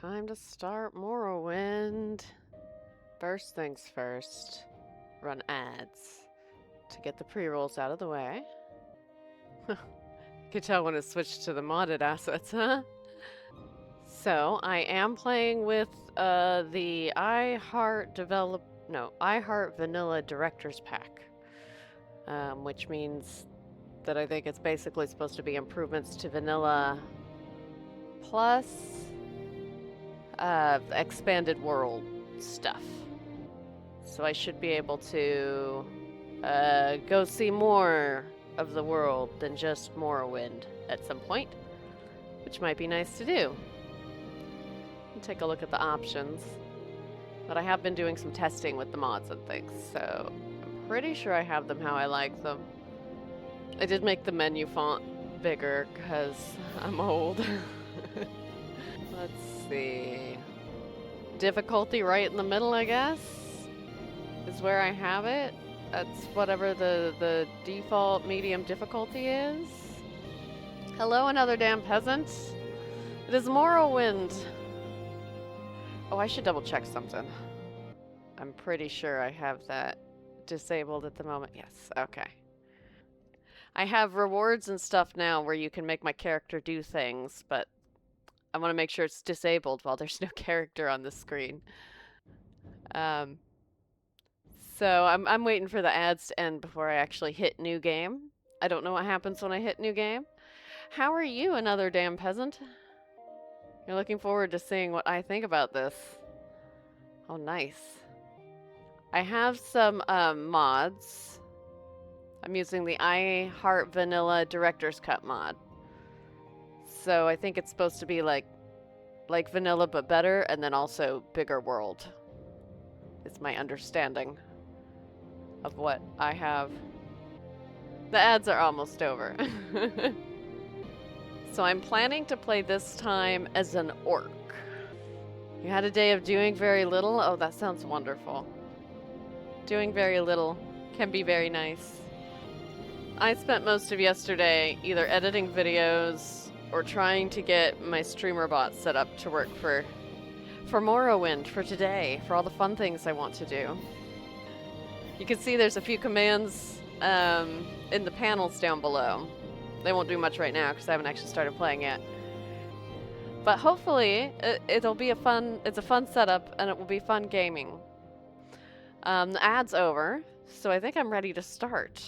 Time to start Morrowind. First things first, run ads to get the pre-rolls out of the way. You can tell when it switched to the modded assets, huh? So, I am playing with the iHeart Vanilla Director's Pack, which means that I think it's basically supposed to be improvements to Vanilla plus expanded world stuff. So I should be able to go see more of the world than just Morrowind at some point, which might be nice to do. Take a look at the options. But I have been doing some testing with the mods and things, so I'm pretty sure I have them how I like them. I did make the menu font bigger because I'm old. Let's see. Difficulty right in the middle, I guess, is where I have it. That's whatever the default medium difficulty is. Hello, another damn peasant. It is Morrowind. Oh, I should double check something. I'm pretty sure I have that disabled at the moment. Yes, okay. I have rewards and stuff now where you can make my character do things, but I want to make sure it's disabled while there's no character on the screen. So I'm waiting for the ads to end before I actually hit new game. I don't know what happens when I hit new game. How are you, another damn peasant? You're looking forward to seeing what I think about this. Oh, nice. I have some mods. I'm using the iHeart Vanilla Director's Cut mod. So I think it's supposed to be like vanilla but better, and then also bigger world. It's my understanding of what I have. The ads are almost over. So I'm planning to play this time as an orc. You had a day of doing very little? Oh, that sounds wonderful. Doing very little can be very nice. I spent most of yesterday either editing videos or trying to get my streamer bot set up to work for Morrowind for today, for all the fun things I want to do. You can see there's a few commands in the panels down below. They won't do much right now because I haven't actually started playing yet. But hopefully it'll be it's a fun setup and it will be fun gaming. The ad's over, so I think I'm ready to start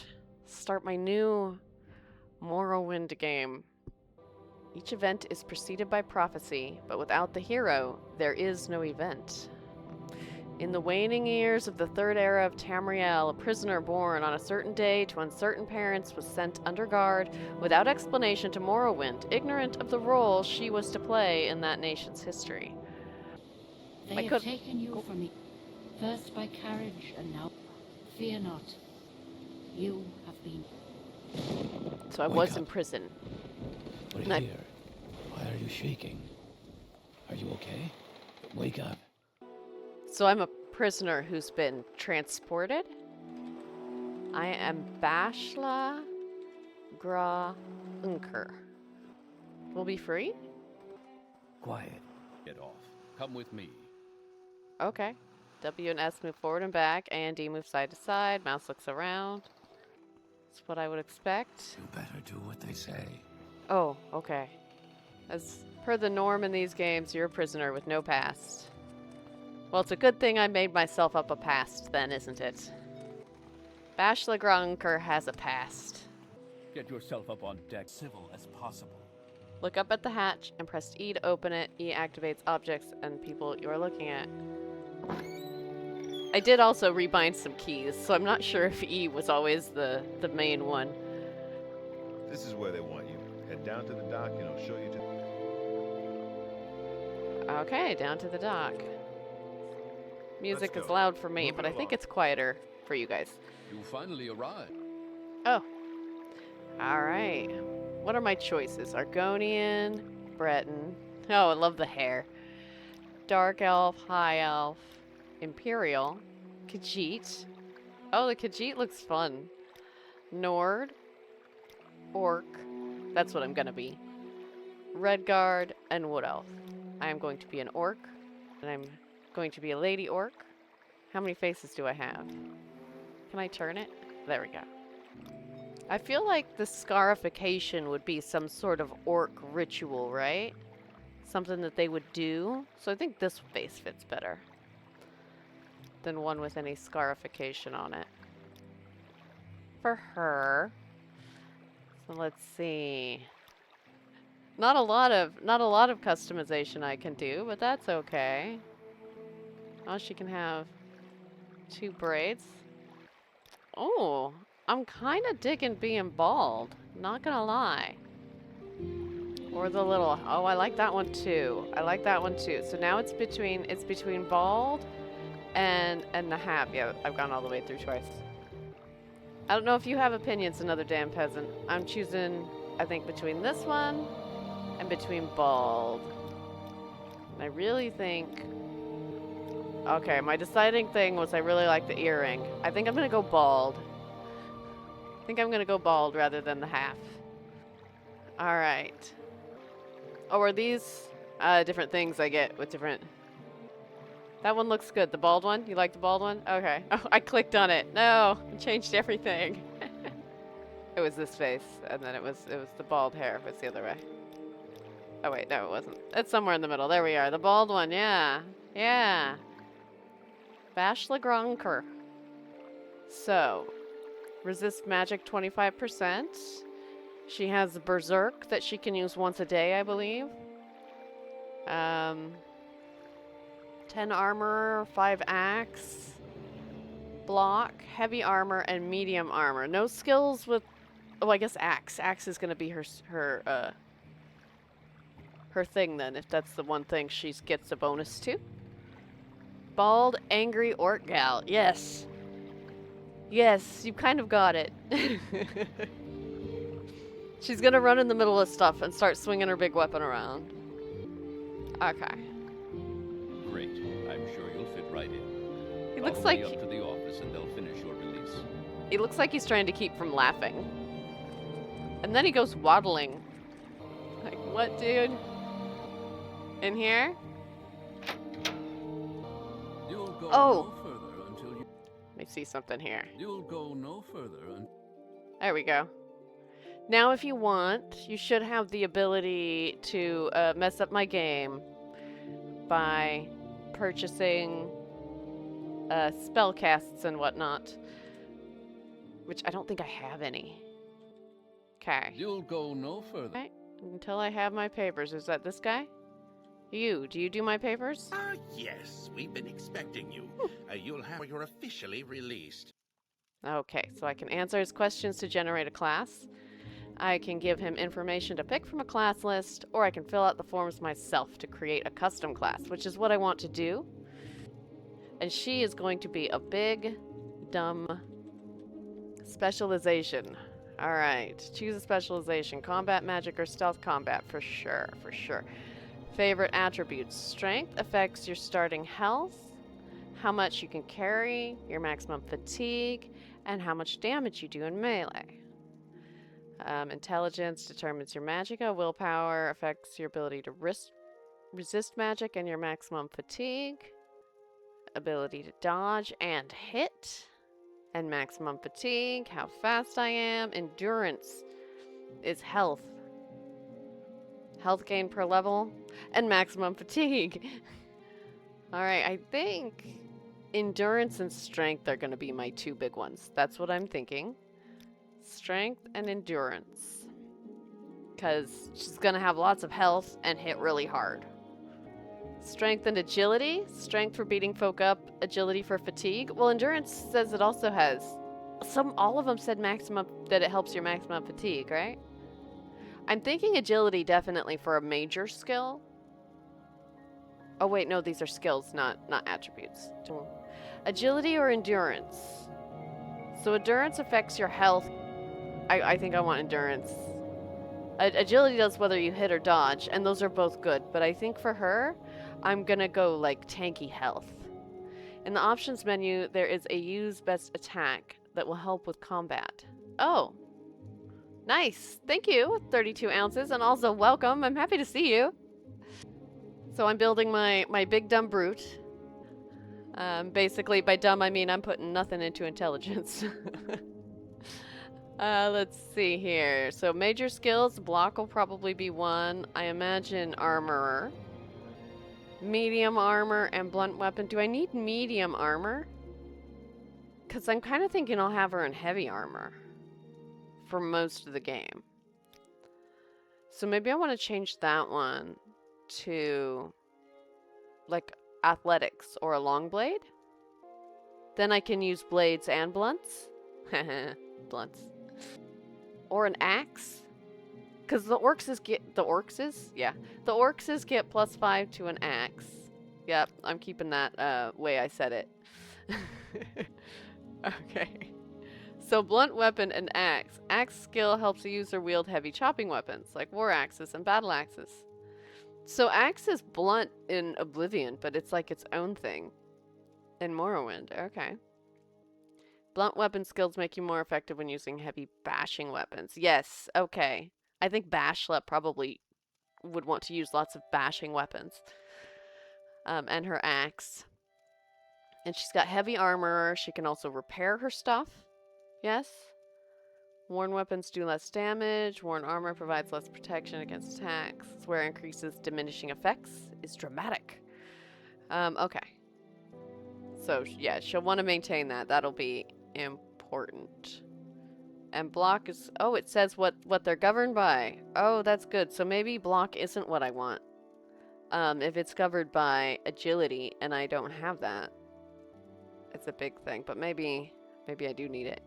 my new Morrowind game. Each event is preceded by prophecy, but without the hero, there is no event. In the waning years of the Third Era of Tamriel, a prisoner born on a certain day to uncertain parents was sent under guard without explanation to Morrowind, ignorant of the role she was to play in that nation's history. They have taken you from me, first by carriage and now. Fear not. You have been. So I was in prison. We're here. Why are you shaking? Are you okay? Wake up. So I'm a prisoner who's been transported. I am Bashla Unker. We'll be free? Quiet. Get off. Come with me. Okay. W and S move forward and back. A and D move side to side. Mouse looks around. That's what I would expect. You better do what they say. Oh, okay. As per the norm in these games, you're a prisoner with no past. Well, it's a good thing I made myself up a past then, isn't it? Bashla Unker has a past. Get yourself up on deck, civil as possible. Look up at the hatch and press E to open it. E activates objects and people you are looking at. I did also rebind some keys, so I'm not sure if E was always the main one. This is where they want you. Head down to the dock and I'll show you to... Okay, down to the dock. Music Let's is go. loud for me, Move but it I think along. it's quieter for you guys. You finally arrived. Oh. Alright. What are my choices? Argonian, Breton. Oh, I love the hair. Dark Elf, High Elf, Imperial, Khajiit. Oh, the Khajiit looks fun. Nord, Orc. That's what I'm gonna be. Redguard and Wood Elf. I I'm going to be an orc, and I'm going to be a lady orc. How many faces do I have? Can I turn it? There we go. I feel like the scarification would be some sort of orc ritual, right? Something that they would do. So I think this face fits better than one with any scarification on it. For her. So let's see. Not a lot of customization I can do, but that's okay. Oh, she can have 2 braids. Oh, I'm kind of digging being bald. Not gonna lie. Or the little. Oh, I like that one too. I like that one too. So now it's between bald and the half. Yeah, I've gone all the way through twice. I don't know if you have opinions, another damn peasant. I'm choosing, I think, between this one and between bald. And I really think... Okay, my deciding thing was I really like the earring. I think I'm going to go bald. I think I'm going to go bald rather than the half. Alright. Oh, are these different things I get with different... That one looks good. The bald one? You like the bald one? Okay. Oh, I clicked on it. No, it changed everything. It was this face, and then it was the bald hair. It was the other way. Oh wait, no, it wasn't. It's somewhere in the middle. There we are. The bald one. Yeah, yeah. Bashla Gronker. So, resist magic 25%. She has Berserk that she can use once a day, I believe. 10 armor, 5 axe, block, heavy armor, and medium armor. No skills with... Oh, I guess axe. Axe is going to be her thing then, if that's the one thing she gets a bonus to. Bald, angry orc gal. Yes. Yes, you kind of got it. She's going to run in the middle of stuff and start swinging her big weapon around. Okay. Great. I'm sure you'll fit right in. He looks Follow like me up to the office and they'll finish your release. he looks like he's trying to keep from laughing. And then he goes waddling. Like, what, dude? In here? You'll go Oh. no further until you... Let me see something here. You'll go no further There we go. Now, if you want, you should have the ability to mess up my game by purchasing spell casts and whatnot, which I don't think I have any. Okay. You'll go no further. Okay. Until I have my papers. Is that this guy? You. Do you do my papers? Yes, we've been expecting you. You'll have you're officially released. Okay, so I can answer his questions to generate a class. I can give him information to pick from a class list, or I can fill out the forms myself to create a custom class, which is what I want to do. And she is going to be a big, dumb specialization. Alright, choose a specialization. Combat, magic, or stealth combat, for sure, for sure. Favorite attributes. Strength affects your starting health, how much you can carry, your maximum fatigue, and how much damage you do in melee. Intelligence determines your magicka. Willpower affects your ability to resist magic and your maximum fatigue. Ability to dodge and hit. And maximum fatigue. How fast I am. Endurance is health. Health gain per level. And maximum fatigue. Alright, I think endurance and strength are going to be my 2 big ones. That's what I'm thinking. Strength and endurance. Because she's going to have lots of health and hit really hard. Strength and agility. Strength for beating folk up. Agility for fatigue. Well, endurance says it also has... All of them said maximum, that it helps your maximum fatigue, right? I'm thinking agility definitely for a major skill. Oh wait, no, these are skills, not attributes. Agility or endurance? So endurance affects your health. I think I want endurance. Agility does whether you hit or dodge, and those are both good. But I think for her, I'm gonna go like tanky health. In the options menu, there is a use best attack that will help with combat. Oh, nice. Thank you. 32 ounces, and also welcome. I'm happy to see you. So I'm building my big dumb brute. Basically, by dumb, I mean I'm putting nothing into intelligence. Let's see here. So major skills, block will probably be one. I imagine armorer. Medium armor and blunt weapon. Do I need medium armor? Because I'm kind of thinking I'll have her in heavy armor for most of the game. So maybe I want to change that one to like athletics or a long blade. Then I can use blades and blunts. Blunts. Or an axe. Because the orcs get +5 to an axe. Yep, I'm keeping that way I said it. Okay. So blunt weapon and axe. Axe skill helps the user wield heavy chopping weapons, like war axes and battle axes. So axe is blunt in Oblivion, but it's like its own thing in Morrowind. Okay. Blunt weapon skills make you more effective when using heavy bashing weapons. Yes, okay. I think Bashla probably would want to use lots of bashing weapons. And her axe. And she's got heavy armor. She can also repair her stuff. Yes. Worn weapons do less damage. Worn armor provides less protection against attacks. Wear increases diminishing effects. Is dramatic. Okay. So, yeah, she'll want to maintain that. That'll be important. And block is... Oh, it says what they're governed by. Oh, that's good. So maybe block isn't what I want. If it's covered by agility and I don't have that. It's a big thing, but maybe I do need it.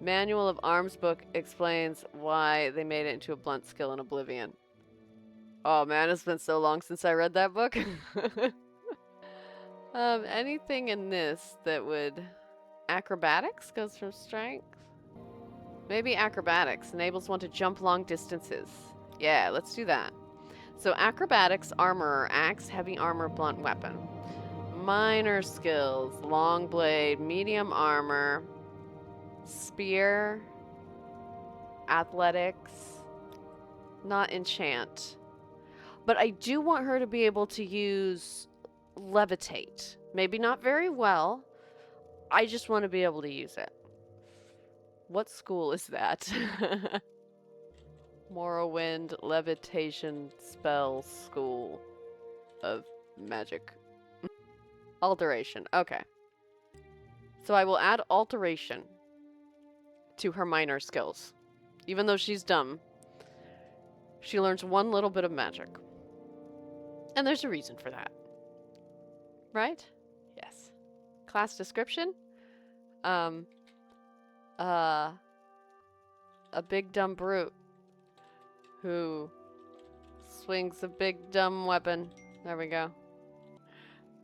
Manual of Arms book explains why they made it into a blunt skill in Oblivion. Oh man, it's been so long since I read that book. Anything in this that would... Acrobatics goes from strength. Maybe acrobatics enables one to jump long distances. Yeah, let's do that. So acrobatics, armorer, axe, heavy armor, blunt weapon. Minor skills, long blade, medium armor, spear, athletics, not enchant. But I do want her to be able to use levitate. Maybe not very well. I just want to be able to use it. What school is that? Morrowind Levitation Spell School of Magic. Alteration. Okay. So I will add alteration to her minor skills. Even though she's dumb, she learns one little bit of magic. And there's a reason for that. Right? Yes. Class description? A big dumb brute who swings a big dumb weapon. There we go.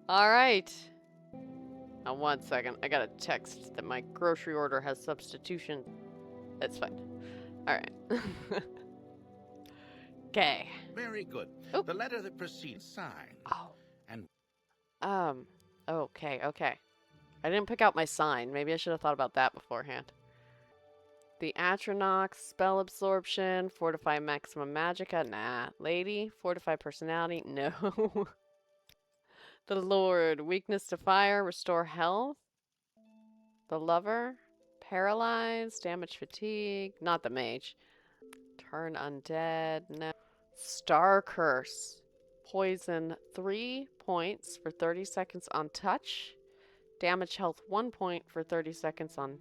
Alright. Now 1 second. I got a text that my grocery order has substitution. That's fine. Alright. Okay. Very good. Oop. The letter that precedes sign. Oh. And okay. I didn't pick out my sign. Maybe I should have thought about that beforehand. The Atronox, spell absorption, fortify maximum magicka, nah. Lady, fortify personality, no. The Lord, weakness to fire, restore health. The Lover, paralyze, damage fatigue, not the mage. Turn undead, no. Star Curse, poison 3 points for 30 seconds on touch. Damage health 1 point for 30 seconds on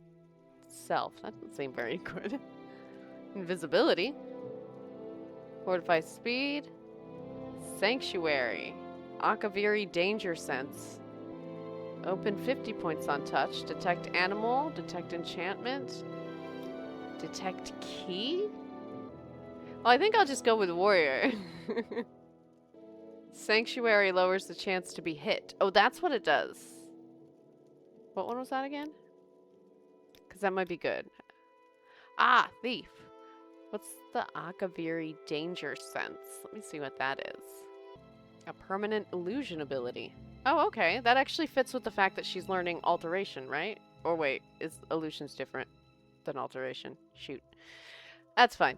self. That doesn't seem very good. Invisibility. Fortify speed. Sanctuary. Akaviri danger sense. Open 50 points on touch. Detect animal. Detect enchantment. Detect key? Well, I think I'll just go with warrior. Sanctuary lowers the chance to be hit. Oh, that's what it does. What one was that again? Because that might be good. Ah, thief. What's the Akaviri danger sense? Let me see what that is. A permanent illusion ability. Oh, okay. That actually fits with the fact that she's learning alteration, right? Or wait, is illusions different than alteration? Shoot. That's fine.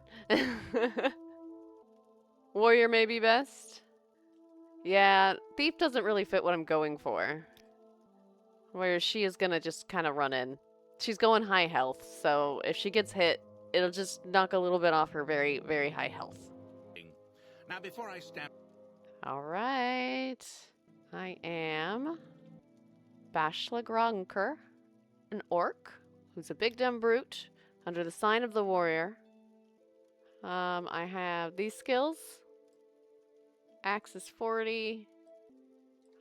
Warrior may be best. Yeah, thief doesn't really fit what I'm going for. Whereas she is gonna just kind of run in. She's going high health, so if she gets hit, it'll just knock a little bit off her very, very high health. Now, before I stab... Alright. I am Bashla Gronker, an orc who's a big dumb brute under the sign of the warrior. I have these skills. Axe is 40.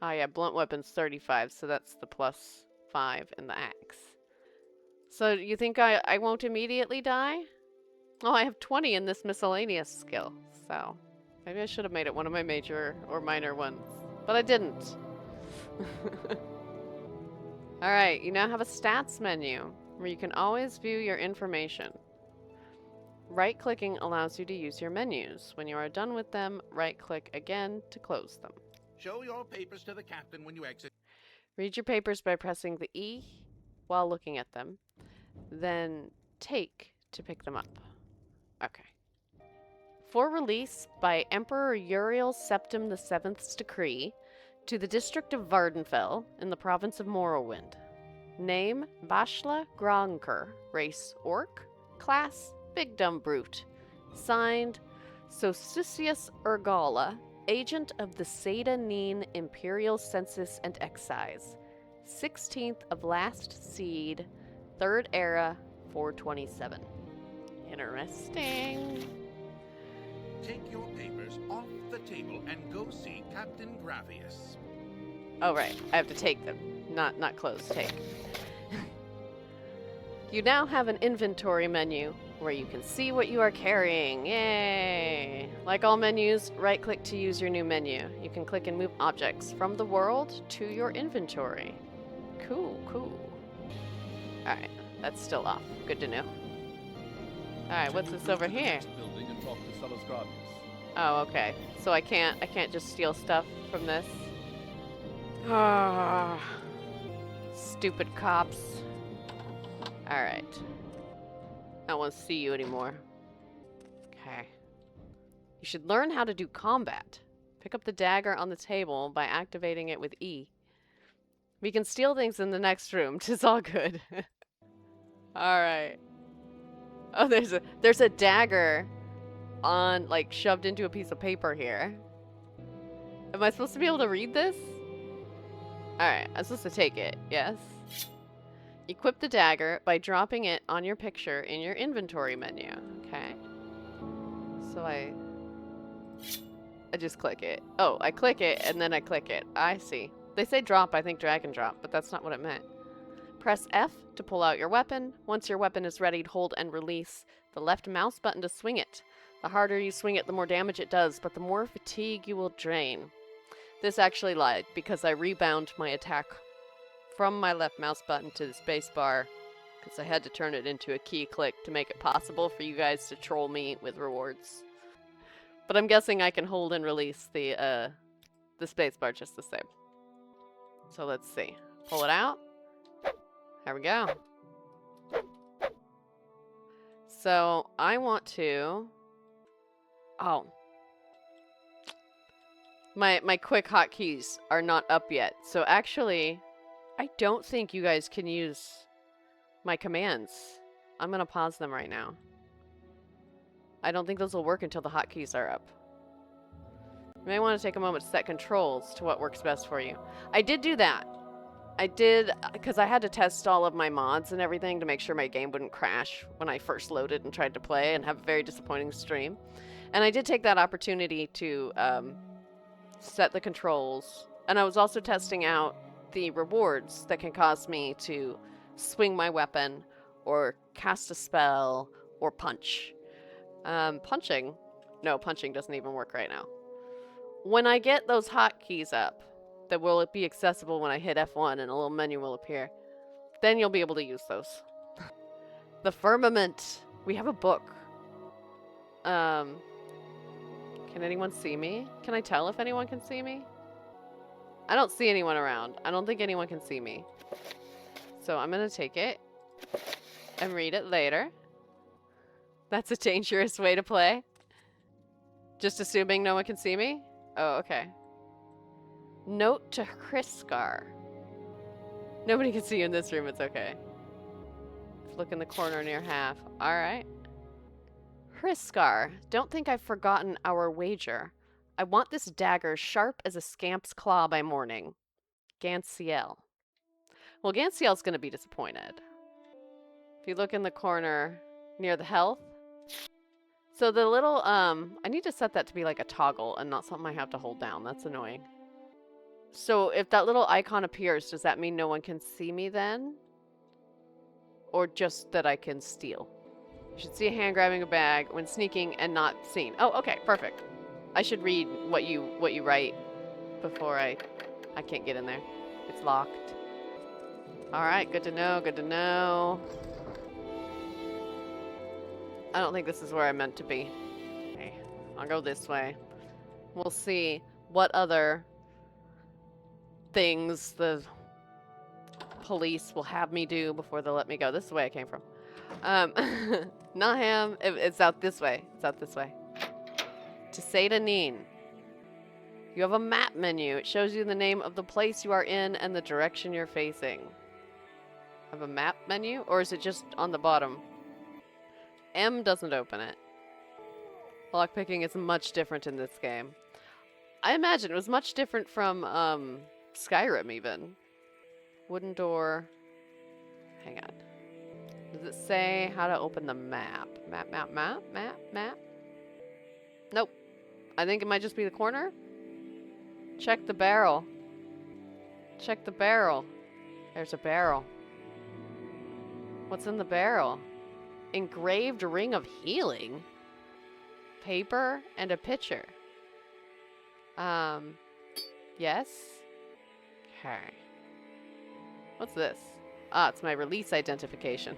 Oh yeah, blunt weapon's 35, so that's the +5 in the axe. So you think I won't immediately die? Oh, I have 20 in this miscellaneous skill, so maybe I should have made it one of my major or minor ones, but I didn't. Alright, you now have a stats menu where you can always view your information. Right-clicking allows you to use your menus. When you are done with them, right-click again to close them. Show your papers to the captain when you exit. Read your papers by pressing the E while looking at them, then take to pick them up. Okay. For release by Emperor Uriel Septim VII's decree to the district of Vvardenfell in the province of Morrowind. Name Bashla Gronker, race orc, class big dumb brute. Signed Sosicius Urgala, agent of the Seyda Neen Imperial Census and Excise. 16th of last seed, 3rd era, 427. Interesting. Take your papers off the table and go see Captain Gravius. Oh right, I have to take them. Not close, take. You now have an inventory menu where you can see what you are carrying. Yay! Like all menus, right-click to use your new menu. You can click and move objects from the world to your inventory. Cool, cool. Alright, that's still off. Good to know. Alright, what's this over here? Building and talk to Sellers Gravius. Oh, okay. So I can't just steal stuff from this? Ah, stupid cops. Alright. I don't want to see you anymore. Okay. You should learn how to do combat. Pick up the dagger on the table by activating it with E. We can steal things in the next room. 'Tis all good. Alright. Oh, there's a dagger on, like, shoved into a piece of paper here. Am I supposed to be able to read this? Alright, I'm supposed to take it, yes? Equip the dagger by dropping it on your picture in your inventory menu. Okay. So I just click it. Oh, I click it and then I click it. I see. They say drop, I think drag and drop, but that's not what it meant. Press F to pull out your weapon. Once your weapon is ready, hold and release the left mouse button to swing it. The harder you swing it, the more damage it does, but the more fatigue you will drain. This actually lied, because I rebound my attack from my left mouse button to the space bar, because I had to turn it into a key click to make it possible for you guys to troll me with rewards. But I'm guessing I can hold and release the space bar just the same. So let's see. Pull it out. There we go. So I want to... Oh. My quick hotkeys are not up yet. So actually, I don't think you guys can use my commands. I'm going to pause them right now. I don't think those will work until the hotkeys are up. You may want to take a moment to set controls to what works best for you. I did do that. I did, because I had to test all of my mods and everything to make sure my game wouldn't crash when I first loaded and tried to play and have a very disappointing stream. And I did take that opportunity to set the controls. And I was also testing out the rewards that can cause me to swing my weapon or cast a spell or punch. Punching doesn't even work right now. When I get those hotkeys up, that will be accessible when I hit F1 and a little menu will appear, then you'll be able to use those. The Firmament. We have a book. Can anyone see me? Can I tell if anyone can see me? I don't see anyone around. I don't think anyone can see me. So I'm going to take it and read it later. That's a dangerous way to play. Just assuming no one can see me? Oh, okay. Note to Hrisskar. Nobody can see you in this room, it's okay. Look in the corner near half. Alright. Hrisskar, don't think I've forgotten our wager. I want this dagger sharp as a scamp's claw by morning. Gansiel. Well, Gansiel's gonna be disappointed. If you look in the corner near the health. So the little, I need to set that to be like a toggle and not something I have to hold down. That's annoying. So if that little icon appears, does that mean no one can see me then? Or just that I can steal? You should see a hand grabbing a bag when sneaking and not seen. Oh, okay, perfect. I should read what you write before I can't get in there. It's locked. Alright, good to know, good to know. I don't think this is where I meant to be. Okay, I'll go this way. We'll see what other things the police will have me do before they'll let me go. This is the way I came from. Naham, it's out this way. It's out this way. To Seyda Neen. You have a map menu. It shows you the name of the place you are in and the direction you're facing. Have a map menu? Or is it just on the bottom? M doesn't open it. Lockpicking is much different in this game. I imagine it was much different from Skyrim even. Wooden door. Hang on. Does it say how to open the map? Map? Nope. I think it might just be the corner. Check the barrel. Check the barrel. There's a barrel. What's in the barrel? Engraved ring of healing? Paper and a pitcher. Yes? Okay. What's this? Ah, it's my release identification.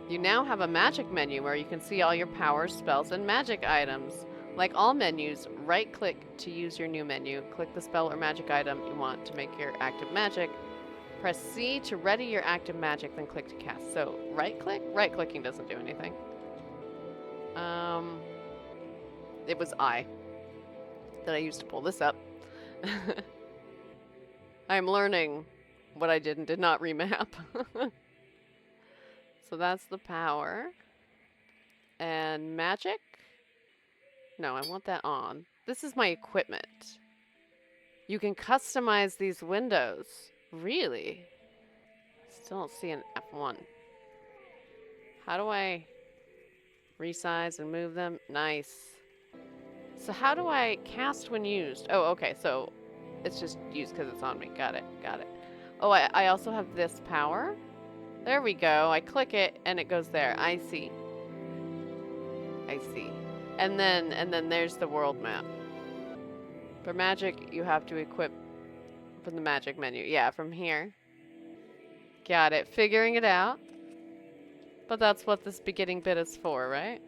You now have a magic menu where you can see all your powers, spells, and magic items. Like all menus, right-click to use your new menu. Click the spell or magic item you want to make your active magic. Press C to ready your active magic, then click to cast. So, right-click? Right-clicking doesn't do anything. It was I that I used to pull this up. I'm learning what I did and did not remap. So that's the power. And magic? No, I want that on. This is my equipment. You can customize these windows. Really? Still don't see an F1. How do I resize and move them? Nice. So how do I cast when used? Oh, okay, so it's just used because it's on me. Got it, got it. Oh, I also have this power. There we go. I click it and it goes there. I see. I see. And then there's the world map. For magic, you have to equip from the magic menu. Yeah, from here. Got it. Figuring it out. But that's what this beginning bit is for, right?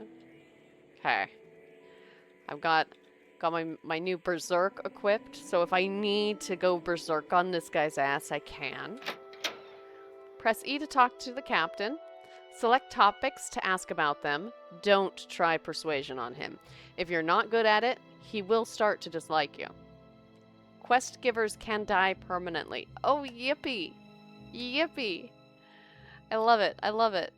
Okay. I've got my new berserk equipped, so if I need to go berserk on this guy's ass, I can. Press E to talk to the captain. Select topics to ask about them. Don't try persuasion on him. If you're not good at it, he will start to dislike you. Quest givers can die permanently. Oh, yippee! Yippee! I love it. I love it.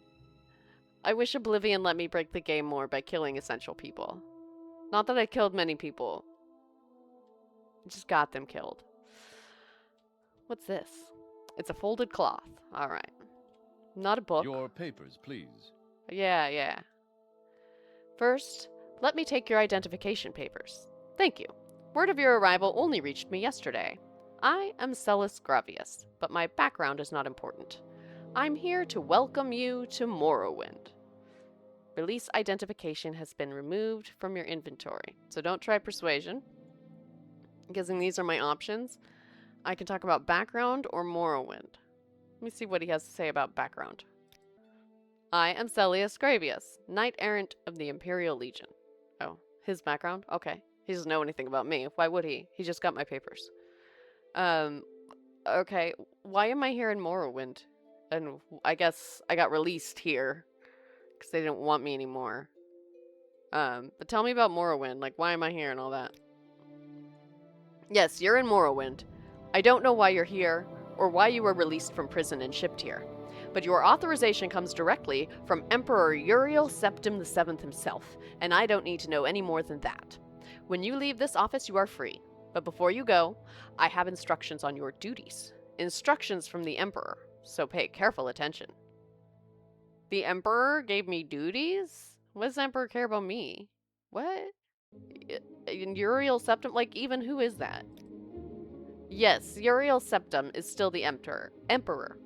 I wish Oblivion let me break the game more by killing essential people. Not that I killed many people. I just got them killed. What's this? It's a folded cloth. Alright. Not a book. Your papers, please. Yeah. First, let me take your identification papers. Thank you. Word of your arrival only reached me yesterday. I am Celis Gravius, but my background is not important. I'm here to welcome you to Morrowind. Release identification has been removed from your inventory, so don't try persuasion. Guessing these are my options. I can talk about background or Morrowind. Let me see what he has to say about background. I am Celis Gravius, Knight-Errant of the Imperial Legion. Oh, his background? Okay. He doesn't know anything about me. Why would he? He just got my papers. Okay. Why am I here in Morrowind? And I guess I got released here because they didn't want me anymore. But tell me about Morrowind. Like, why am I here and all that? Yes, you're in Morrowind. I don't know why you're here, or why you were released from prison and shipped here. But your authorization comes directly from Emperor Uriel Septim VII himself, and I don't need to know any more than that. When you leave this office, you are free. But before you go, I have instructions on your duties. Instructions from the Emperor, so pay careful attention. The Emperor gave me duties? What does the Emperor care about me? What? Uriel Septim? Like, even who is that? Yes, Uriel Septim is still the Emperor.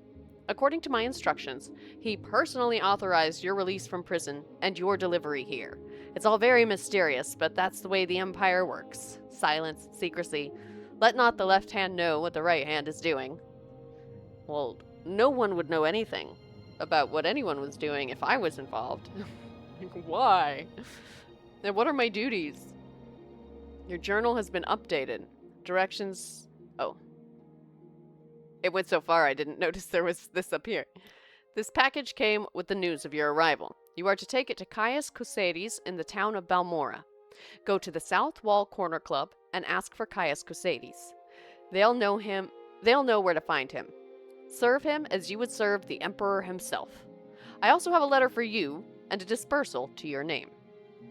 According to my instructions, he personally authorized your release from prison and your delivery here. It's all very mysterious, but that's the way the Empire works. Silence, secrecy. Let not the left hand know what the right hand is doing. Well, no one would know anything about what anyone was doing if I was involved. Why? And what are my duties? Your journal has been updated. Directions... Oh. It went so far I didn't notice there was this up here. This package came with the news of your arrival. You are to take it to Caius Cosades in the town of Balmora. Go to the South Wall Corner Club and ask for Caius Cosades. They'll know where to find him. Serve him as you would serve the Emperor himself. I also have a letter for you and a dispersal to your name.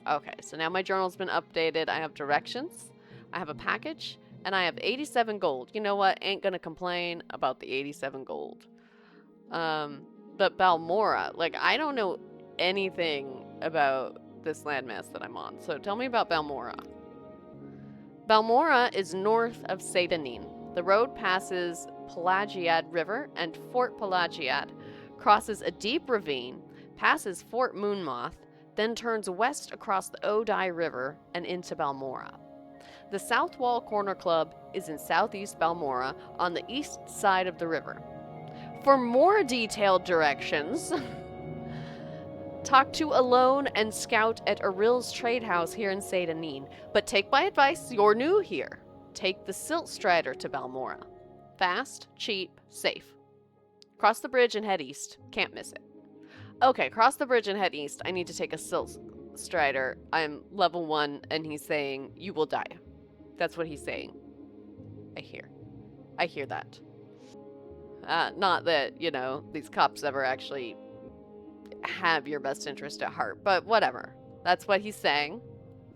Okay, so now my journal's been updated. I have directions, I have a package, and I have 87 gold. You know what? Ain't gonna complain about the 87 gold. But Balmora, like, I don't know anything about this landmass that I'm on. So tell me about Balmora. Balmora is north of Seyda Neen. The road passes Pelagiad River and Fort Pelagiad, crosses a deep ravine, passes Fort Moonmoth, then turns west across the Odai River and into Balmora. The South Wall Corner Club is in southeast Balmora on the east side of the river. For more detailed directions, talk to Alone and Scout at Arrille's Tradehouse here in Seyda Neen. But take my advice, you're new here. Take the Silt Strider to Balmora. Fast, cheap, safe. Cross the bridge and head east. Can't miss it. Okay, cross the bridge and head east. I need to take a Silt Strider. I'm level 1 and he's saying, you will die. That's what he's saying. I hear that. Not that, you know, these cops ever actually have your best interest at heart, but whatever. That's what he's saying.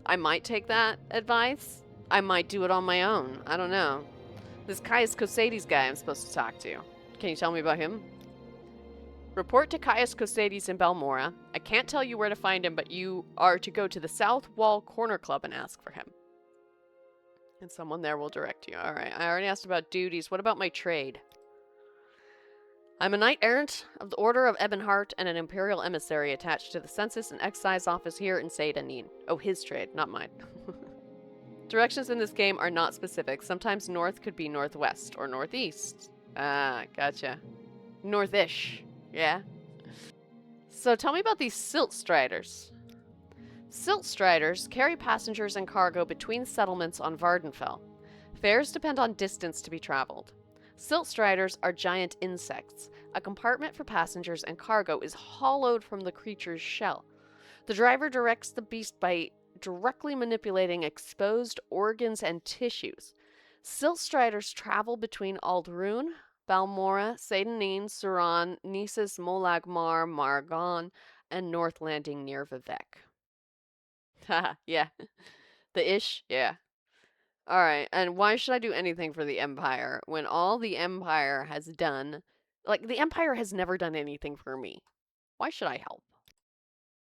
I might take that advice. I might do it on my own. I don't know. This Caius Cosades guy I'm supposed to talk to. Can you tell me about him? Report to Caius Cosades in Balmora. I can't tell you where to find him, but you are to go to the South Wall Corner Club and ask for him. And someone there will direct you. Alright, I already asked about duties. What about my trade? I'm a knight-errant of the Order of Ebonheart and an Imperial emissary attached to the Census and Excise office here in Seyda Neen. Oh, his trade, not mine. Directions in this game are not specific. Sometimes north could be northwest or northeast. Ah, gotcha. Northish, yeah? So tell me about these Silt Striders. Silt Striders carry passengers and cargo between settlements on Vvardenfell. Fares depend on distance to be traveled. Silt Striders are giant insects. A compartment for passengers and cargo is hollowed from the creature's shell. The driver directs the beast by directly manipulating exposed organs and tissues. Silt Striders travel between Aldrune, Balmora, Seyda Neen, Suran, Nisus, Molagmar, Margon, and North Landing near Vivek. Haha, yeah. The ish? Yeah. Alright, and why should I do anything for the Empire when all the Empire has done... Like, the Empire has never done anything for me. Why should I help?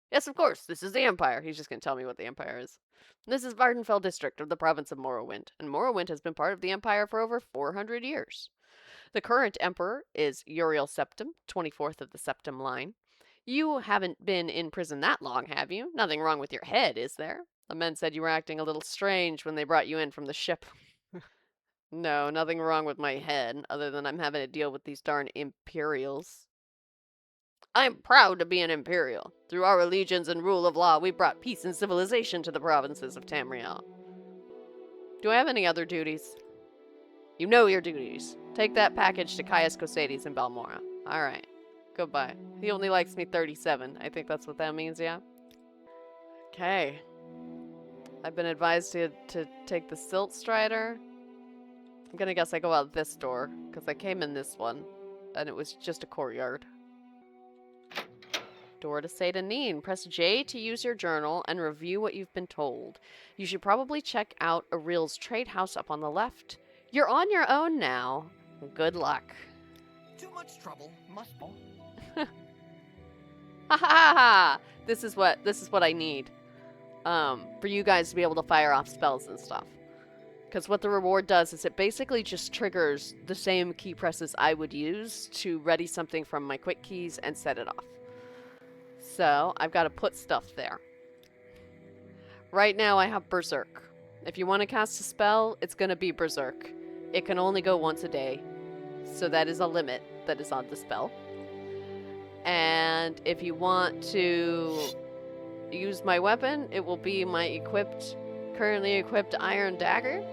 Yes, of course, this is the Empire. He's just going to tell me what the Empire is. This is Vvardenfell district of the province of Morrowind, and Morrowind has been part of the Empire for over 400 years. The current Emperor is Uriel Septim, 24th of the Septim line. You haven't been in prison that long, have you? Nothing wrong with your head, is there? The men said you were acting a little strange when they brought you in from the ship. No, nothing wrong with my head, other than I'm having to deal with these darn Imperials. I'm proud to be an Imperial. Through our allegiance and rule of law, we brought peace and civilization to the provinces of Tamriel. Do I have any other duties? You know your duties. Take that package to Caius Cosades in Balmora. Alright. Goodbye. He only likes me 37. I think that's what that means, yeah? Okay. I've been advised to take the Silt Strider. I'm gonna guess I go out this door, because I came in this one, and it was just a courtyard. Door to Seyda Neen. Press J to use your journal and review what you've been told. You should probably check out Arrille's Tradehouse up on the left. You're on your own now. Good luck. Too much trouble. Must. Ha ha ha! This is what I need. For you guys to be able to fire off spells and stuff. Because what the reward does is it basically just triggers the same key presses I would use to ready something from my quick keys and set it off. So, I've got to put stuff there. Right now I have Berserk. If you want to cast a spell, it's going to be Berserk. It can only go once a day. So that is a limit that is on the spell. And if you want to use my weapon, it will be my currently equipped iron dagger.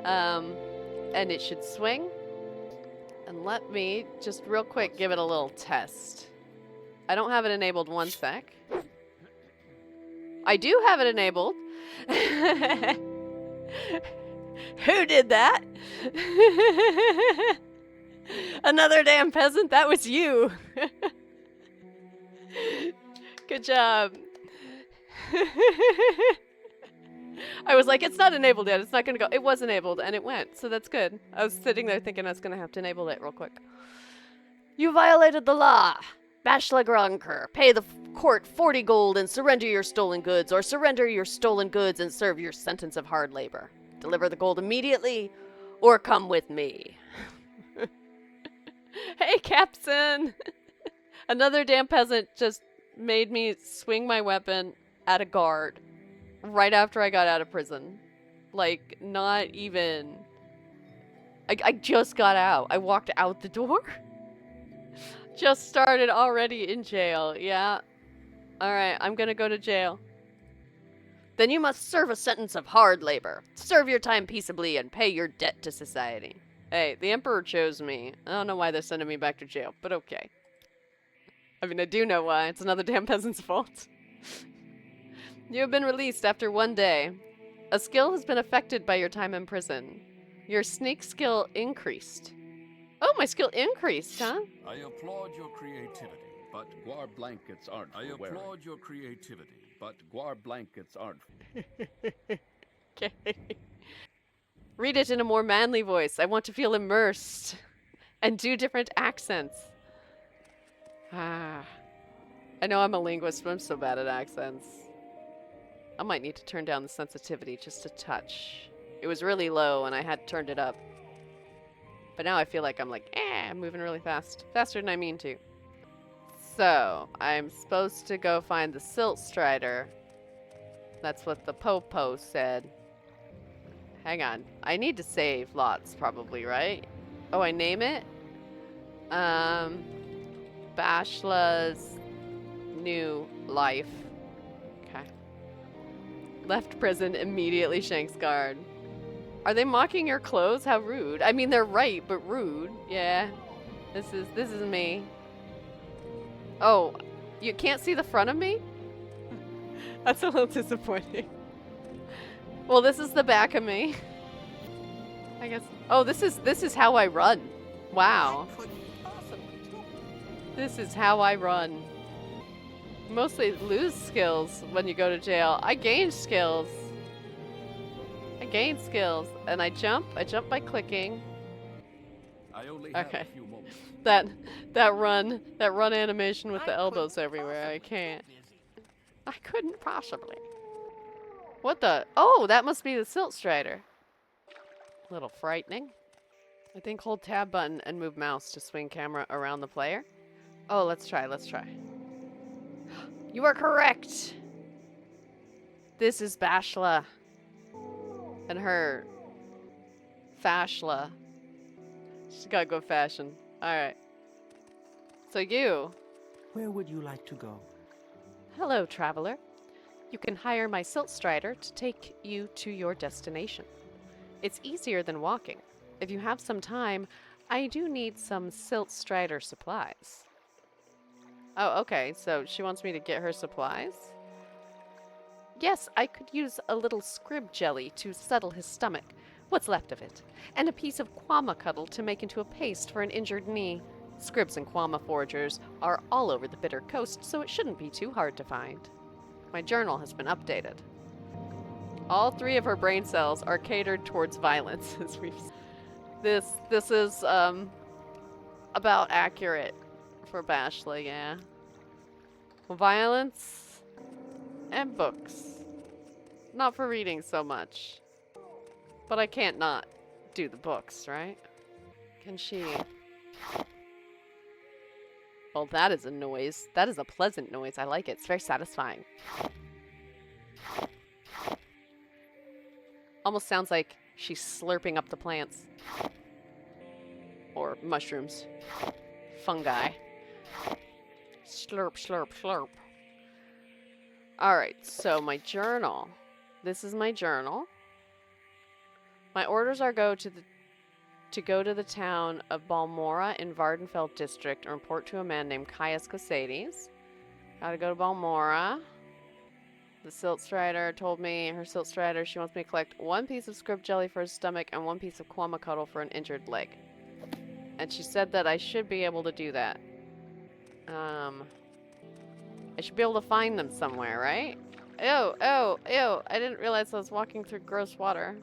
And it should swing. And let me just real quick give it a little test. I don't have it enabled, one sec. I do have it enabled. Who did that? Another damn peasant? That was you. Good job. I was like, it's not enabled yet. It's not going to go. It was enabled, and it went, so that's good. I was sitting there thinking I was going to have to enable it real quick. You violated the law. Bashla Gronker, pay the court 40 gold and surrender your stolen goods, or surrender your stolen goods and serve your sentence of hard labor. Deliver the gold immediately, or come with me. Hey, Captain! Another damn peasant just made me swing my weapon at a guard right after I got out of prison. Like, not even... I just got out. I walked out the door. Just started already in jail. Yeah. Alright, I'm gonna go to jail. Then you must serve a sentence of hard labor. Serve your time peaceably and pay your debt to society. Hey, the Emperor chose me. I don't know why they're sending me back to jail, but okay. I mean, I do know why. It's another damn peasant's fault. You have been released after 1 day. A skill has been affected by your time in prison. Your sneak skill increased. Oh, my skill increased, huh? I applaud your creativity, but guar blankets aren't. I applaud your creativity, but guar blankets aren't. Okay. Read it in a more manly voice. I want to feel immersed. And do different accents. Ah. I know I'm a linguist, but I'm so bad at accents. I might need to turn down the sensitivity just a touch. It was really low and I had turned it up. But now I feel like I'm like, I'm moving really fast. Faster than I mean to. So, I'm supposed to go find the Silt Strider. That's what the Popo said. Hang on. I need to save lots, probably, right? Oh, I name it? Bashla's new life. Okay. Left prison, immediately shanks guard. Are they mocking your clothes? How rude. I mean, they're right, but rude. Yeah. This is me. Oh, you can't see the front of me? That's a little disappointing. Well, this is the back of me. I guess. Oh, this is how I run. Wow. This is how I run. Mostly lose skills when you go to jail. I gain skills. I gain skills. And I jump. I jump by clicking. I only have Okay. a few moments. That run animation with the elbows everywhere. I can't. I couldn't possibly. What the? Oh, that must be the Silt Strider. A little frightening. I think hold tab button and move mouse to swing camera around the player. Oh, let's try. You are correct. This is Bashla. And her Fashla. She's gotta go fashion. Alright. So you. Where would you like to go? Hello, traveler. You can hire my Silt Strider to take you to your destination. It's easier than walking. If you have some time, I do need some Silt Strider supplies. Oh, okay. So she wants me to get her supplies? Yes, I could use a little scrib jelly to settle his stomach. what's left of it, and a piece of quama cuddle to make into a paste for an injured knee. Scribs and quama foragers are all over the Bitter Coast, so it shouldn't be too hard to find. My journal has been updated. All 3 of her brain cells are catered towards violence, as we've. This is about accurate for Bashla, yeah. Violence and books. Not for reading so much. But I can't not do the books, right? Can she? Well, that is a noise. That is a pleasant noise. I like it. It's very satisfying. Almost sounds like she's slurping up the plants. Or mushrooms. Fungi. Slurp, slurp, slurp. Alright, so my journal. This is my journal. My orders are to go to the town of Balmora in Vvardenfell district and report to a man named Caius Cosades. Gotta go to Balmora. The Silt Strider told me, her Silt Strider, she wants me to collect 1 piece of scrib jelly for his stomach and 1 piece of quama cuddle for an injured leg. And she said that I should be able to do that. I should be able to find them somewhere, right? Ew, ew, ew. I didn't realize I was walking through gross water.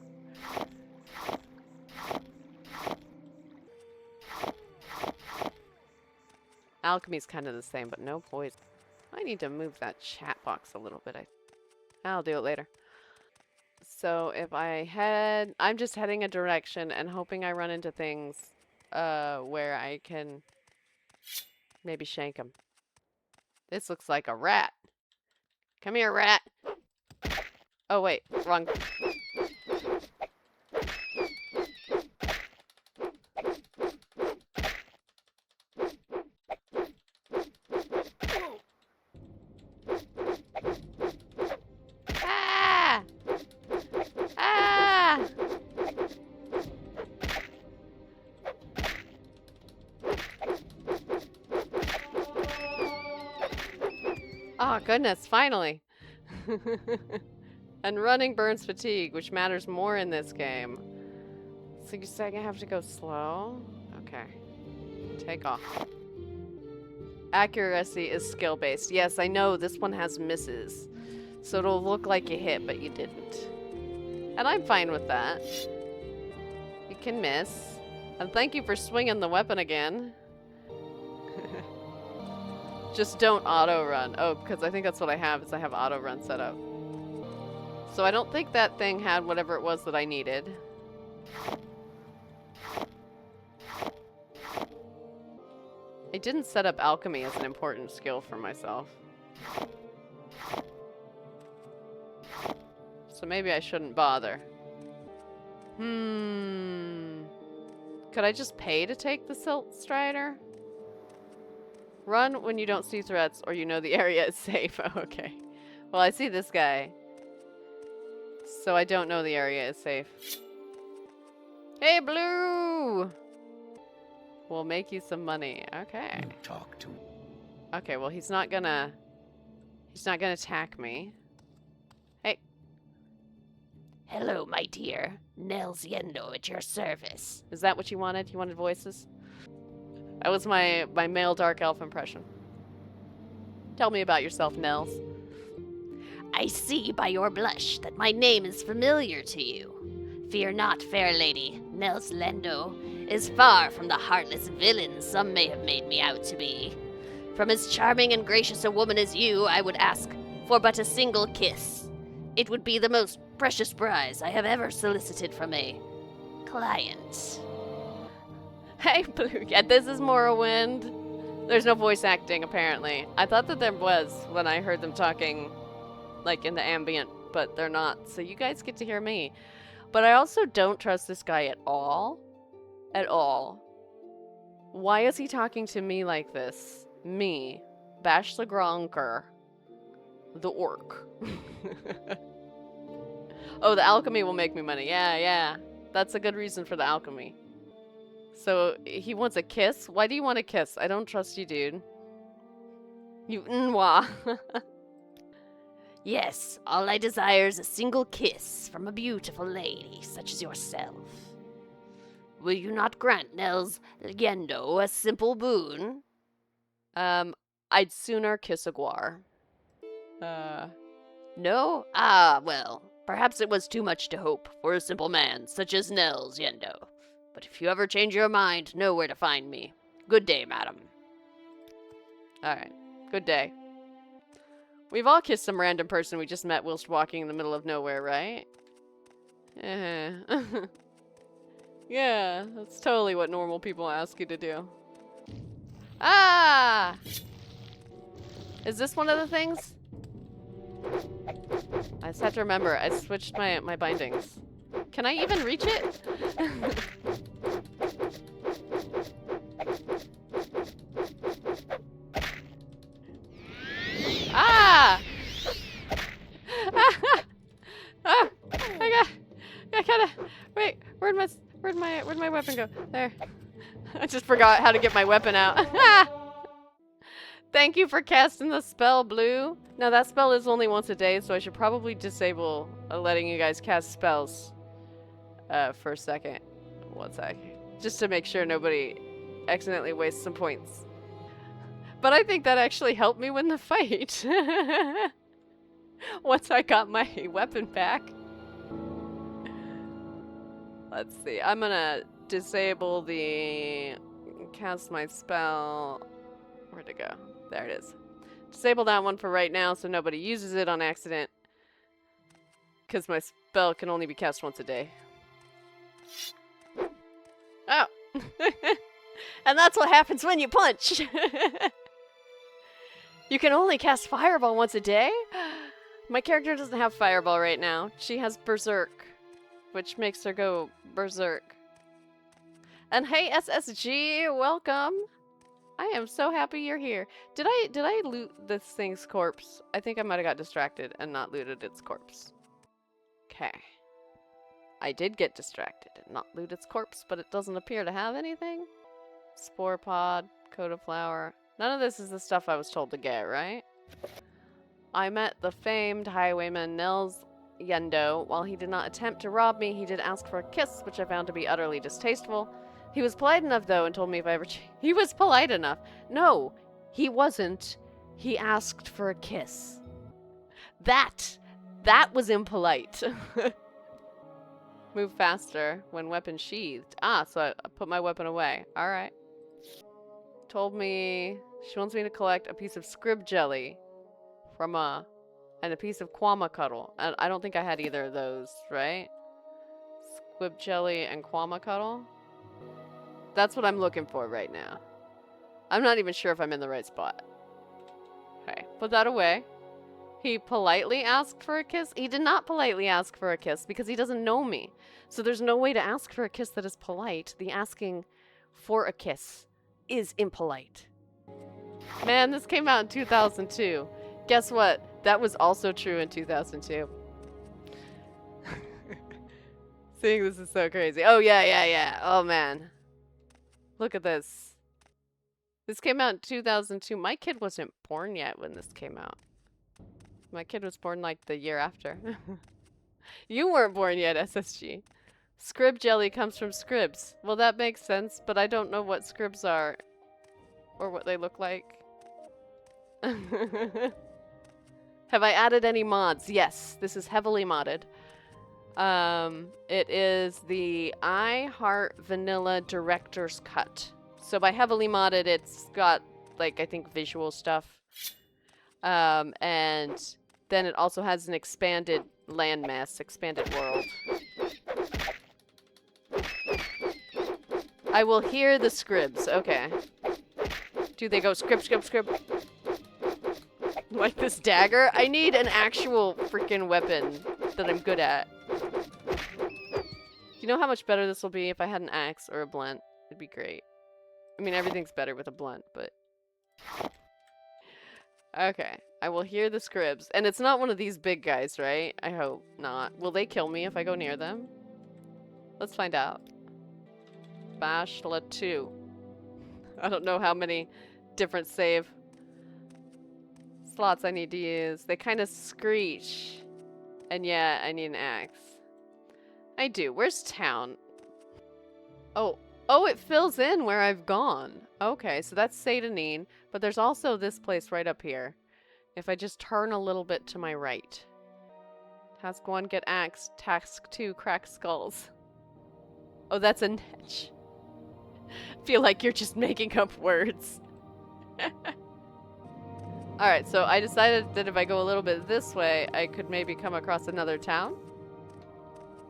Alchemy's kind of the same, but no poison. I need to move that chat box a little bit. I'll do it later. So if I head... I'm just heading a direction and hoping I run into things where I can maybe shank them. This looks like a rat. Come here, rat. Oh, wait. Wrong. Ah! Ah! Oh, goodness, finally. And running burns fatigue, which matters more in this game. So you say I have to go slow? Okay. Take off. Accuracy is skill-based. Yes, I know this one has misses. So it'll look like you hit, but you didn't. And I'm fine with that. You can miss. And thank you for swinging the weapon again. Just don't auto-run. Oh, because I think that's what I have, is I have auto-run set up. So I don't think that thing had whatever it was that I needed. I didn't set up alchemy as an important skill for myself. So maybe I shouldn't bother. Could I just pay to take the Silt Strider? Run when you don't see threats or you know the area is safe. Oh, okay. Well, I see this guy. So I don't know the area is safe. Hey, Blue! We'll make you some money. Okay. You talk to... Okay, well, he's not gonna attack me. Hey. Hello, my dear. Nels Yendo at your service. Is that what you wanted? You wanted voices? That was my male dark elf impression. Tell me about yourself, Nels. I see by your blush that my name is familiar to you. Fear not, fair lady. Nels Lendo is far from the heartless villain some may have made me out to be. From as charming and gracious a woman as you, I would ask for but a single kiss. It would be the most precious prize I have ever solicited from a client. Hey, Blue. Yeah, this is Morrowind. There's no voice acting, apparently. I thought that there was when I heard them talking, like, in the ambient, but they're not. So you guys get to hear me. But I also don't trust this guy at all. At all. Why is he talking to me like this? Me, Bashla Gronker, the orc. Oh, the alchemy will make me money. Yeah. That's a good reason for the alchemy. So, he wants a kiss? Why do you want a kiss? I don't trust you, dude. You nwah. Yes, all I desire is a single kiss from a beautiful lady such as yourself. Will you not grant Nels Yendo a simple boon? I'd sooner kiss a guar. No? Ah, well, perhaps it was too much to hope for a simple man such as Nels Yendo. But if you ever change your mind, know where to find me. Good day, madam. Alright, good day. We've all kissed some random person we just met whilst walking in the middle of nowhere, right? Yeah, that's totally what normal people ask you to do. Ah! Is this one of the things? I just have to remember, I switched my bindings. Can I even reach it? Ah! Ah! I gotta wait. Where'd my weapon go? There. I just forgot how to get my weapon out. Thank you for casting the spell, Blue. Now that spell is only once a day, so I should probably disable letting you guys cast spells for a second. 1 sec. Just to make sure nobody accidentally wastes some points. But I think that actually helped me win the fight. Once I got my weapon back. Let's see. I'm gonna disable the cast my spell. Where'd it go? There it is. Disable that one for right now so nobody uses it on accident. Because my spell can only be cast once a day. Oh. And that's what happens when you punch. You can only cast Fireball once a day? My character doesn't have Fireball right now. She has Berserk, which makes her go Berserk. And hey, SSG, welcome. I am so happy you're here. Did I loot this thing's corpse? I think I might have got distracted and not looted its corpse. Okay. I did get distracted and not loot its corpse, but it doesn't appear to have anything. Spore pod, coat of flower. None of this is the stuff I was told to get, right? I met the famed highwayman Nels Yendo. While he did not attempt to rob me, he did ask for a kiss, which I found to be utterly distasteful. He was polite enough, though, and told me if I ever... He was polite enough. No, he wasn't. He asked for a kiss. That was impolite. Move faster when weapon sheathed. Ah, so I put my weapon away. Alright. Told me she wants me to collect a piece of scrib jelly from and a piece of quama cuddle. And I don't think I had either of those, right? Squib jelly and quama cuddle? That's what I'm looking for right now. I'm not even sure if I'm in the right spot. Okay, put that away. He politely asked for a kiss? He did not politely ask for a kiss because he doesn't know me. So there's no way to ask for a kiss that is polite. The asking for a kiss is impolite. Man, this came out in 2002. Guess what? That was also true in 2002. Seeing this is so crazy. Oh, yeah. Oh, man. Look at this. This came out in 2002. My kid wasn't born yet when this came out. My kid was born like the year after. You weren't born yet, SSG. Scrib jelly comes from scribs. Well, that makes sense, but I don't know what scribs are. Or what they look like. Have I added any mods? Yes, this is heavily modded. It is the I Heart Vanilla Director's Cut. So by heavily modded, it's got, like, I think visual stuff. And then it also has an expanded landmass, expanded world. I will hear the scribs. Okay. Do they go scrib, scrib, scrib? Like this dagger? I need an actual freaking weapon that I'm good at. Do you know how much better this will be if I had an axe or a blunt? It'd be great. I mean, everything's better with a blunt, but... Okay. I will hear the scribs. And it's not one of these big guys, right? I hope not. Will they kill me if I go near them? Let's find out. Bashla 2. I don't know how many different save slots I need to use. They kind of screech. And yeah, I need an axe. I do. Where's town? Oh, it fills in where I've gone. Okay, so that's Seyda Neen, but there's also this place right up here. If I just turn a little bit to my right. Task 1, get axe. Task 2, crack skulls. Oh, that's a niche. Feel like you're just making up words. Alright, so I decided that if I go a little bit this way, I could maybe come across another town.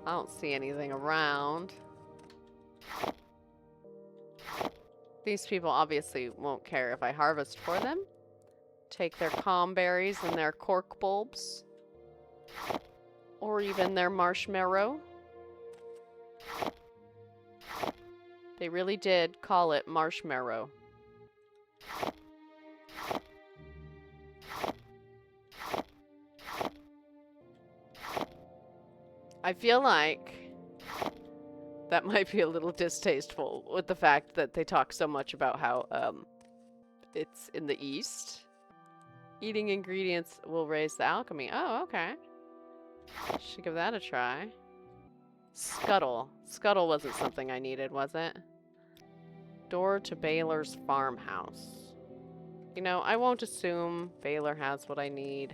I don't see anything around. These people obviously won't care if I harvest for them. Take their calm berries and their cork bulbs. Or even their marshmallow. They really did call it marshmallow. I feel like that might be a little distasteful with the fact that they talk so much about how it's in the East. Eating ingredients will raise the alchemy. Oh, okay. Should give that a try. Scuttle. Scuttle wasn't something I needed, was it? Door to Baylor's farmhouse. You know, I won't assume Baylor has what I need.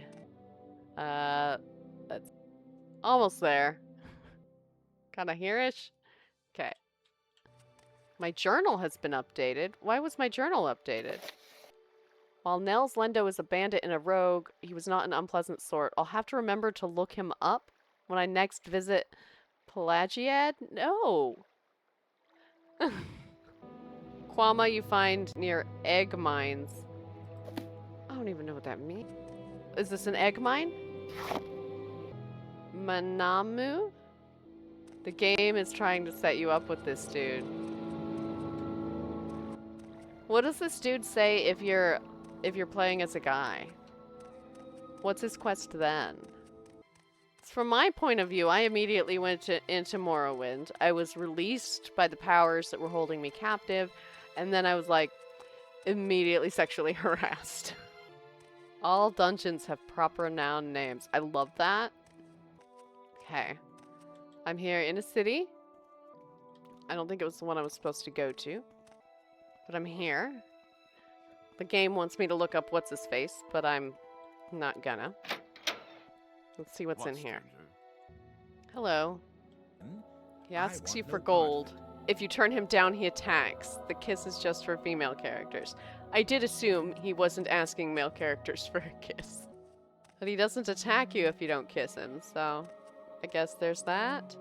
That's almost there. Kinda here-ish? Okay. My journal has been updated. Why was my journal updated? While Nels Lendo is a bandit and a rogue, he was not an unpleasant sort. I'll have to remember to look him up when I next visit Pelagiad? No! Quama you find near egg mines. I don't even know what that means. Is this an egg mine? Manamu? The game is trying to set you up with this dude. What does this dude say if you're playing as a guy? What's his quest then? From my point of view, I immediately went into Morrowind. I was released by the powers that were holding me captive, and then I was like immediately sexually harassed. All dungeons have proper noun names. I love that. Okay. I'm here in a city. I don't think it was the one I was supposed to go to. But I'm here. The game wants me to look up what's his face, but I'm not gonna. Let's see what's in here. Hello. He asks you for gold. If you turn him down, he attacks. The kiss is just for female characters. I did assume he wasn't asking male characters for a kiss. But he doesn't attack you if you don't kiss him, so I guess there's that.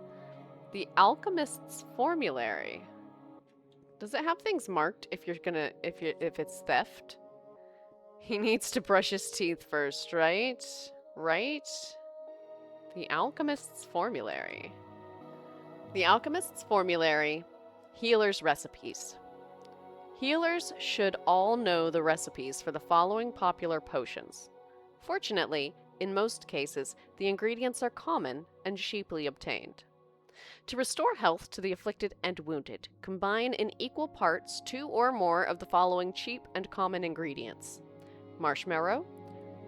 The Alchemist's Formulary. Does it have things marked if it's theft? He needs to brush his teeth first, right? Right? The Alchemist's Formulary. The Alchemist's Formulary. Healer's recipes. Healers should all know the recipes for the following popular potions. Fortunately, in most cases, the ingredients are common and cheaply obtained. To restore health to the afflicted and wounded, combine in equal parts 2 or more of the following cheap and common ingredients: marshmallow,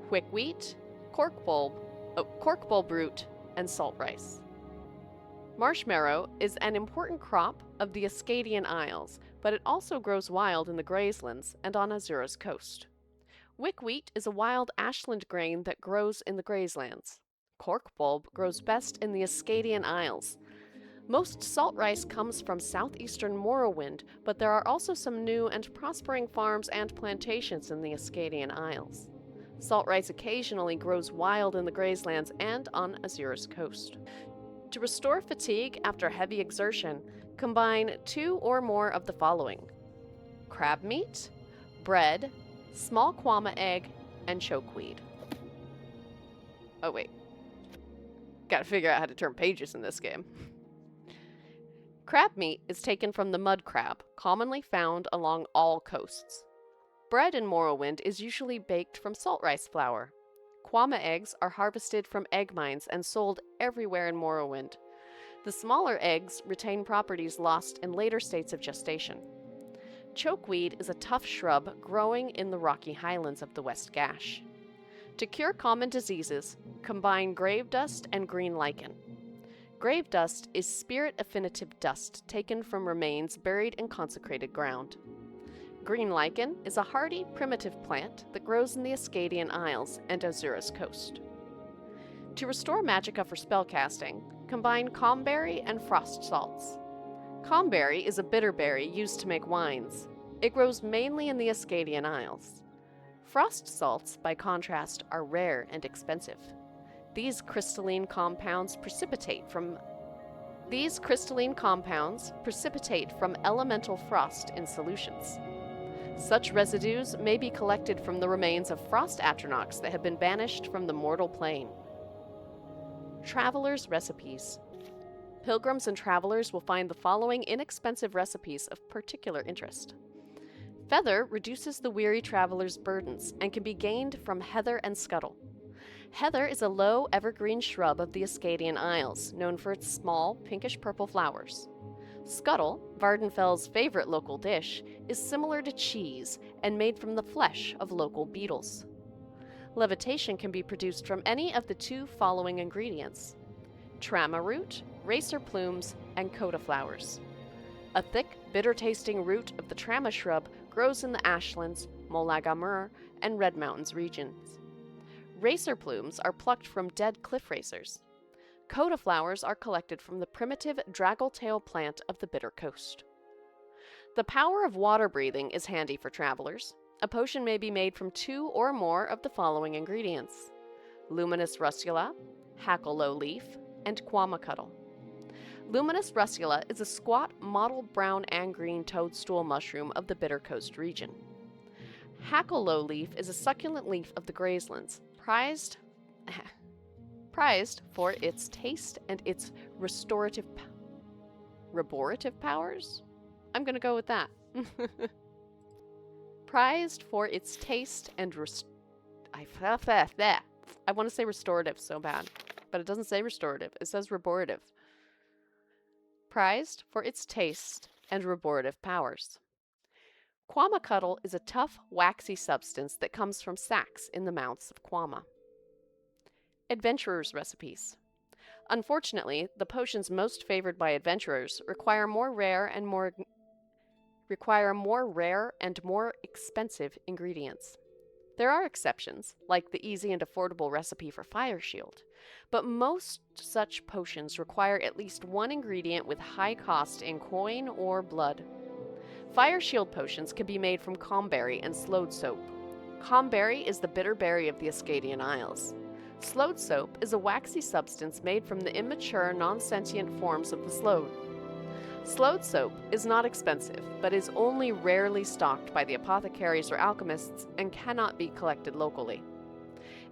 quick-wheat, cork bulb root, and salt rice. Marshmallow is an important crop of the Ascadian Isles, but it also grows wild in the Grayslands and on Azura's coast. Wick-wheat is a wild ashland grain that grows in the Grayslands. Cork bulb grows best in the Ascadian Isles. Most salt rice comes from southeastern Morrowind, but there are also some new and prospering farms and plantations in the Ascadian Isles. Salt rice occasionally grows wild in the Grayslands and on Azura's coast. To restore fatigue after heavy exertion, combine 2 or more of the following: crab meat, bread, small quama egg, and chokeweed. Oh wait. Gotta figure out how to turn pages in this game. Crab meat is taken from the mud crab, commonly found along all coasts. Bread in Morrowind is usually baked from salt rice flour. Quama eggs are harvested from egg mines and sold everywhere in Morrowind. The smaller eggs retain properties lost in later states of gestation. Chokeweed is a tough shrub growing in the rocky highlands of the West Gash. To cure common diseases, combine grave dust and green lichen. Grave dust is spirit-affinitive dust taken from remains buried in consecrated ground. Green lichen is a hardy, primitive plant that grows in the Ascadian Isles and Azura's coast. To restore magicka for spellcasting, combine comberry and frost salts. Comberry is a bitter berry used to make wines. It grows mainly in the Ascadian Isles. Frost salts, by contrast, are rare and expensive. These crystalline compounds precipitate from elemental frost in solutions. Such residues may be collected from the remains of frost atronachs that have been banished from the mortal plane. Travelers' recipes. Pilgrims and travelers will find the following inexpensive recipes of particular interest. Feather reduces the weary traveler's burdens and can be gained from heather and scuttle. Heather is a low, evergreen shrub of the Ascadian Isles, known for its small, pinkish-purple flowers. Scuttle, Vvardenfell's favorite local dish, is similar to cheese and made from the flesh of local beetles. Levitation can be produced from any of the 2 following ingredients: trama root, racer plumes, and coda flowers. A thick, bitter-tasting root of the trama shrub grows in the Ashlands, Molagamur, and Red Mountains regions. Racer plumes are plucked from dead cliff racers. Coda flowers are collected from the primitive draggletail plant of the Bitter Coast. The power of water breathing is handy for travelers. A potion may be made from 2 or more of the following ingredients: luminous russula, hackalow leaf, and quamacuddle. Luminous russula is a squat, mottled brown and green toadstool mushroom of the Bitter Coast region. Hackalow leaf is a succulent leaf of the grazelands, prized for its taste and its restorative powers? I'm going to go with that. Prized for its taste and I want to say restorative so bad, but it doesn't say restorative. It says restorative. Prized for its taste and restorative powers. Quamacuddle is a tough, waxy substance that comes from sacs in the mouths of quama. Adventurers' recipes. Unfortunately, the potions most favored by adventurers require more rare and more expensive ingredients. There are exceptions, like the easy and affordable recipe for Fire Shield, but most such potions require at least 1 ingredient with high cost in coin or blood. Fire Shield potions can be made from comberry and slode soap. Comberry is the bitter berry of the Ascadian Isles. Slode soap is a waxy substance made from the immature, non-sentient forms of the slode. Slode soap is not expensive, but is only rarely stocked by the apothecaries or alchemists and cannot be collected locally.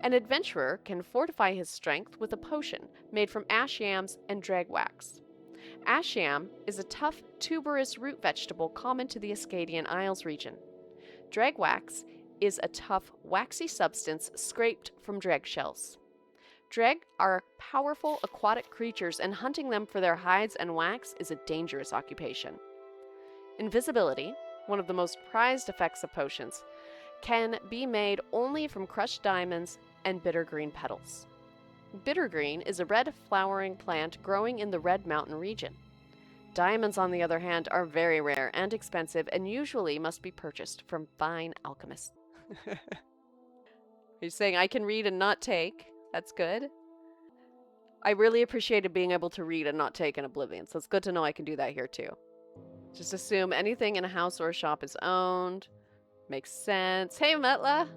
An adventurer can fortify his strength with a potion made from ash yams and dragwax. Ash yam is a tough, tuberous root vegetable common to the Ascadian Isles region. Dragwax is a tough, waxy substance scraped from dreg shells. Dreg are powerful aquatic creatures, and hunting them for their hides and wax is a dangerous occupation. Invisibility, one of the most prized effects of potions, can be made only from crushed diamonds and bittergreen petals. Bittergreen is a red flowering plant growing in the Red Mountain region. Diamonds, on the other hand, are very rare and expensive and usually must be purchased from fine alchemists. You're saying I can read and not take. That's good. I really appreciated being able to read and not take in Oblivion, so it's good to know I can do that here too. Just assume anything in a house or a shop is owned. Makes sense. Hey, Metla!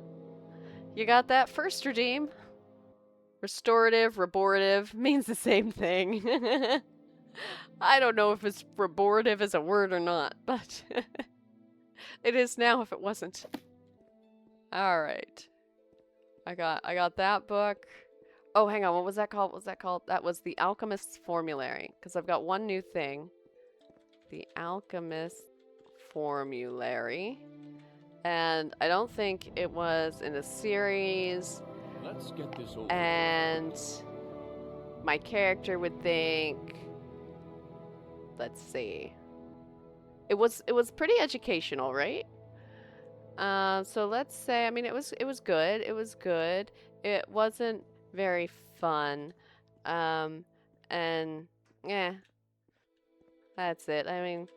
You got that? First redeem. Restorative, restorative means the same thing. I don't know if it's restorative as a word or not, but it is now if it wasn't. Alright. I got that book. Oh, hang on. What was that called? What was that called? That was the Alchemist's Formulary. Because I've got one new thing. The Alchemist Formulary. And I don't think it was in a series. Let's get this over. And my character would think, let's see. It was pretty educational, right? So let's say, I mean, it was good. It was good. It wasn't very fun. And yeah, that's it. I mean,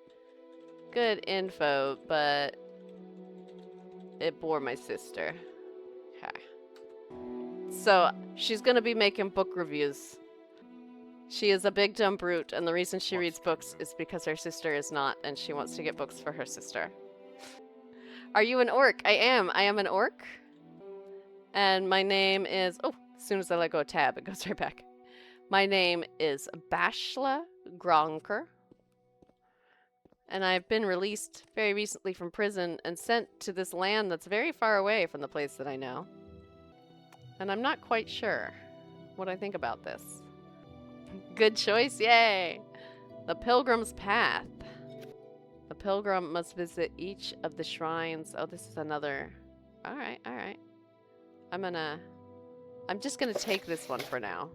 good info, but it bore my sister. Okay. So she's gonna be making book reviews. She is a big dumb brute, and the reason she reads books is because her sister is not, and she wants to get books for her sister. Are you an orc? I am. I am an orc. And my name is... Oh, as soon as I let go of tab, it goes right back. My name is Bashla Gronker. And I've been released very recently from prison and sent to this land that's very far away from the place that I know. And I'm not quite sure what I think about this. Good choice, yay! The Pilgrim's Path. The pilgrim must visit each of the shrines. Oh, this is another... Alright, alright. I'm just gonna take this one for now.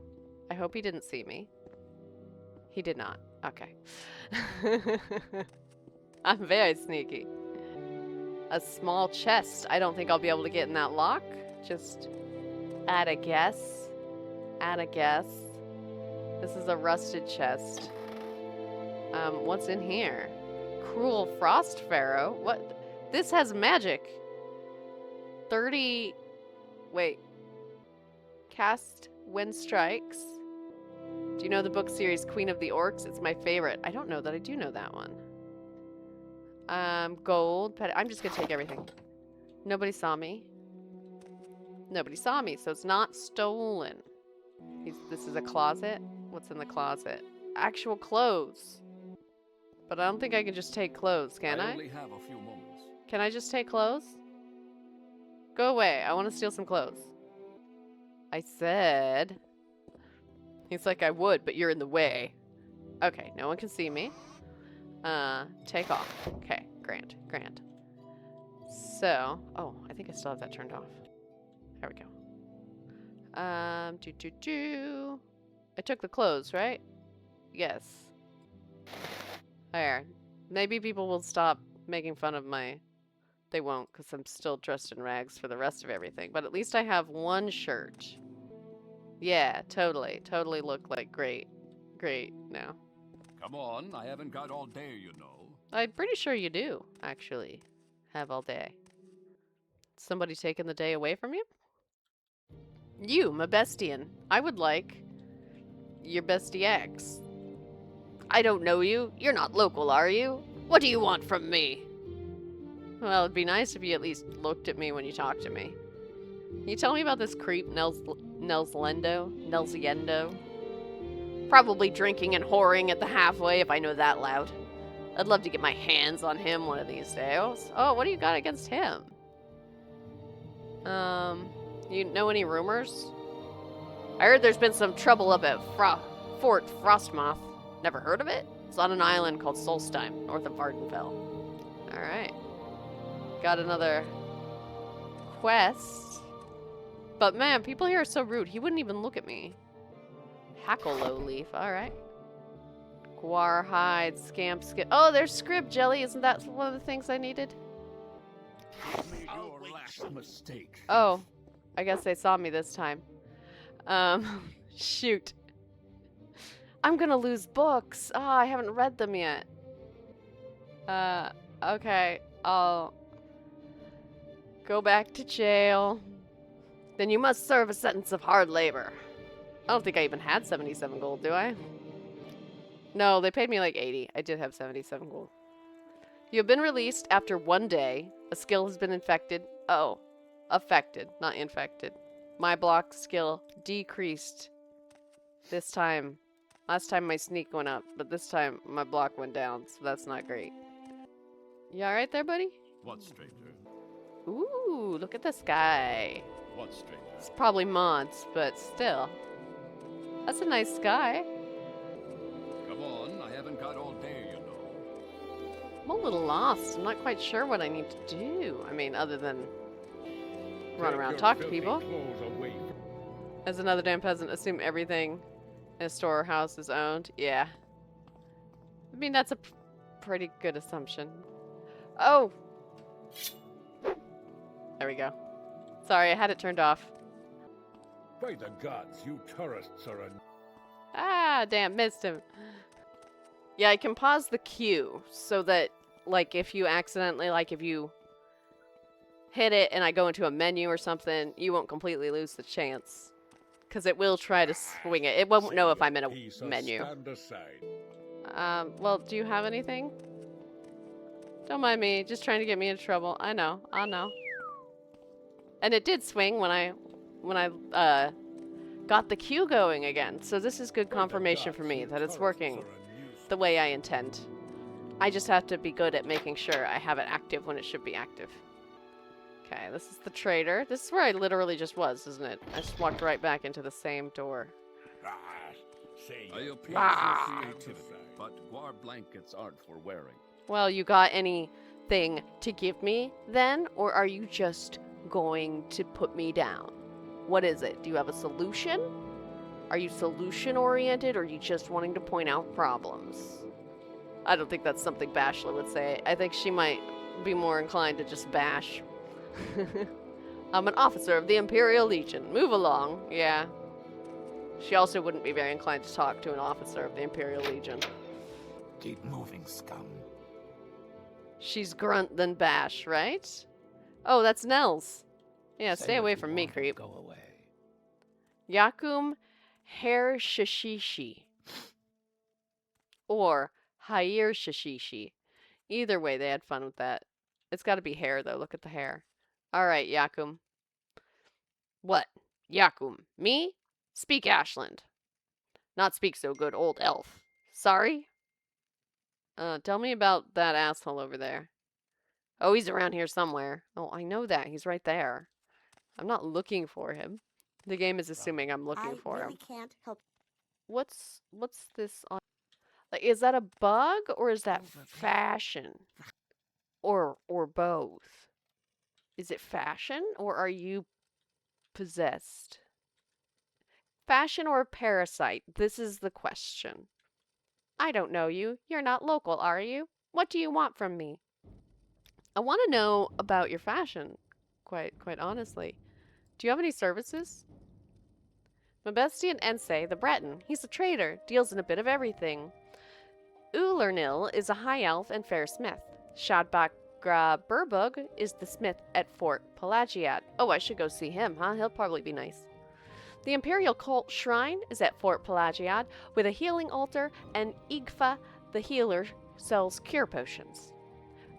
I hope he didn't see me. He did not. Okay. I'm very sneaky. A small chest. I don't think I'll be able to get in that lock. Just add a guess. Add a guess. This is a rusted chest. What's in here? Cruel Frost Pharaoh? What? This has magic. 30... Wait. Cast Wind Strikes. Do you know the book series Queen of the Orcs? It's my favorite. I don't know that I do know that one. Gold. I'm just gonna take everything. Nobody saw me. Nobody saw me, so it's not stolen. This is a closet? What's in the closet? Actual clothes. But I don't think I can just take clothes, can I? I only have a few moments. Can I just take clothes? Go away. I want to steal some clothes. I said... He's like, I would, but you're in the way. Okay, no one can see me. Take off. Okay, grand. So... Oh, I think I still have that turned off. There we go. I took the clothes, right? Yes. There. Maybe people will stop making fun of my... They won't, because I'm still dressed in rags for the rest of everything. But at least I have one shirt. Yeah, totally. Totally look like great now. Come on, I haven't got all day, you know. I'm pretty sure you do, actually, have all day. Somebody taking the day away from you? You, my bestian. I would like your bestie X. I don't know you. You're not local, are you? What do you want from me? Well, it'd be nice if you at least looked at me when you talked to me. Can you tell me about this creep, Nelsiendo? Probably drinking and whoring at the halfway, if I know that loud. I'd love to get my hands on him one of these days. Oh, what do you got against him? You know any rumors? I heard there's been some trouble up at Fort Frostmoth. Never heard of it? It's on an island called Solstheim, north of Vvardenfell. Alright. Got another quest. But man, people here are so rude. He wouldn't even look at me. Hackalow leaf. Alright. Guar hide, scamp skin. Oh, there's scrib jelly. Isn't that one of the things I needed? Your last mistake. Oh. I guess they saw me this time. Shoot. I'm gonna lose books. Ah, I haven't read them yet. Okay. I'll go back to jail. Then you must serve a sentence of hard labor. I don't think I even had 77 gold, do I? No, they paid me like 80. I did have 77 gold. You have been released after 1 day. A skill has been infected. Oh. Affected, not infected. My block skill decreased. This time. Last time my sneak went up, but this time my block went down, so that's not great. You alright there, buddy? What stranger? Ooh, look at the sky. What stranger? It's probably mods, but still. That's a nice sky. Come on, I haven't got all day, you know. I'm a little lost. I'm not quite sure what I need to do. I mean, other than run around, talk to people. As another damn peasant, assume everything in a storehouse is owned. Yeah. I mean, that's a pretty good assumption. Oh! There we go. Sorry, I had it turned off. By the gods, you tourists are a... Ah, damn, missed him. Yeah, I can pause the queue so that, like, if you accidentally, like, if you hit it and I go into a menu or something, you won't completely lose the chance. Because it will try to swing it. It won't know if I'm in a menu. Stand aside. Well, do you have anything? Don't mind me, just trying to get me in trouble. I know. And it did swing when I got the queue going again. So this is good confirmation for me that it's working the way I intend. I just have to be good at making sure I have it active when it should be active. Okay, this is the trader. This is where I literally just was, isn't it? I just walked right back into the same door. I applaud your creativity, but Guar blankets aren't for wearing. Well, you got anything to give me then? Or are you just going to put me down? What is it? Do you have a solution? Are you solution oriented or are you just wanting to point out problems? I don't think that's something Bashla would say. I think she might be more inclined to just bash. I'm an officer of the Imperial Legion. Move along. Yeah. She also wouldn't be very inclined to talk to an officer of the Imperial Legion. Keep moving, scum. She's grunt than bash, right? Oh, that's Nels. Yeah, stay away from me, creep. Go away. Yakum Hair Shishishi. Or Hair Shishishi. Either way, they had fun with that. It's got to be hair, though. Look at the hair. All right, Yakum. What? Yakum. Me? Speak Ashland. Not speak so good, old elf. Sorry? Tell me about that asshole over there. Oh, he's around here somewhere. Oh, I know that. He's right there. I'm not looking for him. The game is assuming I'm looking for him. I can't help. What's this on? Like, is that a bug or is that fashion? Or both? Is it fashion or are you possessed? Fashion or parasite? This is the question. I don't know you. You're not local, are you? What do you want from me? I want to know about your fashion, quite honestly. Do you have any services? Mabestian Ense, the Breton. He's a trader, deals in a bit of everything. Ulernil is a high elf and fair smith. Shadbak Burbug is the smith at Fort Pelagiad. Oh, I should go see him, huh? He'll probably be nice. The Imperial Cult Shrine is at Fort Pelagiad with a healing altar, and Igfa, the healer, sells cure potions.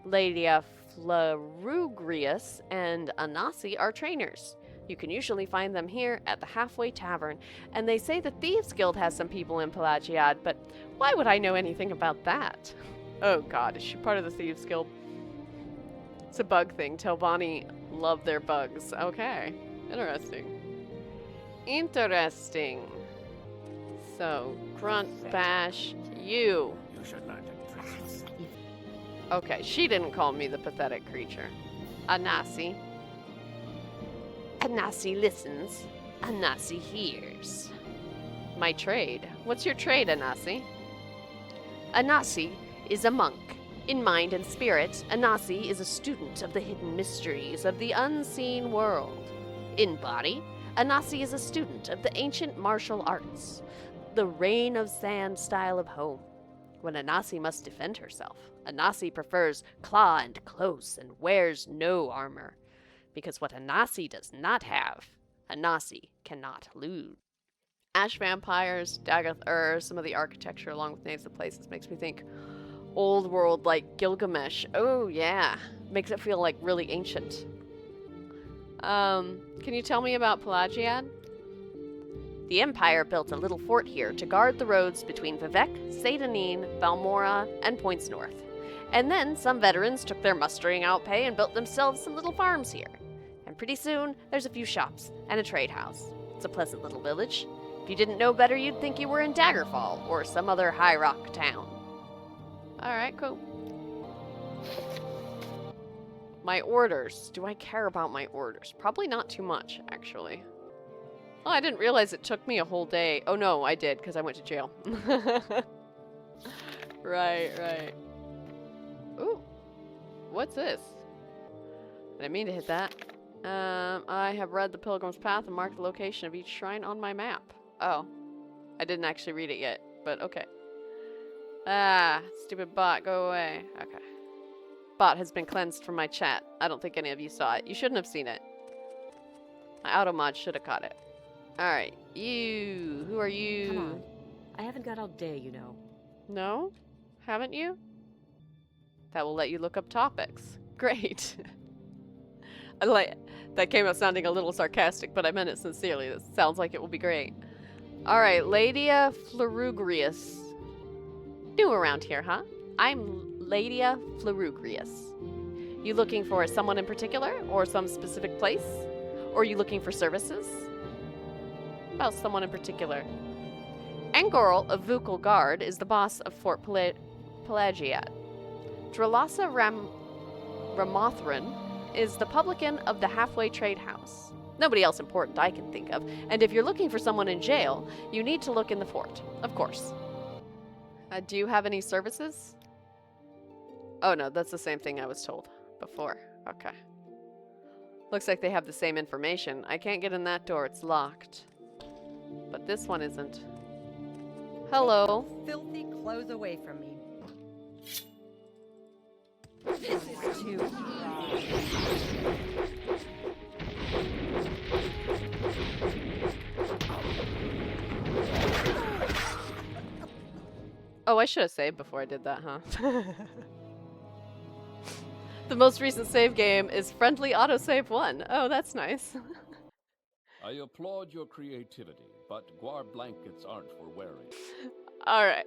Ladia Flarugrius and Anasi are trainers. You can usually find them here at the Halfway Tavern, and they say the Thieves Guild has some people in Pelagiad, but why would I know anything about that? Oh god, is she part of the Thieves Guild? It's a bug thing. Telvanni love their bugs. Okay, interesting. Interesting. So, grunt, bash, you. You should learn to trust. Okay, she didn't call me the pathetic creature. Anasi. Anasi listens. Anasi hears. My trade. What's your trade, Anasi? Anasi is a monk. In mind and spirit, Anasi is a student of the hidden mysteries of the unseen world. In body, Anasi is a student of the ancient martial arts, the Rain of Sand style of home. When Anasi must defend herself, Anasi prefers claw and close and wears no armor. Because what Anasi does not have, Anasi cannot lose. Ash vampires, Dagoth some of the architecture along with names of places makes me think old world like Gilgamesh. Oh yeah, makes it feel like really ancient. Can you tell me about Pelagiad? The Empire built a little fort here to guard the roads between Vivec, Seyda Neen, Balmora, and points north. And then some veterans took their mustering out pay and built themselves some little farms here. And pretty soon, there's a few shops and a trade house. It's a pleasant little village. If you didn't know better, you'd think you were in Daggerfall or some other high rock town. Alright, cool. My orders. Do I care about my orders? Probably not too much, actually. Oh, I didn't realize it took me a whole day. Oh no, I did, because I went to jail. Right. Ooh. What's this? I didn't mean to hit that. I have read the Pilgrim's Path and marked the location of each shrine on my map. Oh. I didn't actually read it yet, but okay. Ah, stupid bot, go away. Okay. Bot has been cleansed from my chat. I don't think any of you saw it. You shouldn't have seen it. My auto mod should have caught it. Alright, you. Who are you? Come on. I haven't got all day, you know. No? Haven't you? That will let you look up topics. Great. I like that came out sounding a little sarcastic, but I meant it sincerely. This sounds like it will be great. Alright, Ladia Florugrius. New around here, huh? I'm Ladia Florugrius. You looking for someone in particular? Or some specific place? Or are you looking for services? Well, someone in particular. Angorl of Vukal Guard is the boss of Fort Pelagiat. Dralasa Ramothran is the publican of the Halfway Tradehouse. Nobody else important I can think of. And if you're looking for someone in jail, you need to look in the fort, of course. Do you have any services? Oh no, that's the same thing I was told before. Okay. Looks like they have the same information. I can't get in that door, it's locked. But this one isn't. Hello. Filthy clothes away from me. This is too Oh, I should have saved before I did that, huh? The most recent save game is Friendly Autosave 1. Oh, that's nice. I applaud your creativity, but guar blankets aren't for wearing. Alright.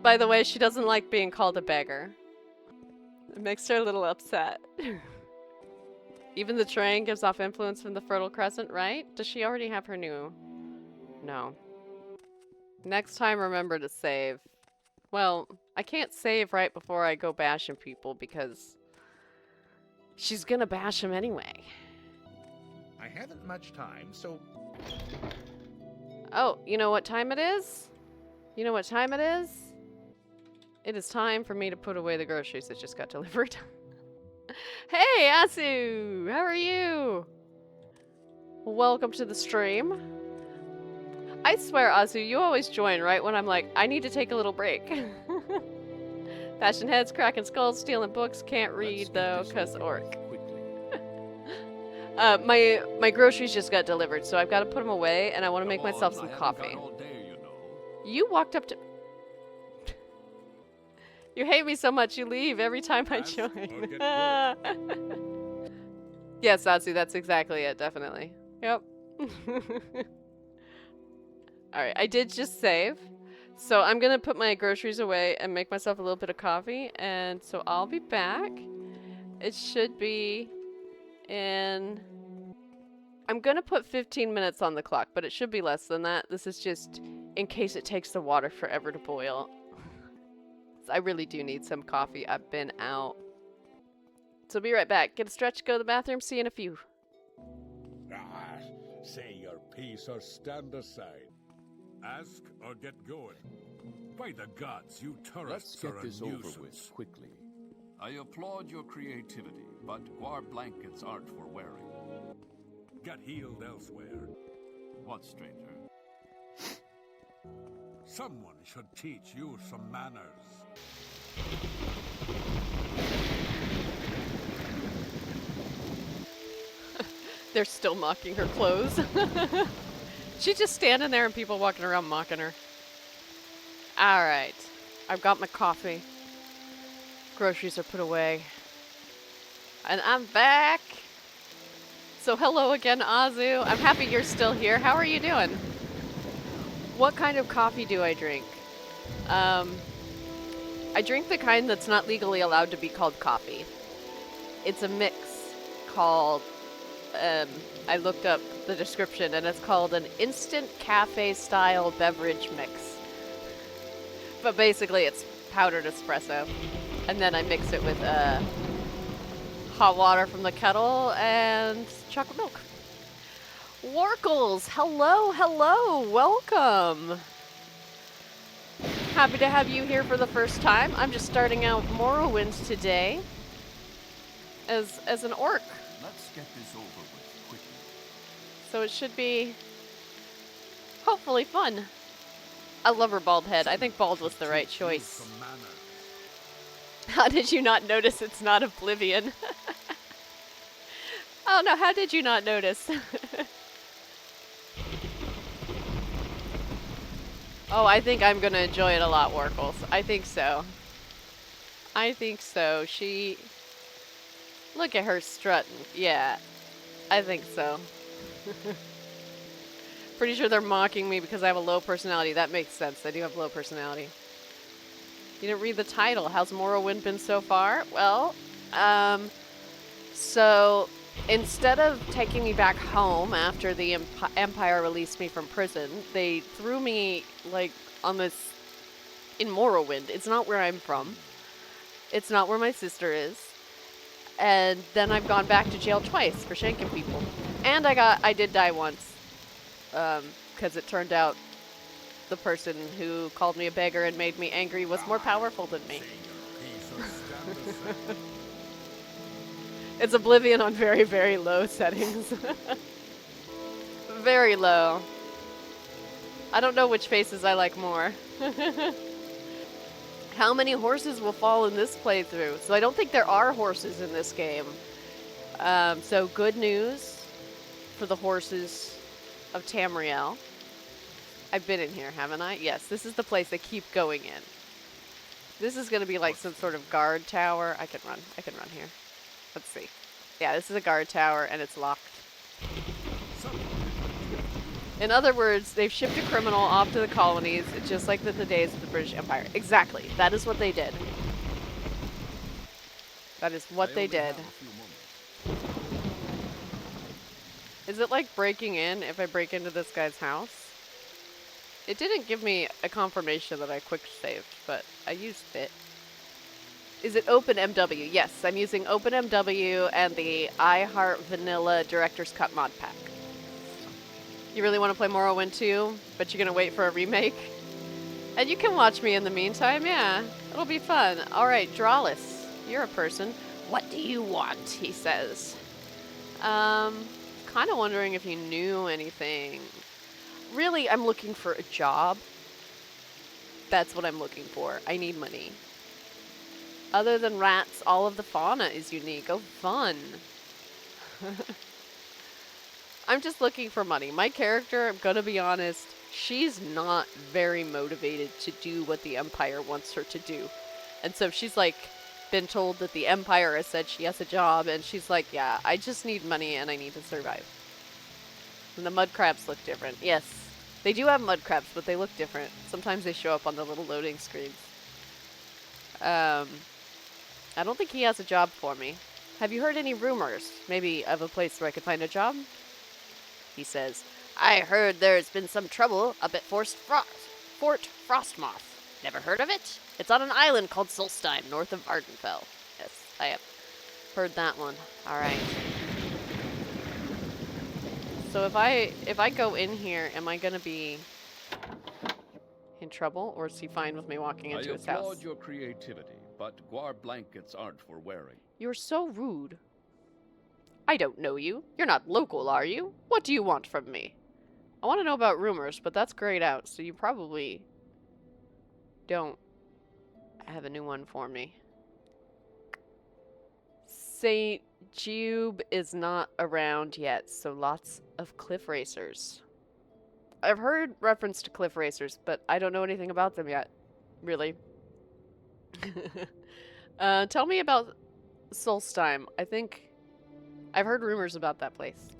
By the way, she doesn't like being called a beggar. It makes her a little upset. Even the train gives off influence from the Fertile Crescent, right? Does she already have her new... No. Next time, remember to save. Well, I can't save right before I go bashing people because she's gonna bash them anyway. I haven't much time, so... Oh, you know what time it is? You know what time it is? It is time for me to put away the groceries that just got delivered. Hey, Asu! How are you? Welcome to the stream. I swear, Azu, you always join right when I'm like, I need to take a little break. Bashing heads, cracking skulls, stealing books. Can't read though, cause orc. My groceries just got delivered, so I've got to put them away, and I want to make myself some coffee. You walked up to. You hate me so much, you leave every time I join. Yes, Azu, that's exactly it. Definitely. Yep. Alright, I did just save. So I'm gonna put my groceries away and make myself a little bit of coffee. And so I'll be back. It should be in... I'm gonna put 15 minutes on the clock, but it should be less than that. This is just in case it takes the water forever to boil. I really do need some coffee. I've been out. So be right back. Get a stretch, go to the bathroom. See you in a few. Say your piece or stand aside. Ask or get going. By the gods, you tourists are a nuisance. Let's get this over with quickly. I applaud your creativity, but guar blankets aren't for wearing. Get healed elsewhere. What, stranger? Someone should teach you some manners. They're still mocking her clothes. She's just standing there and people walking around mocking her. Alright. I've got my coffee. Groceries are put away. And I'm back! So hello again, Azu. I'm happy you're still here. How are you doing? What kind of coffee do I drink? I drink the kind that's not legally allowed to be called coffee. It's a mix called... I looked up the description, and it's called an instant cafe-style beverage mix. But basically, it's powdered espresso. And then I mix it with hot water from the kettle and chocolate milk. Warkles, hello, hello, welcome. Happy to have you here for the first time. I'm just starting out Morrowind today. as an orc. Let's get this over with quickly. So it should be hopefully fun. I love her bald head. I think bald was the right choice. How did you not notice it's not Oblivion? Oh no, how did you not notice? Oh, I think I'm gonna enjoy it a lot, Warkles. I think so. I think so. She... Look at her strutting. Yeah, I think so. Pretty sure they're mocking me because I have a low personality. That makes sense. I do have low personality. You didn't read the title. How's Morrowind been so far? Well, so instead of taking me back home after the Empire released me from prison, they threw me, like, on this... in Morrowind. It's not where I'm from. It's not where my sister is. And then I've gone back to jail twice for shanking people. And I did die once. Because it turned out the person who called me a beggar and made me angry was more powerful than me. It's Oblivion on very, very low settings. Very low. I don't know which faces I like more. How many horses will fall in this playthrough? So I don't think there are horses in this game. So good news for the horses of Tamriel. I've been in here, haven't I? Yes, this is the place I keep going in. This is going to be like some sort of guard tower. I can run here. Let's see. Yeah, this is a guard tower and it's locked. In other words, they've shipped a criminal off to the colonies, just like in the days of the British Empire. Exactly. That is what they did. That is what they did. Is it like breaking in if I break into this guy's house? It didn't give me a confirmation that I quick saved, but I used it. Is it OpenMW? Yes, I'm using OpenMW and the iHeart Vanilla Director's Cut mod pack. You really want to play Morrowind 2, but you're going to wait for a remake? And you can watch me in the meantime, yeah. It'll be fun. Alright, Drawless, you're a person. What do you want, he says. Kind of wondering if you knew anything. Really, I'm looking for a job. That's what I'm looking for. I need money. Other than rats, all of the fauna is unique. Oh, fun. I'm just looking for money. My character, I'm gonna be honest, she's not very motivated to do what the Empire wants her to do. And so she's like, been told that the Empire has said she has a job, and she's like, yeah, I just need money and I need to survive. And the mud crabs look different. Yes, they do have mud crabs, but they look different. Sometimes they show up on the little loading screens. I don't think he has a job for me. Have you heard any rumors, maybe of a place where I could find a job? He says, I heard there's been some trouble up at Fort Frostmoth. Never heard of it? It's on an island called Solstheim, north of Vvardenfell. Yes, I have heard that one. Alright. So if I go in here, am I gonna be in trouble, or is he fine with me walking into his house? I applaud your creativity, but guar blankets aren't for wearing. You're so rude. I don't know you. You're not local, are you? What do you want from me? I want to know about rumors, but that's grayed out, so you probably don't have a new one for me. St. Jube is not around yet, so lots of cliff racers. I've heard reference to cliff racers, but I don't know anything about them yet. Really. Tell me about Solstheim. I think I've heard rumors about that place.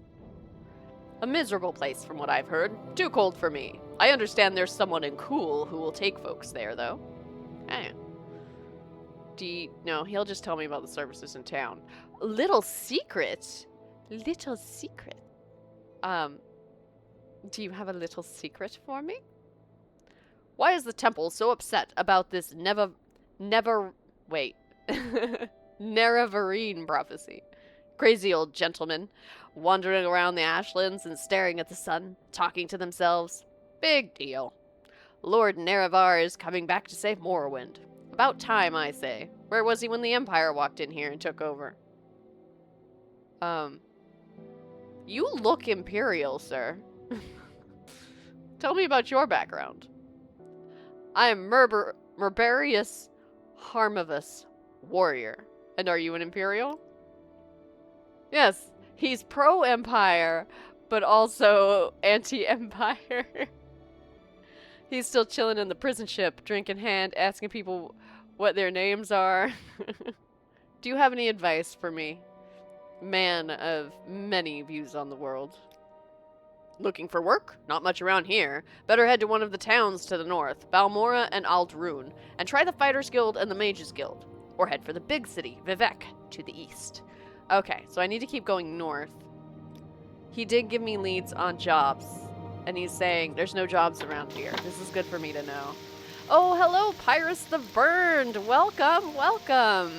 A miserable place from what I've heard. Too cold for me. I understand there's someone in Cool who will take folks there, though. Eh. No, he'll just tell me about the services in town. Little secret? Little secret? Do you have a little secret for me? Why is the temple so upset about this Nerevarine prophecy? Crazy old gentlemen, wandering around the ashlands and staring at the sun, talking to themselves. Big deal. Lord Nerevar is coming back to save Morrowind. About time, I say. Where was he when the Empire walked in here and took over? You look Imperial, sir. Tell me about your background. I am Merberius Harmavus, warrior. And are you an Imperial? Yes, he's pro-Empire, but also anti-Empire. He's still chilling in the prison ship, drink in hand, asking people what their names are. Do you have any advice for me? Man of many views on the world. Looking for work? Not much around here. Better head to one of the towns to the north, Balmora and Aldrune, and try the Fighters Guild and the Mages Guild. Or head for the big city, Vivec, to the east. Okay, so I need to keep going north. He did give me leads on jobs. And he's saying there's no jobs around here. This is good for me to know. Oh, hello, Pyrus the Burned. Welcome, welcome.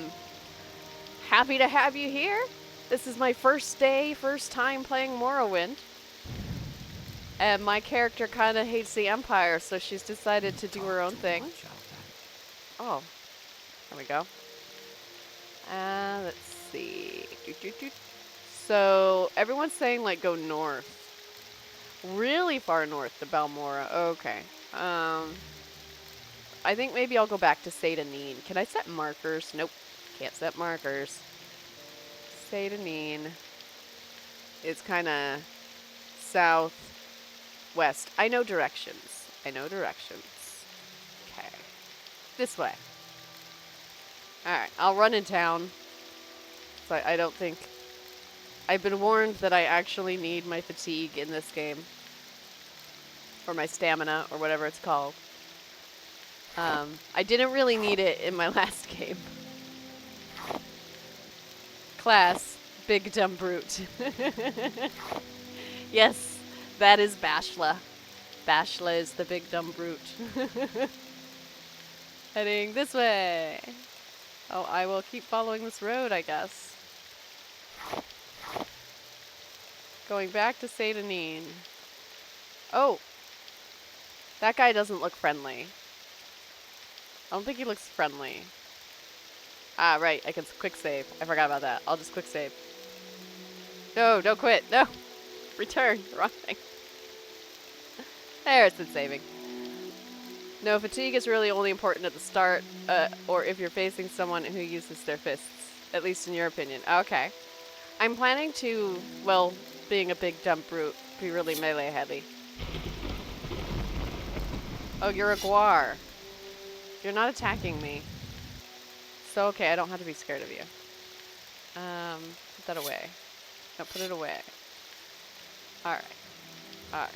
Happy to have you here. This is my first time playing Morrowind. And my character kind of hates the Empire, so she's decided to do her own thing. Oh, there we go. Let's see. So everyone's saying like go north. Really far north to Balmora. Okay. I think maybe I'll go back to Seyda Neen. Can I set markers? Nope. Can't set markers. Seyda Neen is kind of southwest. I know directions. Okay. This way. Alright, I'll run in town. So I don't think... I've been warned that I actually need my fatigue in this game. Or my stamina, or whatever it's called. I didn't really need it in my last game. Class, big dumb brute. Yes, that is Bashla. Bashla is the big dumb brute. Heading this way. Oh, I will keep following this road, I guess. Going back to Seyda Neen. Oh. That guy doesn't look friendly. I don't think he looks friendly. Ah, right. I can quick save. I forgot about that. I'll just quick save. No, don't quit. No. Return. Wrong thing. There, it's been saving. No, fatigue is really only important at the start, or if you're facing someone who uses their fists. At least in your opinion. Okay. I'm planning to, well, being a big dumb brute, be really melee heavy. Oh, you're a Guar. You're not attacking me. So, okay, I don't have to be scared of you. Put that away. No, put it away. Alright. Alright.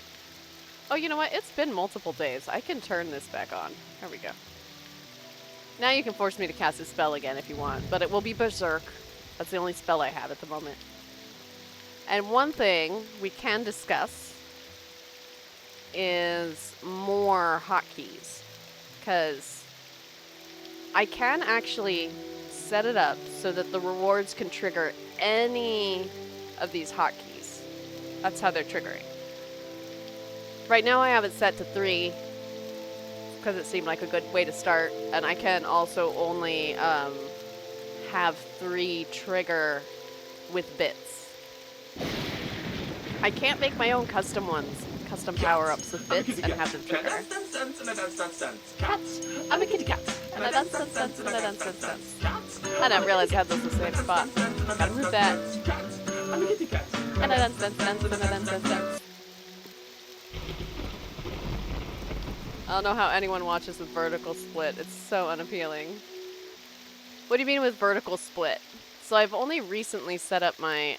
Oh, you know what? It's been multiple days. I can turn this back on. There we go. Now you can force me to cast a spell again if you want, but it will be Berserk. That's the only spell I have at the moment. And one thing we can discuss is more hotkeys, because I can actually set it up so that the rewards can trigger any of these hotkeys. That's how they're triggering. Right now I have it set to 3 because it seemed like a good way to start, and I can also only have 3 trigger with bits. I can't make my own custom ones, custom power-ups with bits and have them trigger. Cat! I'm a kitty cat! And I dance, dance, dance, and I dance, dance, dance. I didn't realize I had those in the same spot. Gotta move that. I'm a kitty cat! And I dance, dance, dance, and I dance, dance, dance. I don't know how anyone watches with vertical split. It's so unappealing. What do you mean with vertical split? So I've only recently set up my,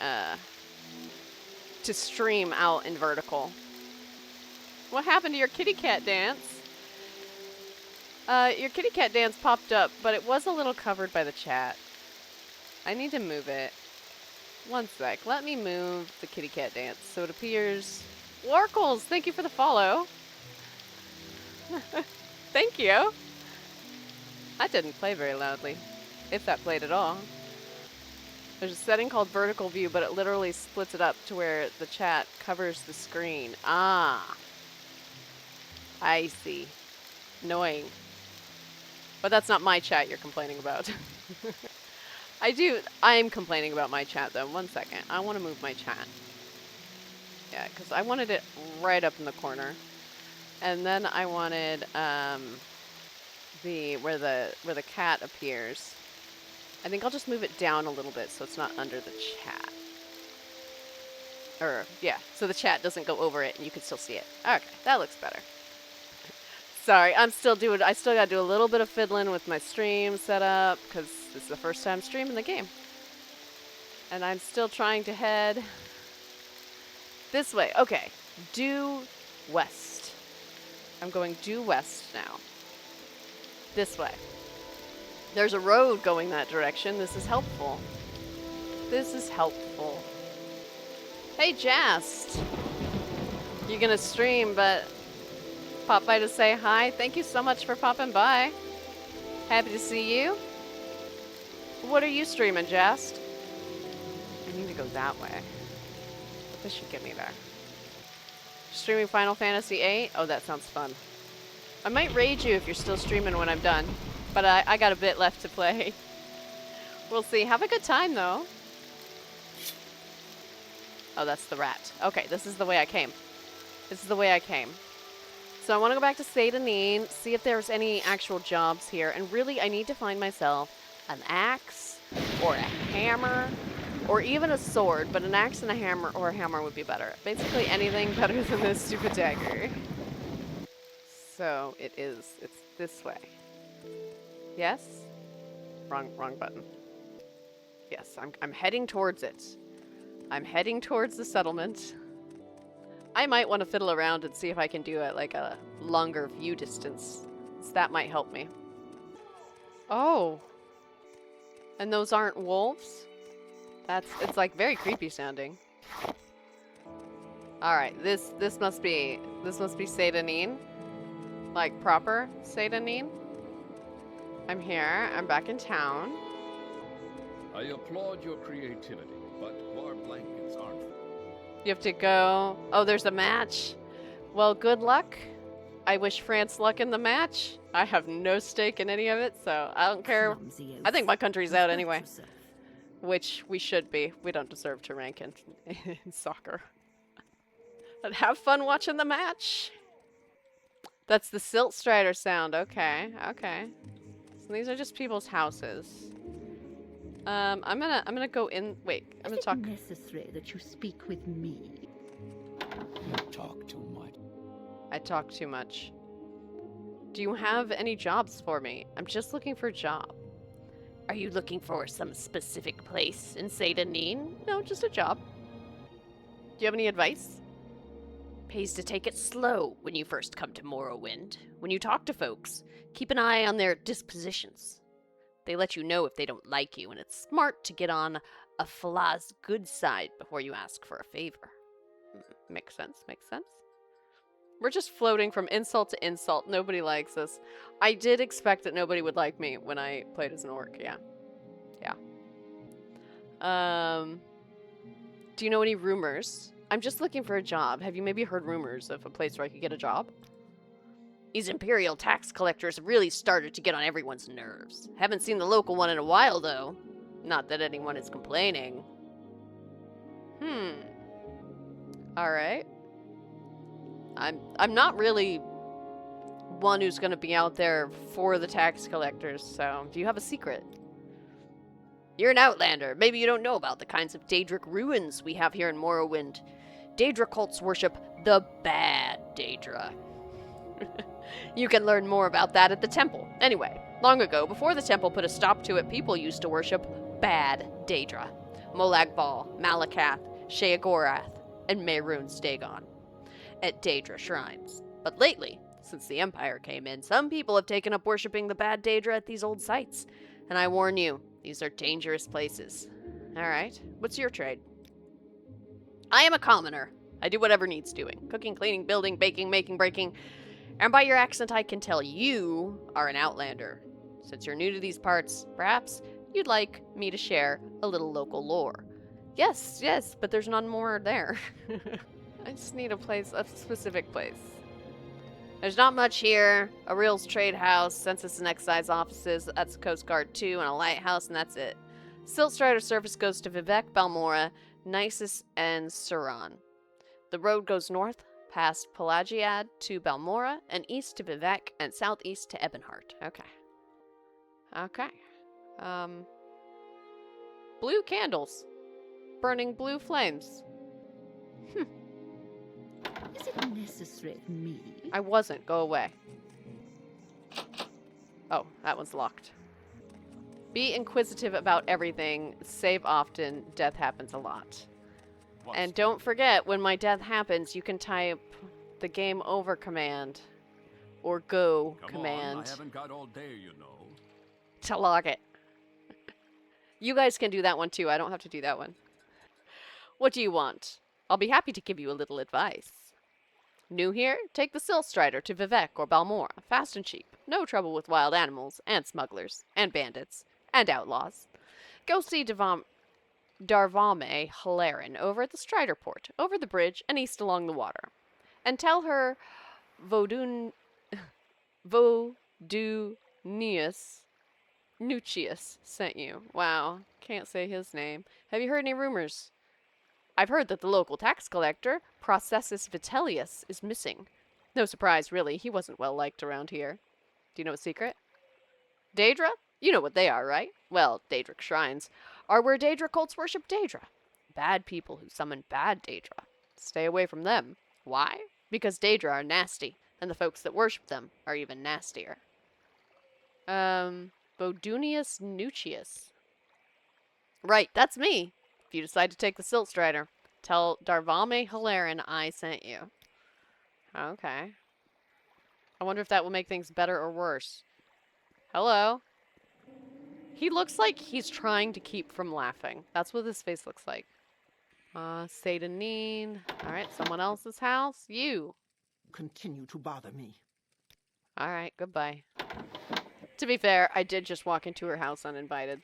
to stream out in vertical. What happened to your kitty cat dance? Your kitty cat dance popped up, but it was a little covered by the chat. I need to move it. One sec. Let me move the kitty cat dance so it appears. Warkles, thank you for the follow. Thank you. That didn't play very loudly, if that played at all. There's a setting called vertical view, but it literally splits it up to where the chat covers the screen. Ah. I see. Annoying. But that's not my chat you're complaining about. I am complaining about my chat though. 1 second. I want to move my chat. Yeah, because I wanted it right up in the corner. And then I wanted where the cat appears. I think I'll just move it down a little bit so it's not under the chat. Or yeah, so the chat doesn't go over it and you can still see it. Okay, that looks better. Sorry, I still gotta do a little bit of fiddling with my stream setup because this is the first time streaming the game. And I'm still trying to head this way. Okay, due west. I'm going due west now. This way. There's a road going that direction. This is helpful. This is helpful. Hey, Jast. You're gonna stream, but pop by to say hi. Thank you so much for popping by. Happy to see you. What are you streaming, Jast? I need to go that way. This should get me there. Streaming Final Fantasy VIII? Oh, that sounds fun. I might raid you if you're still streaming when I'm done. But I got a bit left to play. We'll see. Have a good time, though. Oh, that's the rat. Okay, this is the way I came. This is the way I came. So I want to go back to Seyda Neen, see if there's any actual jobs here. And really, I need to find myself an axe or a hammer or even a sword. But an axe and a hammer or a hammer would be better. Basically, anything better than this stupid dagger. So it's this way. Yes? Wrong button. Yes, I'm heading towards it. I'm heading towards the settlement. I might want to fiddle around and see if I can do it like a longer view distance. So that might help me. Oh. And those aren't wolves? It's like very creepy sounding. Alright, this must be Seyda Neen. Like proper Seyda Neen. I'm here. I'm back in town. I applaud your creativity, but war blankets aren't. You have to go. Oh, there's a match. Well, good luck. I wish France luck in the match. I have no stake in any of it, so I don't care. I think my country's out anyway. Which we should be. We don't deserve to rank in soccer. But have fun watching the match. That's the Silt Strider sound. Okay, okay. So these are just people's houses. I'm gonna go in. Wait, I'm gonna talk. Is it necessary that you speak with me? You talk too much. I talk too much. Do you have any jobs for me? I'm just looking for a job. Are you looking for some specific place in Seyda Neen? No, just a job. Do you have any advice? Pays to take it slow when you first come to Morrowind. When you talk to folks, keep an eye on their dispositions. They let you know if they don't like you, and it's smart to get on a fellah's good side before you ask for a favor. Makes sense, makes sense. We're just floating from insult to insult. Nobody likes us. I did expect that nobody would like me when I played as an orc, yeah. Yeah. Do you know any rumors? I'm just looking for a job. Have you maybe heard rumors of a place where I could get a job? These Imperial tax collectors really started to get on everyone's nerves. Haven't seen the local one in a while, though. Not that anyone is complaining. Alright. I'm not really one who's gonna be out there for the tax collectors, so do you have a secret? You're an outlander. Maybe you don't know about the kinds of Daedric ruins we have here in Morrowind. Daedra cults worship the bad Daedra. You can learn more about that at the temple. Anyway, long ago, before the temple put a stop to it, people used to worship bad Daedra. Molag Bal, Malakath, Sheogorath, and Mehrunes Dagon at Daedra shrines. But lately, since the Empire came in, some people have taken up worshipping the bad Daedra at these old sites. And I warn you, these are dangerous places. Alright, what's your trade? I am a commoner. I do whatever needs doing. Cooking, cleaning, building, baking, making, breaking. And by your accent, I can tell you are an outlander. Since you're new to these parts, perhaps you'd like me to share a little local lore. Yes, but there's none more there. I just need a place, a specific place. There's not much here. Arrille's Tradehouse, Census and Excise offices, that's a Coast Guard 2, and a lighthouse, and that's it. Siltstrider service goes to Vivec, Balmora, Nisus, and Suran. The road goes north past Pelagiad to Balmora, and east to Vivec, and southeast to Ebonheart. Okay. Okay. Blue candles. Burning blue flames. Is it necessary of me? I wasn't. Go away. Oh, that one's locked. Be inquisitive about everything. Save often. Death happens a lot. And don't forget, when my death happens, you can type the game over command or go command. I haven't got all day, you know. To log it. You guys can do that one too. I don't have to do that one. What do you want? I'll be happy to give you a little advice. New here? Take the Siltstrider to Vivec or Balmora. Fast and cheap. No trouble with wild animals, and smugglers, and bandits, and outlaws. Go see Darvame Halarin over at the Strider Port, over the bridge, and east along the water. And tell her Nucius sent you. Wow, can't say his name. Have you heard any rumors? I've heard that the local tax collector, Processus Vitellius, is missing. No surprise, really. He wasn't well liked around here. Do you know a secret? Daedra? You know what they are, right? Well, Daedric shrines are where Daedra cults worship Daedra. Bad people who summon bad Daedra. Stay away from them. Why? Because Daedra are nasty, and the folks that worship them are even nastier. Bodunius Nucius. Right, that's me. If you decide to take the Siltstrider, tell Darvame Halarin I sent you. Okay. I wonder if that will make things better or worse. Hello? He looks like he's trying to keep from laughing. That's what his face looks like. Seyda Neen. Alright, someone else's house. You. Continue to bother me. Alright, goodbye. To be fair, I did just walk into her house uninvited.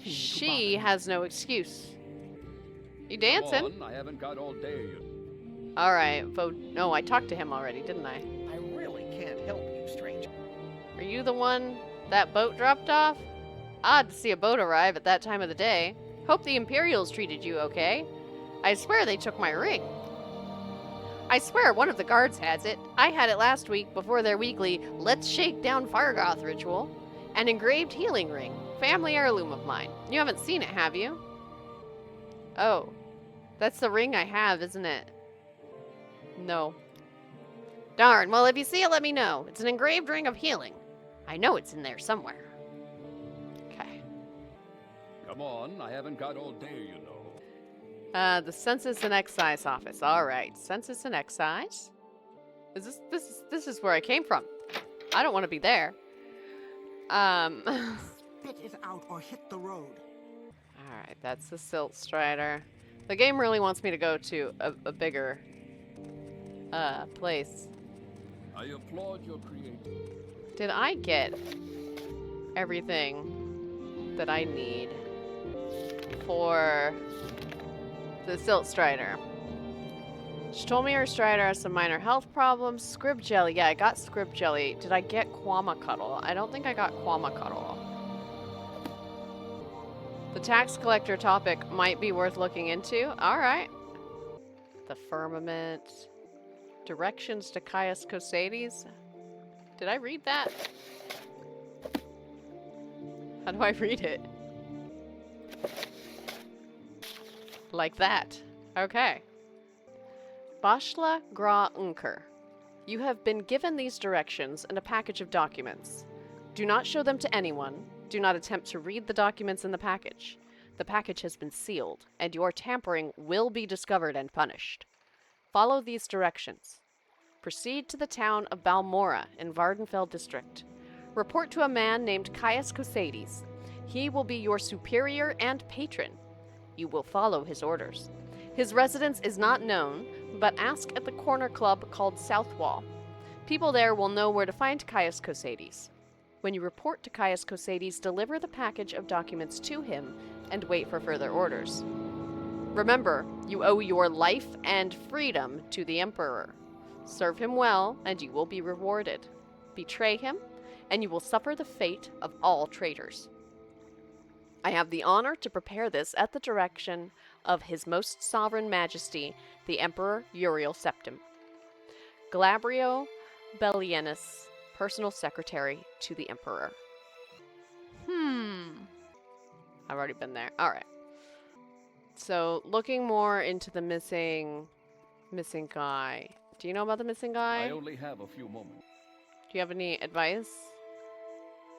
She has no excuse. You dancing? Come on, I haven't got all day. Alright, no, I talked to him already, didn't I? I really can't help you, stranger. Are you the one that boat dropped off? Odd to see a boat arrive at that time of the day. Hope the Imperials treated you okay. I swear they took my ring. I swear one of the guards has it. I had it last week before their weekly Let's Shake Down Fargoth ritual. An engraved healing ring. Family heirloom of mine. You haven't seen it, have you? Oh. That's the ring I have, isn't it? No. Darn, well if you see it, let me know. It's an engraved ring of healing. I know it's in there somewhere. Okay. Come on, I haven't got all day, you know. The Census and Excise office. Alright, Census and Excise. This is where I came from. I don't want to be there. Spit it out or hit the road. Alright, that's the Siltstrider. The game really wants me to go to a bigger place. I applaud your creativity. Did I get everything that I need for the Siltstrider? She told me her Strider has some minor health problems. Scrib Jelly. Yeah, I got Scrib Jelly. Did I get Quama Cuddle? I don't think I got Quama Cuddle. The tax collector topic might be worth looking into. Alright. The Firmament. Directions to Caius Cosades. Did I read that? How do I read it? Like that. Okay. Bashla Gra Unker. You have been given these directions and a package of documents. Do not show them to anyone. Do not attempt to read the documents in the package. The package has been sealed, and your tampering will be discovered and punished. Follow these directions. Proceed to the town of Balmora in Vvardenfell district. Report to a man named Caius Cosades. He will be your superior and patron. You will follow his orders. His residence is not known, but ask at the corner club called Southwall. People there will know where to find Caius Cosades. When you report to Caius Cosades, deliver the package of documents to him and wait for further orders. Remember, you owe your life and freedom to the Emperor. Serve him well, and you will be rewarded. Betray him, and you will suffer the fate of all traitors. I have the honor to prepare this at the direction of His Most Sovereign Majesty, the Emperor Uriel Septim. Glabrio Bellienus, personal secretary to the Emperor. I've already been there. Alright. So, looking more into the missing guy. Do you know about the missing guy? I only have a few moments. Do you have any advice?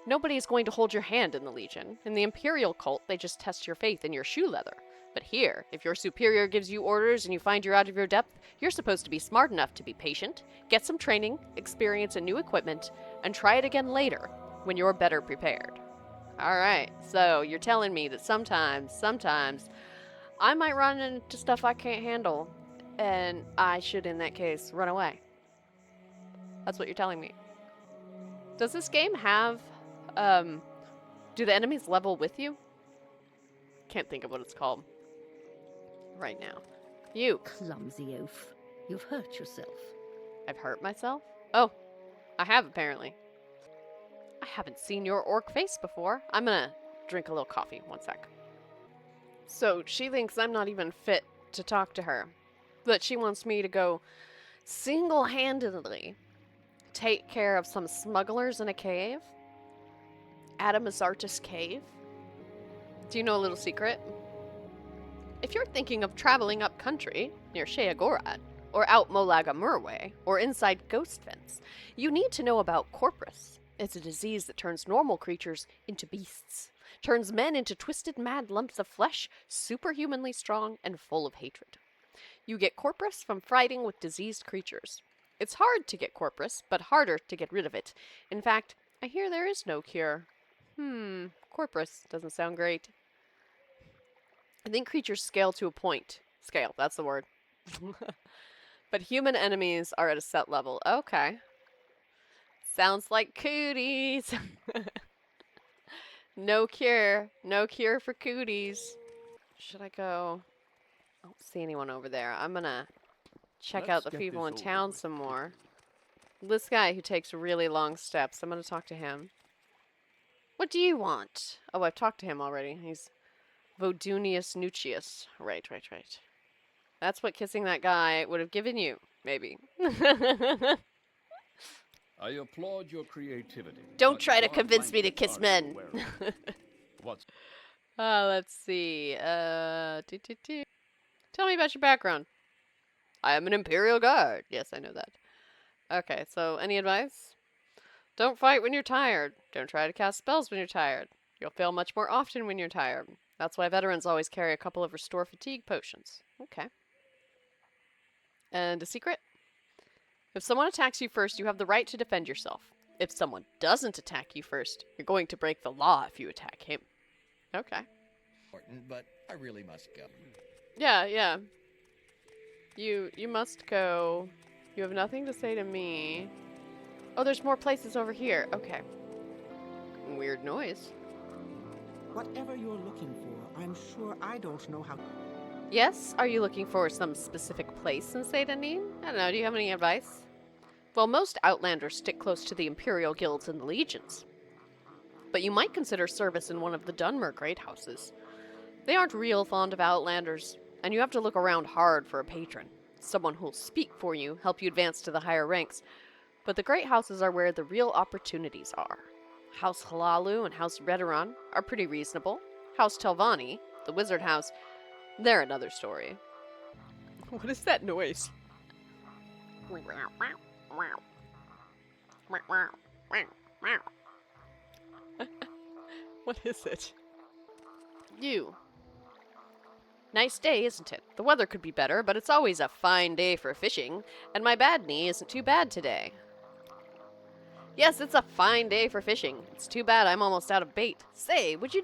Nobody is going to hold your hand in the Legion. In the Imperial cult, they just test your faith in your shoe leather. But here, if your superior gives you orders and you find you're out of your depth, you're supposed to be smart enough to be patient, get some training, experience and new equipment, and try it again later, when you're better prepared. Alright, so you're telling me that sometimes, I might run into stuff I can't handle, and I should, in that case, run away. That's what you're telling me. Does this game have, do the enemies level with you? Can't think of what it's called right now. You. Clumsy oaf. You've hurt yourself. I've hurt myself? Oh, I have apparently. I haven't seen your orc face before. I'm gonna drink a little coffee. One sec. So, she thinks I'm not even fit to talk to her. But she wants me to go single-handedly take care of some smugglers in a cave? Adamasartus Cave? Do you know a little secret? If you're thinking of traveling up country, near Sheagorad, or out Molaga Murway, or inside Ghost Fence, you need to know about Corpus. It's a disease that turns normal creatures into beasts, turns men into twisted mad lumps of flesh, superhumanly strong and full of hatred. You get Corpus from fighting with diseased creatures. It's hard to get Corpus, but harder to get rid of it. In fact, I hear there is no cure. Corpus doesn't sound great. I think creatures scale to a point. Scale, that's the word. But human enemies are at a set level. Okay. Sounds like cooties. No cure. No cure for cooties. Should I go? I don't see anyone over there. I'm gonna check out the people in town some more. This guy who takes really long steps. I'm gonna talk to him. What do you want? Oh, I've talked to him already. He's Vodunius Nucius. Right. That's what kissing that guy would have given you, maybe. I applaud your creativity. Don't try to convince me to kiss men. What's... Let's see. Tell me about your background. I am an Imperial Guard. Yes, I know that. Okay, so any advice? Don't fight when you're tired. Don't try to cast spells when you're tired. You'll fail much more often when you're tired. That's why veterans always carry a couple of restore fatigue potions. Okay. And a secret? If someone attacks you first, you have the right to defend yourself. If someone doesn't attack you first, you're going to break the law if you attack him. Okay. Important, but I really must go. Yeah. You must go. You have nothing to say to me. Oh, there's more places over here. Okay. Weird noise. Whatever you're looking for, I'm sure I don't know how... Yes? Are you looking for some specific place in Seyda Neen? I don't know. Do you have any advice? Well, most Outlanders stick close to the Imperial Guilds and the Legions. But you might consider service in one of the Dunmer Great Houses. They aren't real fond of Outlanders, and you have to look around hard for a patron. Someone who'll speak for you, help you advance to the higher ranks. But the Great Houses are where the real opportunities are. House Halalu and House Redoran are pretty reasonable. House Telvanni, the Wizard House, they're another story. What is that noise? What is it? You. Nice day, isn't it? The weather could be better, but it's always a fine day for fishing, and my bad knee isn't too bad today. Yes, it's a fine day for fishing. It's too bad I'm almost out of bait. Say, would you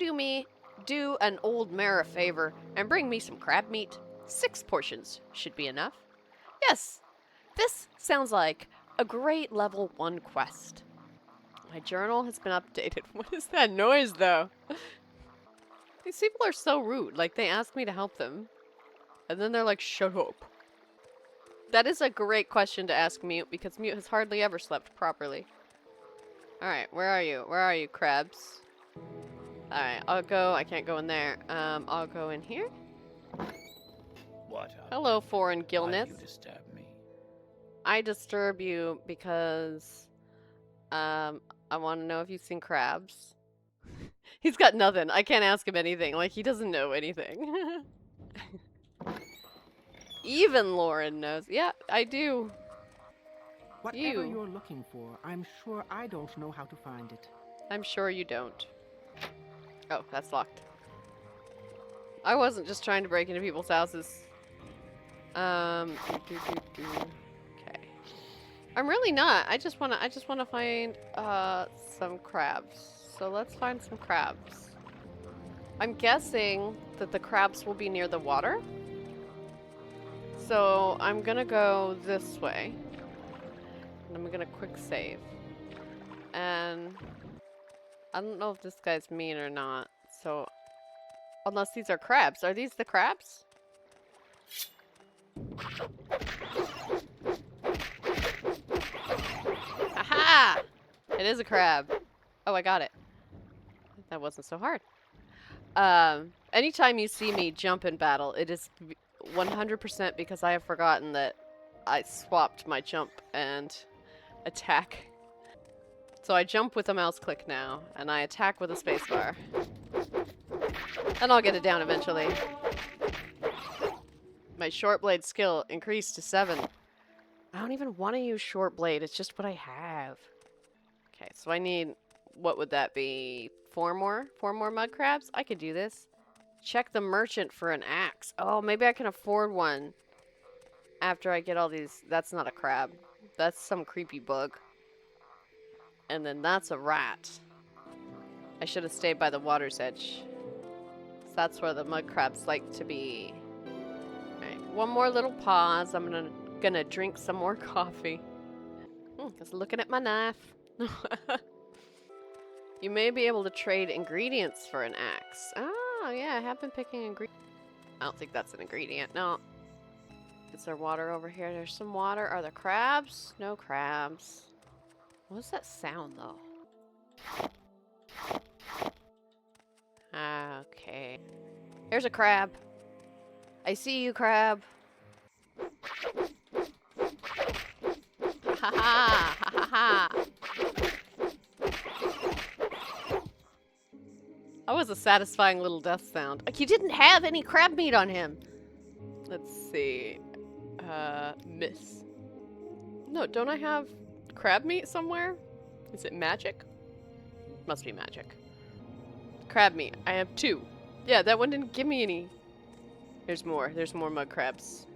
do an old mare a favor and bring me some crab meat? 6 portions should be enough. Yes, this sounds like a great level 1 quest. My journal has been updated. What is that noise, though? These people are so rude. Like, they ask me to help them, and then they're like, shut up. That is a great question to ask Mute, because Mute has hardly ever slept properly. Alright, where are you? Where are you, crabs? Alright, I'll go. I can't go in there. I'll go in here. What? Hello, foreign Why gillness. did you disturb me? I disturb you because I want to know if you've seen crabs. He's got nothing. I can't ask him anything. Like, he doesn't know anything. Even Lauren knows. Yeah, I do. Whatever you're looking for, I'm sure I don't know how to find it. I'm sure you don't. Oh, that's locked. I wasn't just trying to break into people's houses. Okay. I'm really not. I just wanna find some crabs. So let's find some crabs. I'm guessing that the crabs will be near the water. So I'm gonna go this way. And I'm gonna quick save. And I don't know if this guy's mean or not. So unless these are crabs. Are these the crabs? Aha! It is a crab. Oh, I got it. That wasn't so hard. Anytime you see me jump in battle, it is 100% because I have forgotten that I swapped my jump and attack. So I jump with a mouse click now, and I attack with a spacebar. And I'll get it down eventually. My short blade skill increased to 7. I don't even want to use short blade, it's just what I have. Okay, so I need, what would that be? 4 more? 4 more mud crabs? I could do this. Check the merchant for an axe. Oh, maybe I can afford one after I get all these. That's not a crab. That's some creepy bug. And then that's a rat. I should have stayed by the water's edge. So that's where the mud crabs like to be. Alright, one more little pause. I'm gonna drink some more coffee. Just looking at my knife. You may be able to trade ingredients for an axe. Oh, yeah, I have been picking ingredients. I don't think that's an ingredient. No. Is there water over here? There's some water. Are there crabs? No crabs. What's that sound, though? Okay. Here's a crab. I see you, crab. Ha ha ha ha ha. That was a satisfying little death sound. Like, you didn't have any crab meat on him. Let's see. Miss. No, don't I have crab meat somewhere? Is it magic? Must be magic. Crab meat. I have 2. Yeah, that one didn't give me any. There's more. There's more mud crabs.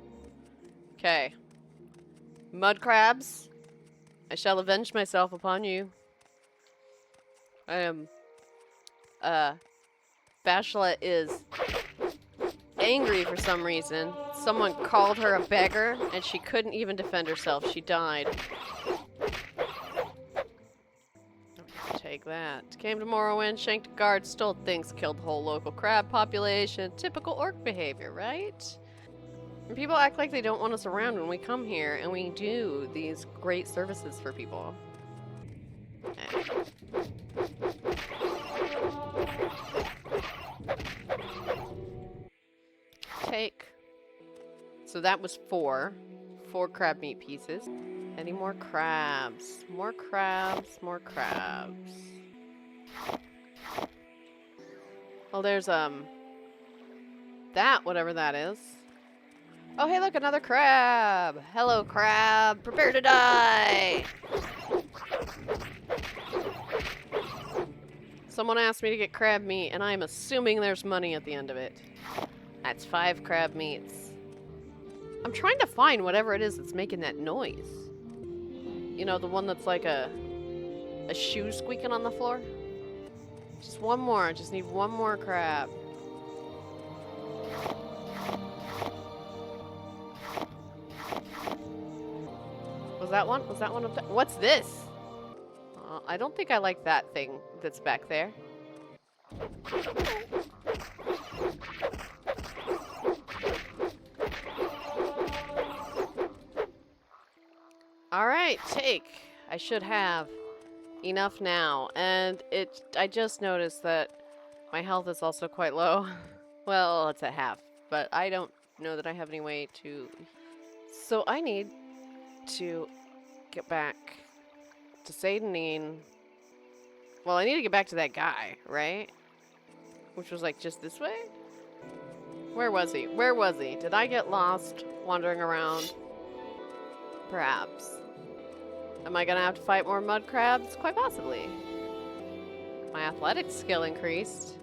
Okay. Mud crabs. I shall avenge myself upon you. I am... Bashla is angry for some reason. Someone called her a beggar, and she couldn't even defend herself. She died. Take that. Came to Morrowind, shanked a guard, stole things, killed the whole local crab population. Typical orc behavior, right? And people act like they don't want us around when we come here, and we do these great services for people. Okay. Take. So that was 4 crab meat pieces. Any more crabs? More crabs, more crabs. Well, there's, that, whatever that is. Oh, hey, look, another crab! Hello, crab! Prepare to die! Someone asked me to get crab meat, and I'm assuming there's money at the end of it. That's 5 crab meats. I'm trying to find whatever it is that's making that noise. You know, the one that's like a shoe squeaking on the floor? Just one more. I just need one more crab. Was that one? Was that one of the... What's this? I don't think I like that thing that's back there. Alright, take. I should have enough now. And I just noticed that My health is also quite low. Well, it's at half, but I don't know that I have any way to... So I need to get back to Seyda Neen. Well, I need to get back to that guy, right? Which was like just this way? Where was he? Where was he? Did I get lost wandering around? Perhaps. Am I gonna have to fight more mud crabs? Quite possibly. My athletic skill increased.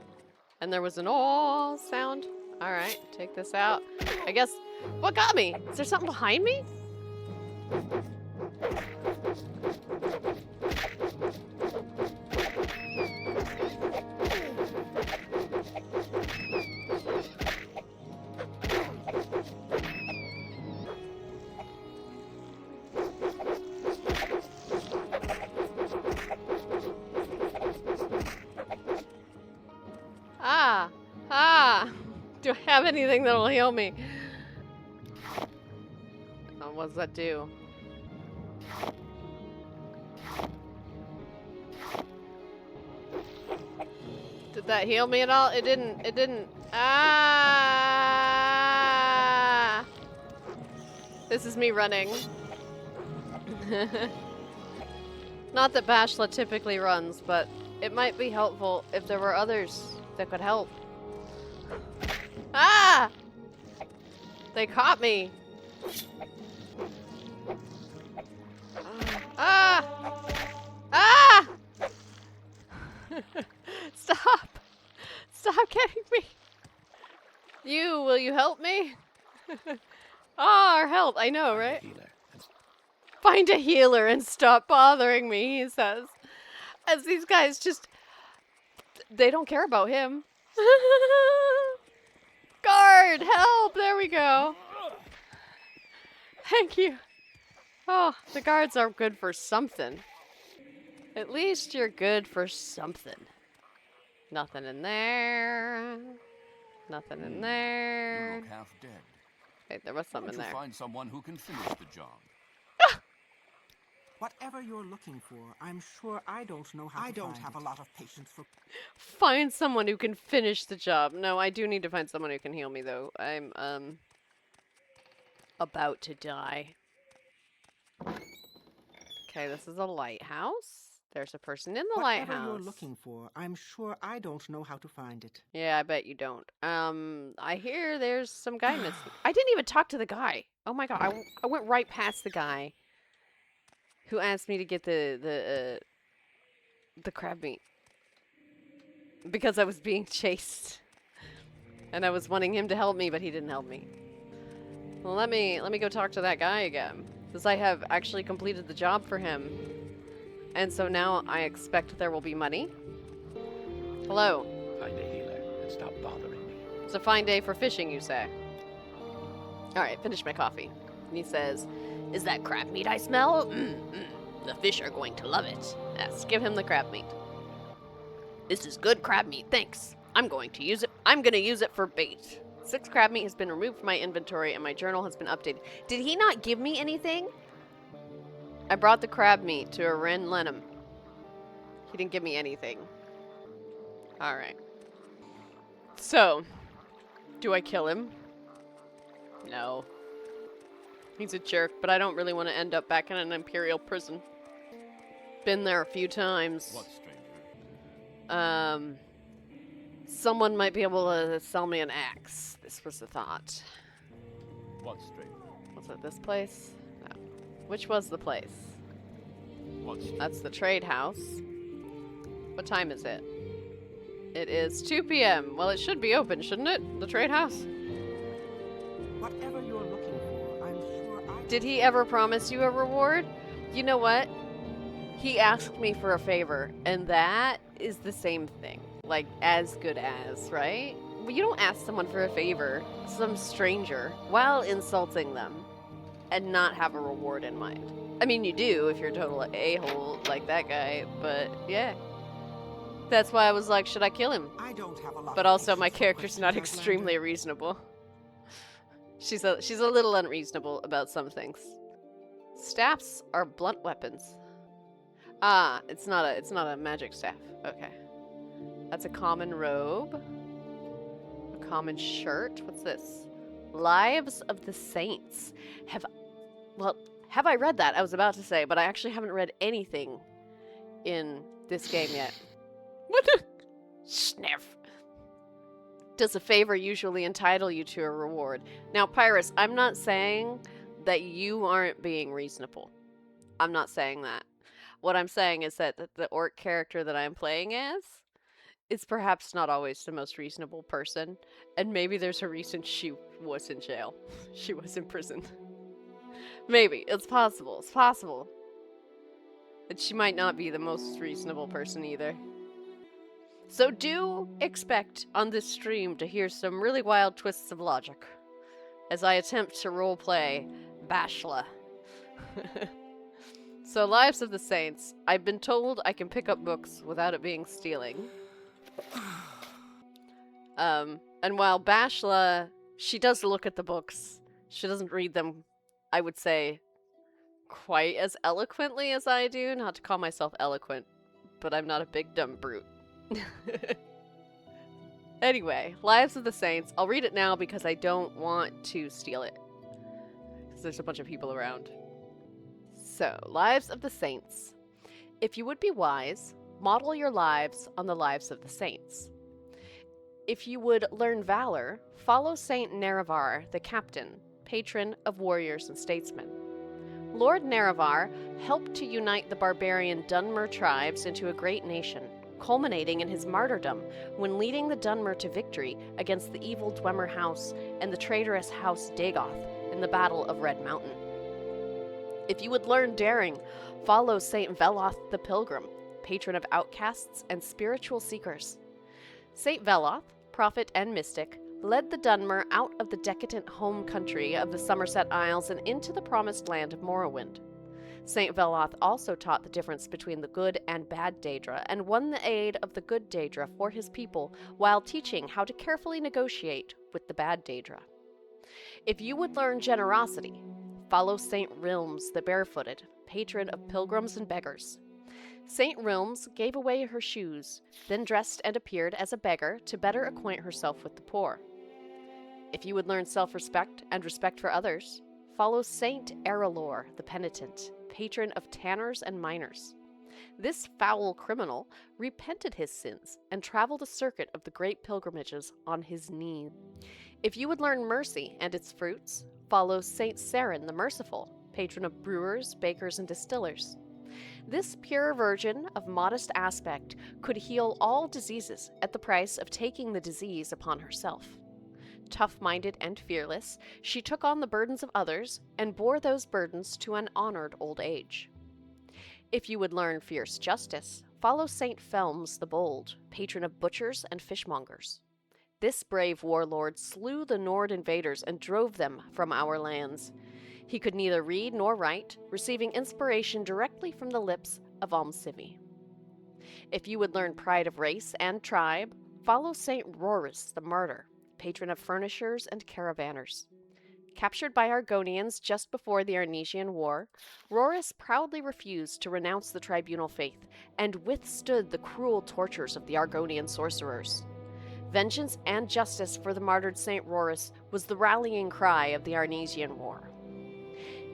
And there was an oh sound. Alright, take this out. I guess, what got me? Is there something behind me? Do I have anything that'll heal me? Oh, what does that do? Did that heal me at all? It didn't. It didn't. Ah! This is me running. Not that Bashla typically runs, but it might be helpful if there were others that could help. Ah! They caught me. Ah! Ah! Stop! Stop getting me! Will you help me? Ah, our help. I know, right? Find a healer and stop bothering me, he says. As these guys just... They don't care about him. Guard! Help! There we go. Thank you. Oh, the guards are good for something. At least you're good for something. Nothing in there. Nothing in there. You look half dead. Wait, there was something in there. Find someone who can finish the job. Whatever you're looking for, I'm sure I don't know how to find it. I don't have a lot of patience for... Find someone who can finish the job. No, I do need to find someone who can heal me, though. I'm, about to die. Okay, this is a lighthouse. There's a person in the lighthouse. Whatever you're looking for, I'm sure I don't know how to find it. Yeah, I bet you don't. I hear there's some guy missing. I didn't even talk to the guy. Oh my god, I went right past the guy who asked me to get the crab meat because I was being chased, and I was wanting him to help me, but he didn't help me. Well, let me go talk to that guy again, because I have actually completed the job for him, and so now I expect there will be money. Hello. Find a healer and stop bothering me. It's a fine day for fishing, you say? All right, finish my coffee. And he says, "Is that crab meat I smell? The fish are going to love it." Yes, give him the crab meat. "This is good crab meat, thanks. I'm going to use it. I'm going to use it for bait. 6 crab meat has been removed from my inventory and my journal has been updated." Did he not give me anything? I brought the crab meat to Arrille Lenham. He didn't give me anything. Alright. So, do I kill him? No. He's a jerk, but I don't really want to end up back in an Imperial prison. Been there a few times. What, stranger? Someone might be able to sell me an axe. This was the thought. What, stranger? Was it this place? No. Which was the place? What, stranger? That's the Tradehouse. What time is it? It is 2 p.m. Well, it should be open, shouldn't it? The Tradehouse? Whatever you're looking for, I'm sure I... Did he ever promise you a reward? You know what? He asked me for a favor, and that is the same thing. Like, as good as, right? Well, you don't ask someone for a favor, some stranger, while insulting them, and not have a reward in mind. I mean, you do if you're a total a-hole like that guy, but yeah. That's why I was like, should I kill him? I don't have a lot but also, my character's not extremely reasonable. She's a little unreasonable about some things. Staffs are blunt weapons. Ah, it's not a magic staff. Okay. That's a common robe. A common shirt. What's this? Lives of the Saints. Have I read that? I was about to say, but I actually haven't read anything in this game yet. What the? Sniff. Does a favor usually entitle you to a reward? Now, Pyrus, I'm not saying that you aren't being reasonable. I'm not saying that. What I'm saying is that the orc character that I'm playing as is perhaps not always the most reasonable person, and maybe there's a reason she was in jail. She was in prison. Maybe. It's possible. It's possible. That she might not be the most reasonable person either. So do expect on this stream to hear some really wild twists of logic as I attempt to roleplay Bashla. So, Lives of the Saints. I've been told I can pick up books without it being stealing. And while Bashla, she does look at the books, she doesn't read them, I would say, quite as eloquently as I do. Not to call myself eloquent, but I'm not a big dumb brute. Anyway, Lives of the Saints. I'll read it now because I don't want to steal it. Because there's a bunch of people around. So, Lives of the Saints. If you would be wise, model your lives on the lives of the saints. If you would learn valor, follow Saint Nerevar, the captain, patron of warriors and statesmen. Lord Nerevar helped to unite the barbarian Dunmer tribes into a great nation, culminating in his martyrdom when leading the Dunmer to victory against the evil Dwemer House and the traitorous House Dagoth in the Battle of Red Mountain. If you would learn daring, follow Saint Veloth the Pilgrim, patron of outcasts and spiritual seekers. Saint Veloth, prophet and mystic, led the Dunmer out of the decadent home country of the Somerset Isles and into the promised land of Morrowind. Saint Veloth also taught the difference between the good and bad Daedra and won the aid of the good Daedra for his people while teaching how to carefully negotiate with the bad Daedra. If you would learn generosity, follow Saint Rilms the Barefooted, patron of pilgrims and beggars. Saint Rilms gave away her shoes, then dressed and appeared as a beggar to better acquaint herself with the poor. If you would learn self-respect and respect for others, follow Saint Arrille the Penitent, patron of tanners and miners. This foul criminal repented his sins and traveled a circuit of the great pilgrimages on his knees. If you would learn mercy and its fruits, follow Saint Seren the Merciful, patron of brewers, bakers, and distillers. This pure virgin of modest aspect could heal all diseases at the price of taking the disease upon herself. Tough-minded and fearless, she took on the burdens of others and bore those burdens to an honored old age. If you would learn fierce justice, follow Saint Felms the Bold, patron of butchers and fishmongers. This brave warlord slew the Nord invaders and drove them from our lands. He could neither read nor write, receiving inspiration directly from the lips of Almsivi. If you would learn pride of race and tribe, follow Saint Rorris the Martyr, patron of furnishers and caravanners. Captured by Argonians just before the Arnesian War, Rorris proudly refused to renounce the tribunal faith and withstood the cruel tortures of the Argonian sorcerers. Vengeance and justice for the martyred Saint Rorris was the rallying cry of the Arnesian War.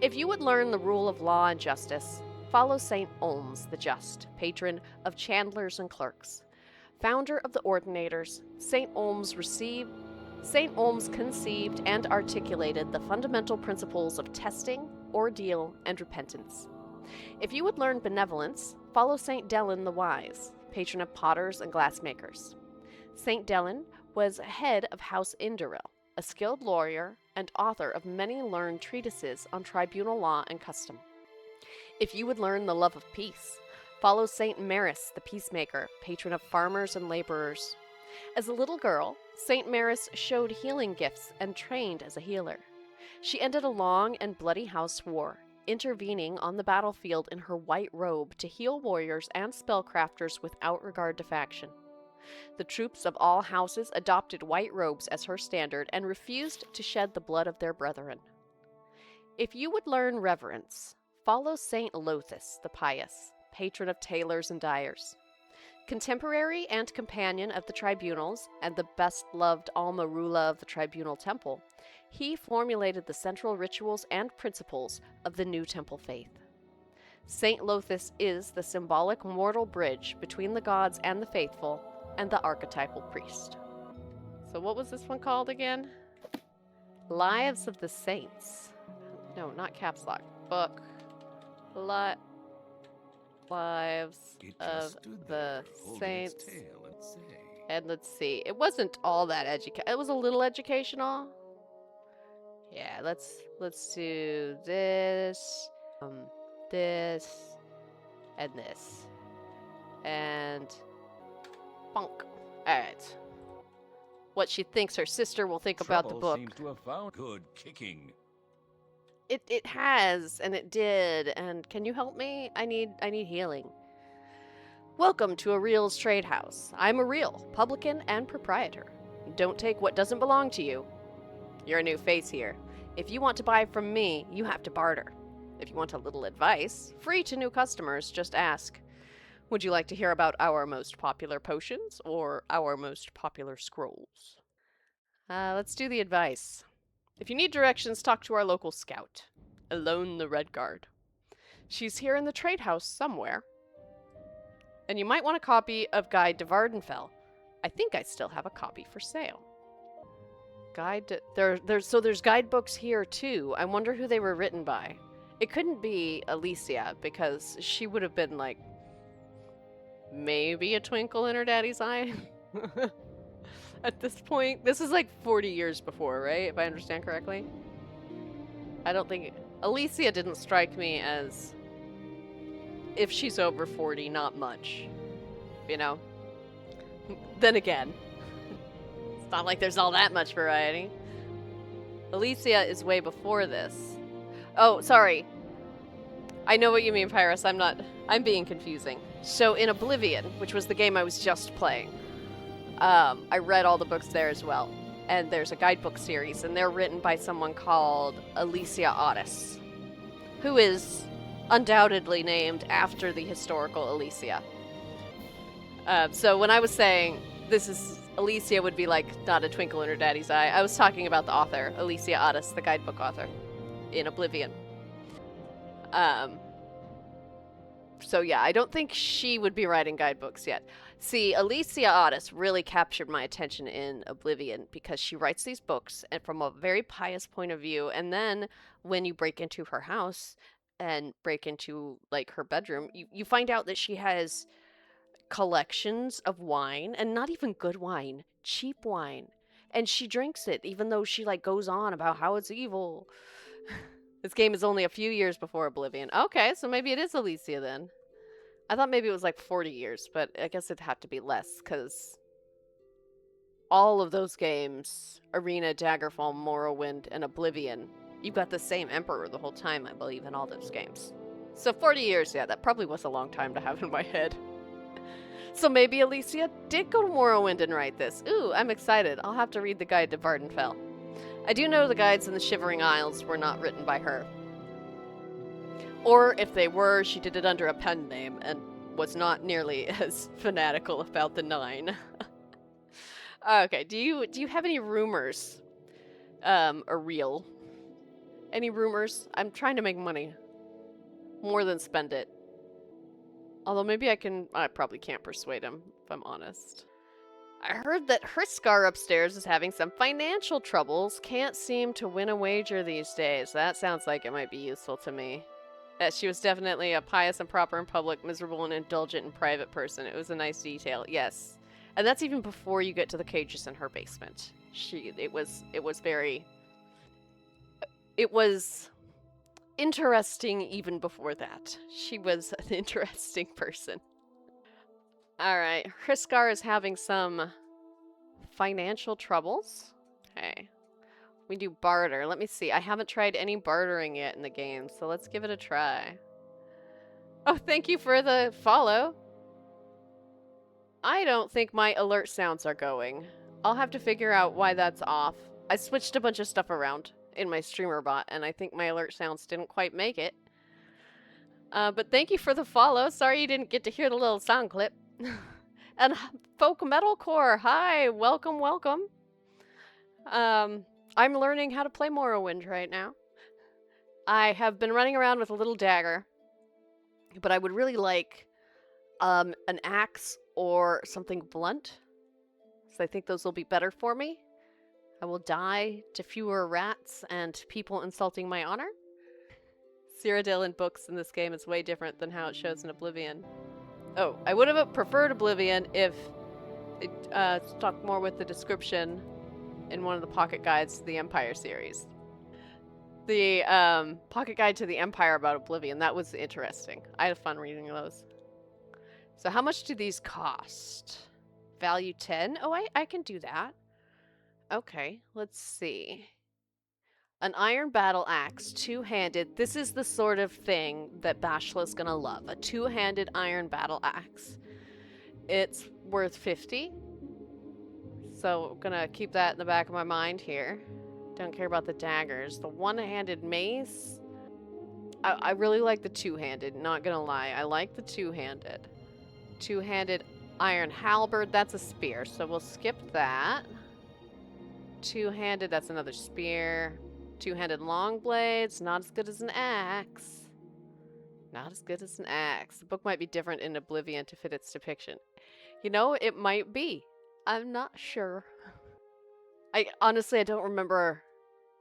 If you would learn the rule of law and justice, follow Saint Olms the Just, patron of chandlers and clerks. Founder of the Ordinators, Saint Olms conceived and articulated the fundamental principles of testing, ordeal, and repentance. If you would learn benevolence, follow Saint Delin the Wise, patron of potters and glassmakers. Saint Delin was head of House Indoril, a skilled lawyer and author of many learned treatises on tribunal law and custom. If you would learn the love of peace, follow Saint Maris the Peacemaker, patron of farmers and laborers. As a little girl, Saint Maris showed healing gifts and trained as a healer. She ended a long and bloody house war, intervening on the battlefield in her white robe to heal warriors and spellcrafters without regard to faction. The troops of all houses adopted white robes as her standard and refused to shed the blood of their brethren. If you would learn reverence, follow Saint Lothus the Pious, patron of tailors and dyers. Contemporary and companion of the tribunals, and the best-loved Alma Rula of the Tribunal Temple, he formulated the central rituals and principles of the New Temple faith. Saint Lothus is the symbolic mortal bridge between the gods and the faithful, and the archetypal priest. So what was this one called again? Lives of the Saints. No, not caps lock. Book. Lives of the Saints. And let's see. It wasn't all that it was a little educational. Yeah, let's do this, this, and this. And bonk. Alright. What she thinks her sister will think about the book. Seems to have found good kicking. It has, and it did, and can you help me? I need healing. Welcome to Arrille's Tradehouse. I'm Arrille, publican and proprietor. Don't take what doesn't belong to you. You're a new face here. If you want to buy from me, you have to barter. If you want a little advice, free to new customers, just ask. Would you like to hear about our most popular potions or our most popular scrolls? Let's do the advice. If you need directions, talk to our local scout, Alone the Red Guard. She's here in the Tradehouse somewhere. And you might want a copy of Guide to Vvardenfell. I think I still have a copy for sale. There's guidebooks here too. I wonder who they were written by. It couldn't be Alicia, because she would have been like maybe a twinkle in her daddy's eye. At this point, this is like 40 years before, right? If I understand correctly. I don't think Alicia didn't strike me as, if she's over 40, not much. You know? Then again, it's not like there's all that much variety. Alicia is way before this. Oh, sorry. I know what you mean, Pyrus. I'm being confusing. So in Oblivion, which was the game I was just playing, I read all the books there as well. And there's a guidebook series, and they're written by someone called Alicia Otis, who is undoubtedly named after the historical Alicia. So when I was saying Alicia would be like not a twinkle in her daddy's eye, I was talking about the author, Alicia Otis, the guidebook author in Oblivion. So yeah, I don't think she would be writing guidebooks yet. See, Alicia Otis really captured my attention in Oblivion because she writes these books and from a very pious point of view, and then when you break into her house and break into like her bedroom, you find out that she has collections of wine, and not even good wine, cheap wine. And she drinks it even though she like goes on about how it's evil. This game is only a few years before Oblivion. Okay, so maybe it is Alicia then. I thought maybe it was like 40 years, but I guess it'd have to be less, because all of those games, Arena, Daggerfall, Morrowind, and Oblivion, you've got the same emperor the whole time, I believe, in all those games. So 40 years, yeah, that probably was a long time to have in my head. So maybe Alicia did go to Morrowind and write this. Ooh, I'm excited. I'll have to read the Guide to Vvardenfell. I do know the guides in the Shivering Isles were not written by her. Or if they were, she did it under a pen name and was not nearly as fanatical about the 9. Okay, do you have any rumors? Arrille? Any rumors? I'm trying to make money. More than spend it. Although maybe I probably can't persuade him, if I'm honest. I heard that Hrisskar upstairs is having some financial troubles. Can't seem to win a wager these days. That sounds like it might be useful to me. She was definitely a pious and proper in public, miserable and indulgent in private person. It was a nice detail, yes. And that's even before you get to the cages in her basement. It was interesting even before that. She was an interesting person. Alright, Hrisskar is having some financial troubles. Okay. We do barter. Let me see. I haven't tried any bartering yet in the game, so let's give it a try. Oh, thank you for the follow. I don't think my alert sounds are going. I'll have to figure out why that's off. I switched a bunch of stuff around in my streamer bot, and I think my alert sounds didn't quite make it. But thank you for the follow. Sorry you didn't get to hear the little sound clip. And folk metalcore. Hi, welcome, welcome. I'm learning how to play Morrowind right now. I have been running around with a little dagger, but I would really like an axe or something blunt. So I think those will be better for me. I will die to fewer rats and people insulting my honor. Cyrodiil in books in this game is way different than how it shows in Oblivion. Oh, I would have preferred Oblivion if it stuck more with the description in one of the pocket guides to the Empire series. The pocket guide to the Empire about Oblivion, that was interesting. I had fun reading those. So how much do these cost? Value 10? Oh, I can do that. Okay, let's see. An iron battle axe, two-handed. This is the sort of thing that Bashla's gonna love. A two-handed iron battle axe. It's worth 50. So I'm gonna keep that in the back of my mind here. Don't care about the daggers. The one-handed mace. I really like the two-handed, not gonna lie. I like the two-handed. Two-handed iron halberd, that's a spear, so we'll skip that. Two-handed, that's another spear. Two-handed long blades, not as good as an axe. Not as good as an axe. The book might be different in Oblivion to fit its depiction. You know, it might be. I'm not sure. Honestly, I don't remember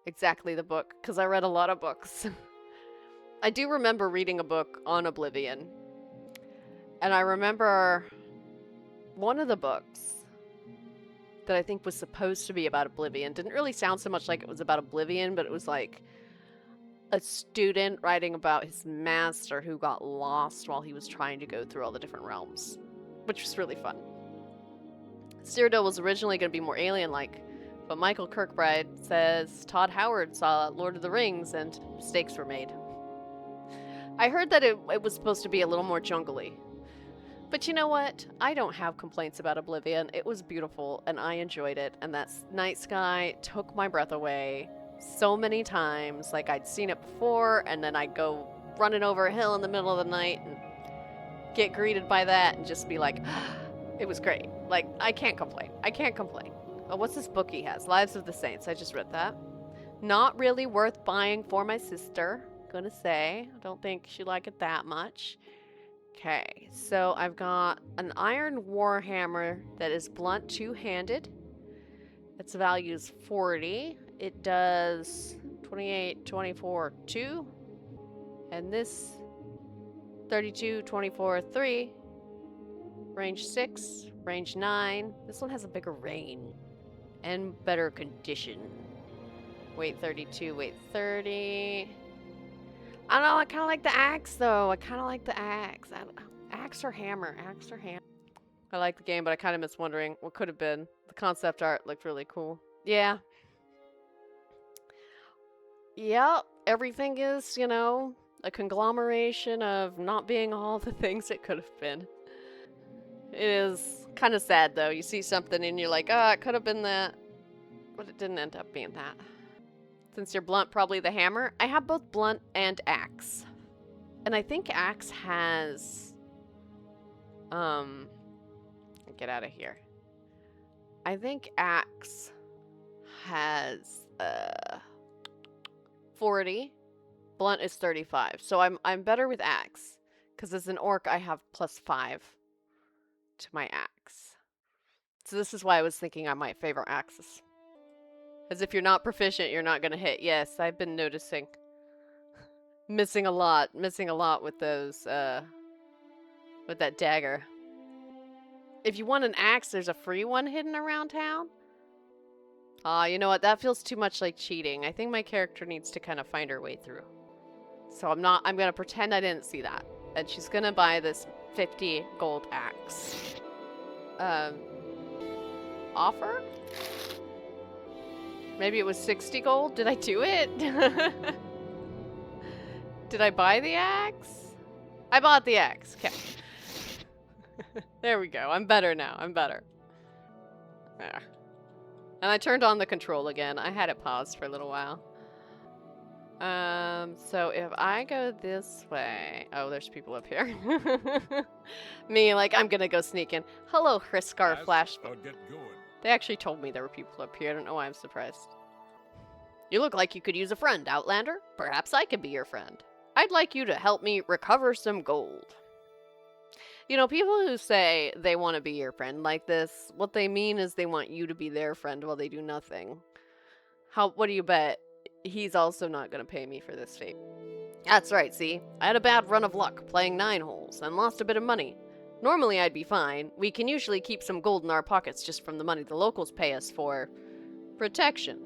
exactly the book, because I read a lot of books. I do remember reading a book on Oblivion. And I remember one of the books that I think was supposed to be about Oblivion. Didn't really sound so much like it was about Oblivion, but it was like a student writing about his master who got lost while he was trying to go through all the different realms, which was really fun. Cyrodiil was originally going to be more alien-like, but Michael Kirkbride says Todd Howard saw Lord of the Rings and mistakes were made. I heard that it was supposed to be a little more jungly. But you know what? I don't have complaints about Oblivion. It was beautiful, and I enjoyed it, and that night sky took my breath away so many times. Like, I'd seen it before, and then I'd go running over a hill in the middle of the night and get greeted by that and just be like, it was great. Like, I can't complain. I can't complain. Oh, what's this book he has? Lives of the Saints. I just read that. Not really worth buying for my sister, gonna say. I don't think she'd like it that much. Okay, so I've got an iron warhammer that is blunt two-handed. Its value is 40. It does 28, 24, 2. And this 32, 24, 3. Range 6, range 9. This one has a bigger range and better condition. Weight 32, weight 30. I don't know, I kind of like the axe, though. I kind of like the axe. Axe or hammer? Axe or hammer? I like the game, but I kind of miss wondering what could have been. The concept art looked really cool. Yeah. Yeah, everything is, you know, a conglomeration of not being all the things it could have been. It is kind of sad, though. You see something and you're like, oh, it could have been that. But it didn't end up being that. Since you're blunt, probably the hammer. I have both blunt and axe. And I think axe has... Get out of here. I think axe has 40. Blunt is 35. So I'm better with axe. Because as an orc, I have +5 to my axe. So this is why I was thinking I might favor axes. As if you're not proficient, you're not going to hit. Yes, I've been noticing. Missing a lot with those, with that dagger. If you want an axe, there's a free one hidden around town. Aw, you know what? That feels too much like cheating. I think my character needs to kind of find her way through. So I'm going to pretend I didn't see that. And she's going to buy this 50 gold axe. Offer? Maybe it was 60 gold? Did I do it? Did I buy the axe? I bought the axe. Okay. There we go. I'm better now. I'm better. There. And I turned on the control again. I had it paused for a little while. So if I go this way... Oh, there's people up here. Me, like, I'm gonna go sneak in. Hello, Hrisskar Flash. They actually told me there were people up here. I don't know why I'm surprised. You look like you could use a friend, Outlander. Perhaps I could be your friend. I'd like you to help me recover some gold. You know, people who say they want to be your friend like this, what they mean is they want you to be their friend while they do nothing. What do you bet? He's also not going to pay me for this fate. That's right, see? I had a bad run of luck playing 9 holes and lost a bit of money. Normally I'd be fine. We can usually keep some gold in our pockets just from the money the locals pay us for protection.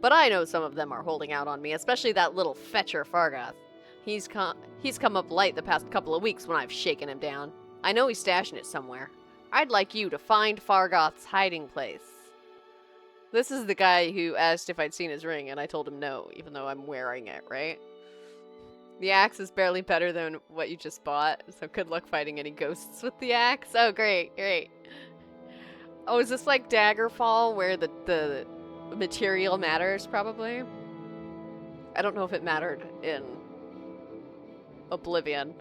But I know some of them are holding out on me, especially that little fetcher Fargoth. He's come up light the past couple of weeks when I've shaken him down. I know he's stashing it somewhere. I'd like you to find Fargoth's hiding place. This is the guy who asked if I'd seen his ring, and I told him no, even though I'm wearing it, right? The axe is barely better than what you just bought, so good luck fighting any ghosts with the axe. Oh, great, great. Oh, is this like Daggerfall, where the material matters, probably? I don't know if it mattered in Oblivion,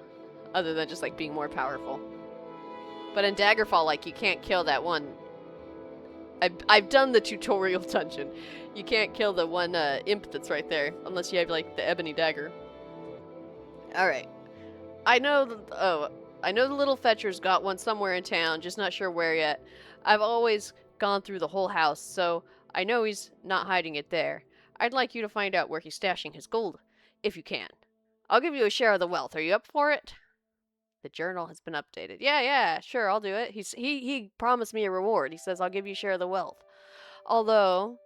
other than just, like, being more powerful. But in Daggerfall, like, you can't kill that one... I've done the tutorial dungeon. You can't kill the one imp that's right there, unless you have, like, the ebony dagger. Alright. I know the little fetcher's got one somewhere in town, just not sure where yet. I've always gone through the whole house, so I know he's not hiding it there. I'd like you to find out where he's stashing his gold, if you can. I'll give you a share of the wealth. Are you up for it? The journal has been updated. Yeah, sure, I'll do it. He promised me a reward. He says, I'll give you a share of the wealth. Although,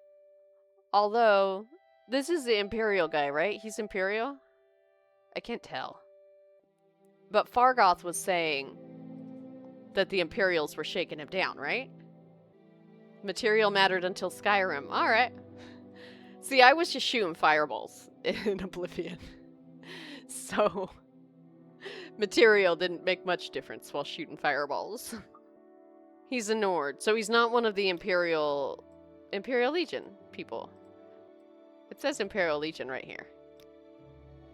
this is the Imperial guy, right? He's Imperial? I can't tell. But Fargoth was saying that the Imperials were shaking him down, right? Material mattered until Skyrim. Alright. See, I was just shooting fireballs in Oblivion. So... material didn't make much difference while shooting fireballs. He's a Nord, so he's not one of the Imperial Legion people. It says Imperial Legion right here.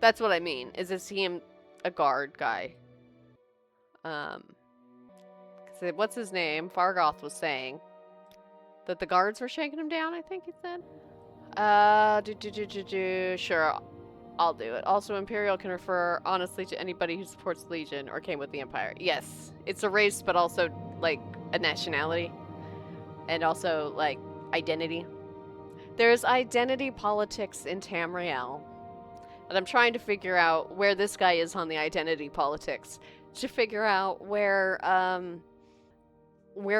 That's what I mean. Is he a guard guy? What's his name? Fargoth was saying that the guards were shaking him down, I think he said. Sure. I'll do it. Also, Imperial can refer honestly to anybody who supports the Legion or came with the Empire. Yes, it's a race, but also, like, a nationality. And also, like, identity. There's identity politics in Tamriel. And I'm trying to figure out where this guy is on the identity politics. To figure out where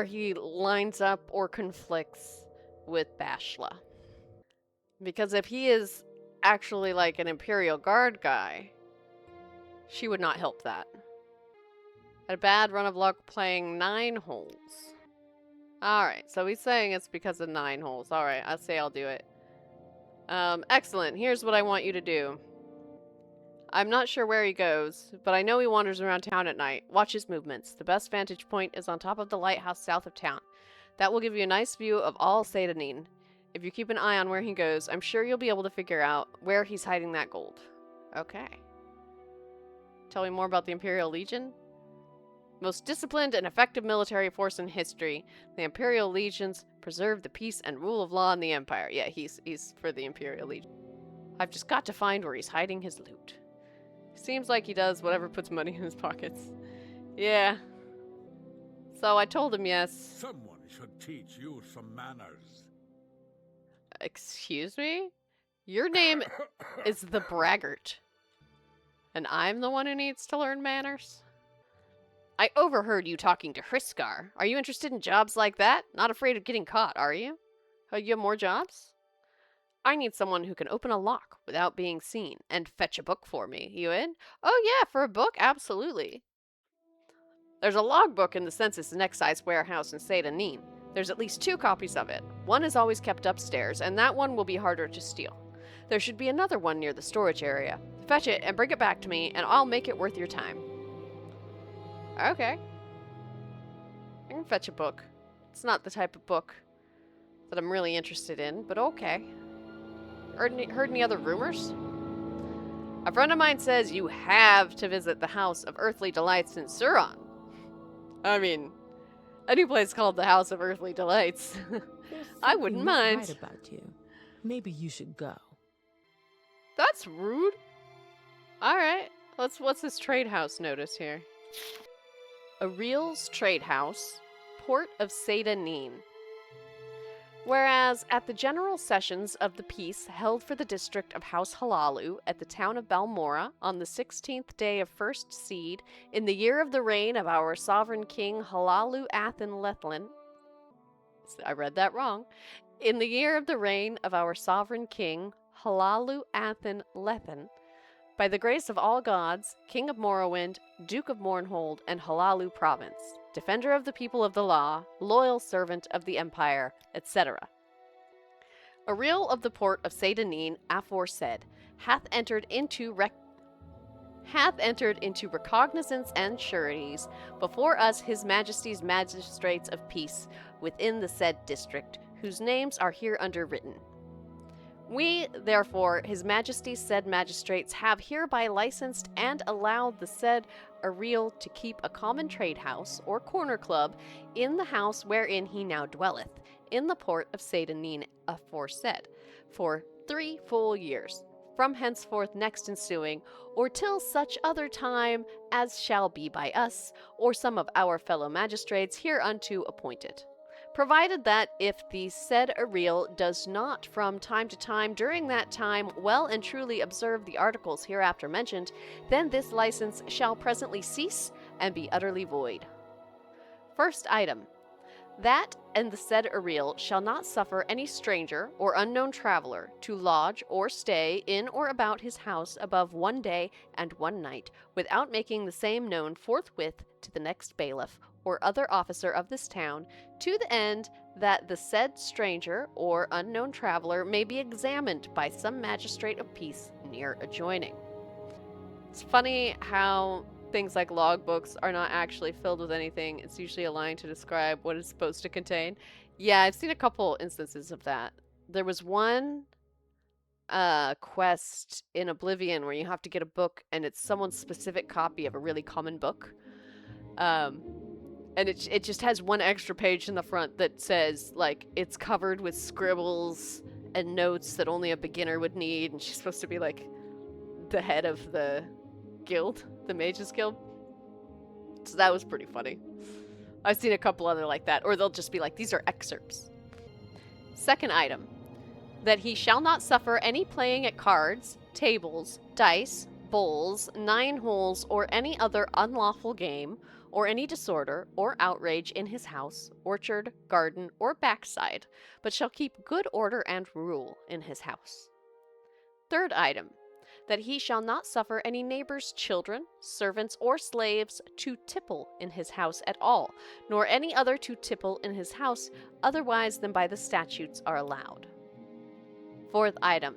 he lines up or conflicts with Bashla. Because if he is... actually like an Imperial Guard guy, she would not help that. Had a bad run of luck playing 9 holes. Alright, so he's saying it's because of 9 holes. Alright, I'll say I'll do it. Excellent. Here's what I want you to do. I'm not sure where he goes, but I know he wanders around town at night. Watch his movements. The best vantage point is on top of the lighthouse south of town. That will give you a nice view of all Seyda Neen. If you keep an eye on where he goes, I'm sure you'll be able to figure out where he's hiding that gold. Okay. Tell me more about the Imperial Legion? Most disciplined and effective military force in history. The Imperial Legions preserve the peace and rule of law in the Empire. Yeah, he's for the Imperial Legion. I've just got to find where he's hiding his loot. Seems like he does whatever puts money in his pockets. Yeah. So I told him yes. Someone should teach you some manners. Excuse me? Your name is the Braggart. And I'm the one who needs to learn manners? I overheard you talking to Hrisskar. Are you interested in jobs like that? Not afraid of getting caught, are you? Oh, you have more jobs? I need someone who can open a lock without being seen and fetch a book for me. You in? Oh yeah, for a book? Absolutely. There's a logbook in the Census and Excise warehouse in Seyda Neen. There's at least 2 copies of it. One is always kept upstairs, and that one will be harder to steal. There should be another one near the storage area. Fetch it and bring it back to me, and I'll make it worth your time. Okay. I can fetch a book. It's not the type of book that I'm really interested in, but okay. Heard any other rumors? A friend of mine says you have to visit the House of Earthly Delights in Suron. I mean, any place called the House of Earthly Delights. I wouldn't mind. Right about you. Maybe you should go. That's rude. Alright, what's this Tradehouse notice here? Arrille's Tradehouse, Port of Seyda Neen. Whereas at the general sessions of the peace held for the district of House Hlaalu at the town of Balmora on the 16th day of first seed in the year of the reign of our sovereign king Hlaalu Athen Lethlin. I read that wrong. In the year of the reign of our sovereign king Hlaalu Athen Lethen, by the grace of all gods, King of Morrowind, Duke of Mournhold, and Hlaalu Province, defender of the people of the law, loyal servant of the empire, etc. Arrille of the port of Seyda Neen, aforesaid, hath entered into recognizance and sureties before us his majesty's magistrates of peace within the said district, whose names are here underwritten. We, therefore, his majesty's said magistrates, have hereby licensed and allowed the said Arrille to keep a common trade house, or corner club, in the house wherein he now dwelleth, in the port of Seyda Neen aforesaid, for 3 full years, from henceforth next ensuing, or till such other time as shall be by us, or some of our fellow magistrates hereunto appointed. Provided that if the said Arrille does not from time to time during that time well and truly observe the articles hereafter mentioned, then this license shall presently cease and be utterly void. First item, that and the said Arrille shall not suffer any stranger or unknown traveler to lodge or stay in or about his house above 1 day and 1 night, without making the same known forthwith to the next bailiff or other officer of this town, to the end that the said stranger or unknown traveler may be examined by some magistrate of peace near adjoining. It's funny how things like logbooks are not actually filled with anything. It's usually a line to describe what it's supposed to contain. Yeah, I've seen a couple instances of that. There was one quest in Oblivion where you have to get a book and it's someone's specific copy of a really common book. And it just has one extra page in the front that says, like, it's covered with scribbles and notes that only a beginner would need, and she's supposed to be, like, the head of the guild, the Mages Guild. So that was pretty funny. I've seen a couple other like that, or they'll just be like, these are excerpts. Second item, that he shall not suffer any playing at cards, tables, dice, bowls, 9 holes, or any other unlawful game, or any disorder or outrage in his house, orchard, garden, or backside, but shall keep good order and rule in his house. Third item, that he shall not suffer any neighbor's children, servants, or slaves to tipple in his house at all, nor any other to tipple in his house otherwise than by the statutes are allowed. Fourth item,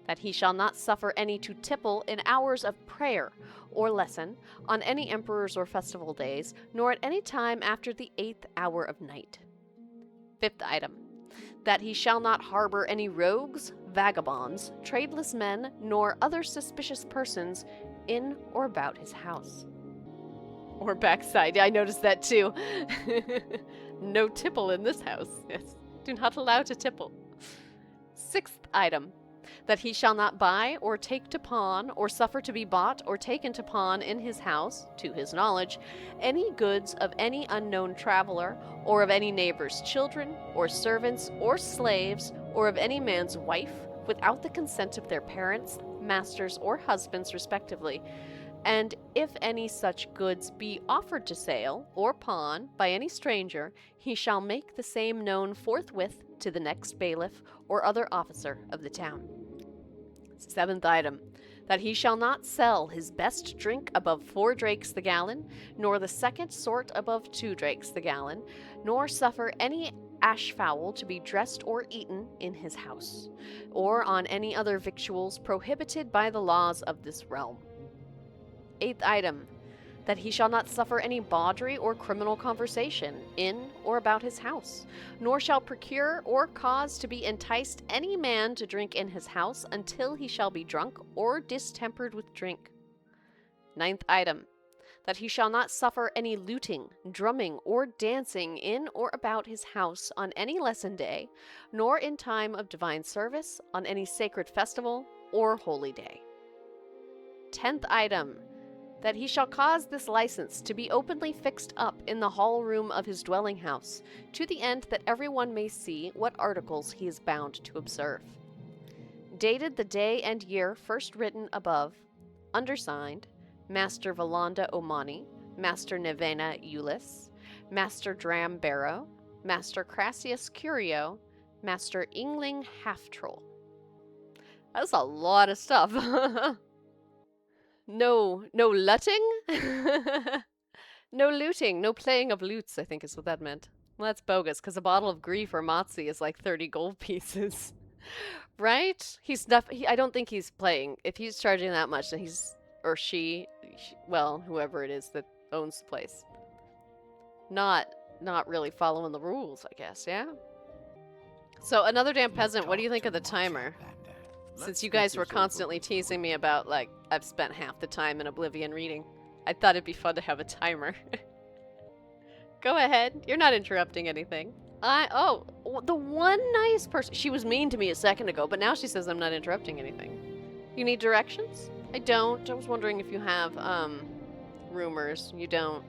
that he shall not suffer any to tipple in hours of prayer or lesson on any emperor's or festival days, nor at any time after the 8th hour of night. Fifth item, that he shall not harbor any rogues, vagabonds, tradeless men, nor other suspicious persons in or about his house. Or backside, I noticed that too. No tipple in this house. Yes, do not allow to tipple. Sixth item, that he shall not buy or take to pawn or suffer to be bought or taken to pawn in his house, to his knowledge, any goods of any unknown traveler, or of any neighbor's children, or servants, or slaves, or of any man's wife, without the consent of their parents, masters, or husbands respectively. And if any such goods be offered to sale or pawn by any stranger, he shall make the same known forthwith to the next bailiff or other officer of the town. Seventh item, that he shall not sell his best drink above 4 drakes the gallon, nor the second sort above 2 drakes the gallon, nor suffer any ashfowl to be dressed or eaten in his house, or on any other victuals prohibited by the laws of this realm. Eighth item, that he shall not suffer any bawdry or criminal conversation in or about his house, nor shall procure or cause to be enticed any man to drink in his house until he shall be drunk or distempered with drink. 9th item, that he shall not suffer any looting, drumming, or dancing in or about his house on any lesson day, nor in time of divine service, on any sacred festival or holy day. 10th item, that he shall cause this license to be openly fixed up in the hall room of his dwelling house, to the end that everyone may see what articles he is bound to observe. Dated the day and year first written above, undersigned, Master Valanda Omani, Master Nevena Ulyss, Master Dram Barrow, Master Crassius Curio, Master Ingling Half-Troll. That's a lot of stuff. No lutting? No looting, no playing of lutes, I think is what that meant. Well, that's bogus, because a bottle of grief or motzi is like 30 gold pieces. Right? I don't think he's playing. If he's charging that much, then he's, or she, well, whoever it is that owns the place. Not really following the rules, I guess, yeah? So, Another Damn Peasant, what do you think of the timer? Since you guys were constantly teasing me about, like, I've spent half the time in Oblivion reading, I thought it'd be fun to have a timer. Go ahead. You're not interrupting anything. Oh, the one nice person. She was mean to me a second ago, but now she says I'm not interrupting anything. You need directions? I don't. I was wondering if you have, rumors. You don't.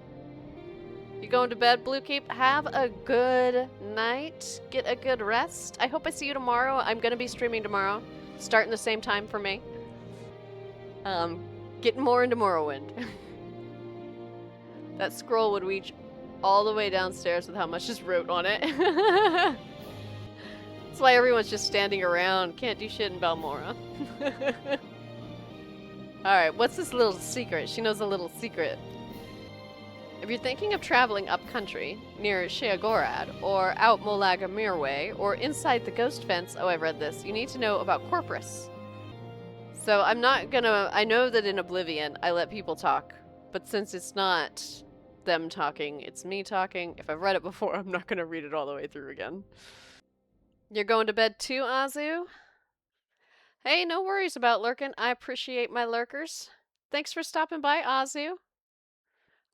You going to bed, Bluekeep? Have a good night. Get a good rest. I hope I see you tomorrow. I'm gonna be streaming tomorrow. Starting the same time for me. Getting more into Morrowind. That scroll would reach all the way downstairs with how much is wrote on it. That's why everyone's just standing around. Can't do shit in Balmora. Alright, what's this little secret? She knows a little secret. If you're thinking of traveling up country, near Sheagorad, or out Molagamir way, or inside the Ghost Fence, oh, I've read this, you need to know about Corpus. So I'm not gonna, I know that in Oblivion, I let people talk, but since it's not them talking, it's me talking. If I've read it before, I'm not gonna read it all the way through again. You're going to bed too, Azu? Hey, no worries about lurking. I appreciate my lurkers. Thanks for stopping by, Azu.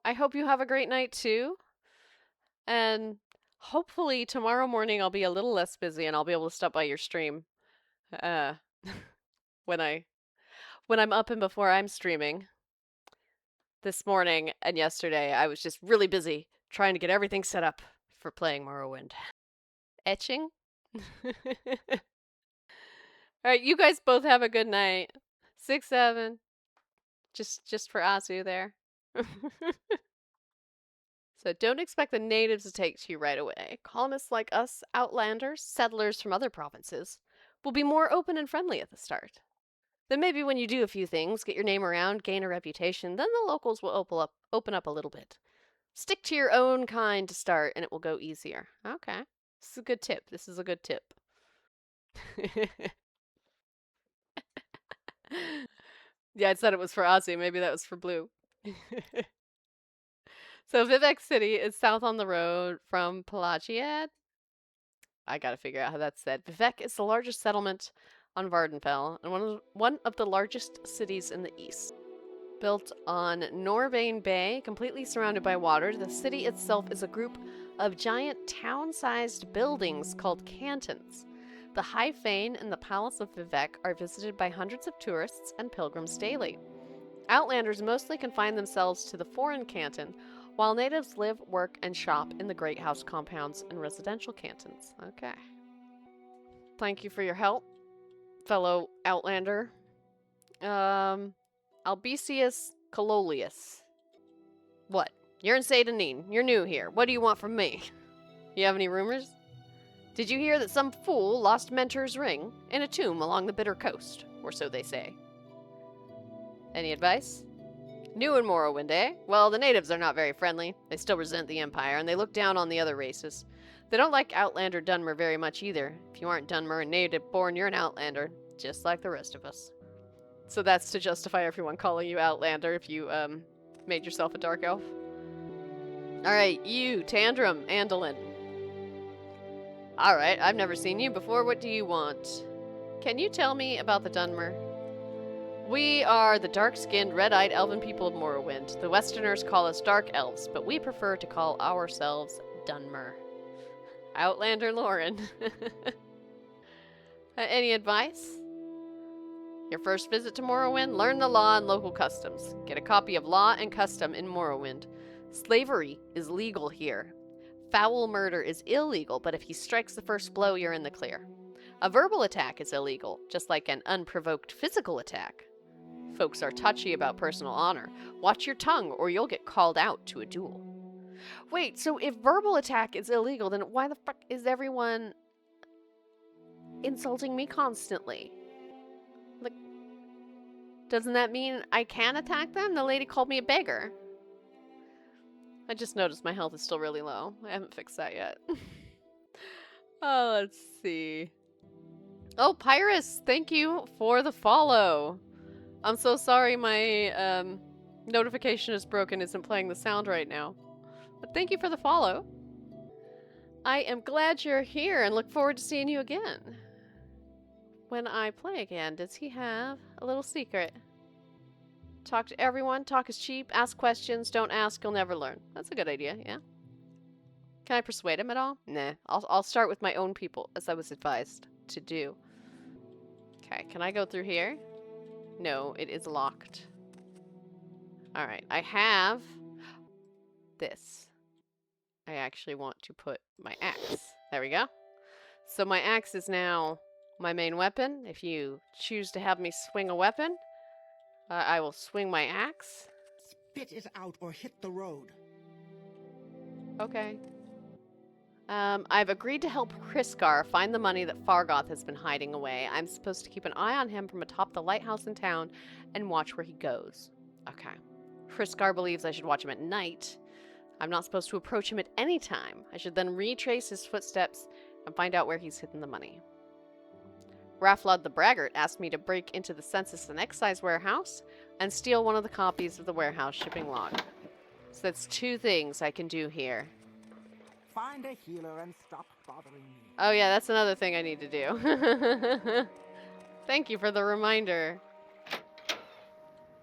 I hope you have a great night too. And hopefully tomorrow morning I'll be a little less busy and I'll be able to stop by your stream. When I'm up and before I'm streaming. This morning and yesterday I was just really busy trying to get everything set up for playing Morrowind. Etching? Alright, you guys both have a good night. 6-7. Just for Azu there. So don't expect the natives to take to you right away. Colonists like us, outlanders, settlers from other provinces, will be more open and friendly at the start. Then maybe when you do a few things, get your name around, gain a reputation, then the locals will open up a little bit. Stick to your own kind to start and it will go easier. Okay. This is a good tip. This is a good tip. Yeah, I said it was for Ozzy. Maybe that was for Blue. So Vivek City is south on the road from Pelagiad. I gotta figure out how that's said. Vivek is the largest settlement on Vvardenfell and one of the largest cities in the east. Built on Norvane Bay, completely surrounded by water, the city itself is a group of giant town-sized buildings called cantons. The High Fane and the Palace of Vivek are visited by hundreds of tourists and pilgrims daily. Outlanders mostly confine themselves to the foreign canton, while natives live, work, and shop in the Great House compounds and residential cantons. Okay. Thank you for your help, fellow Outlander. Albicius Cololius. What? You're in Seyda Neen. You're new here. What do you want from me? You have any rumors? Did you hear that some fool lost Mentor's ring in a tomb along the Bitter Coast? Or so they say. Any advice? New in Morrowind, eh? Well, the natives are not very friendly. They still resent the Empire, and they look down on the other races. They don't like Outlander Dunmer very much either. If you aren't Dunmer and native-born, you're an Outlander, just like the rest of us. So that's to justify everyone calling you Outlander if you, Made yourself a dark elf. Alright, you, Tandrum, Andalin. Alright, I've never seen you before. What do you want? Can you tell me about the Dunmer? We are the dark-skinned, red-eyed elven people of Morrowind. The Westerners call us dark elves, but we prefer to call ourselves Dunmer. Outlander Lauren. Any advice? Your first visit to Morrowind? Learn the law and local customs. Get a copy of Law and Custom in Morrowind. Slavery is legal here. Foul murder is illegal, but if he strikes the first blow, you're in the clear. A verbal attack is illegal, just like an unprovoked physical attack. Folks are touchy about personal honor. Watch your tongue, or you'll get called out to a duel. Wait, so if verbal attack is illegal, then why the fuck is everyone insulting me constantly? Like, doesn't that mean I can attack them? The lady called me a beggar. I just noticed my health is still really low. I haven't fixed that yet. Oh, let's see. Oh, Pyrus, thank you for the follow. I'm so sorry my notification is broken, isn't playing the sound right now. But thank you for the follow. I am glad you're here and look forward to seeing you again. When I play again, does he have a little secret? Talk to everyone, talk is cheap, ask questions, don't ask, you'll never learn. That's a good idea, yeah. Can I persuade him at all? Nah, I'll start with my own people, as I was advised to do. Okay, can I go through here? No, it is locked. Alright, I have this. I actually want to put my axe. There we go. So my axe is now my main weapon. If you choose to have me swing a weapon, I will swing my axe. Spit it out or hit the road. Okay. I've agreed to help Hrisskar find the money that Fargoth has been hiding away. I'm supposed to keep an eye on him from atop the lighthouse in town and watch where he goes. Okay. Hrisskar believes I should watch him at night. I'm not supposed to approach him at any time. I should then retrace his footsteps and find out where he's hidden the money. Raflod the Braggart asked me to break into the Census and Excise warehouse and steal one of the copies of the warehouse shipping log. So that's 2 things I can do here. Find a healer and stop bothering me. Oh yeah, that's another thing I need to do. Thank you for the reminder.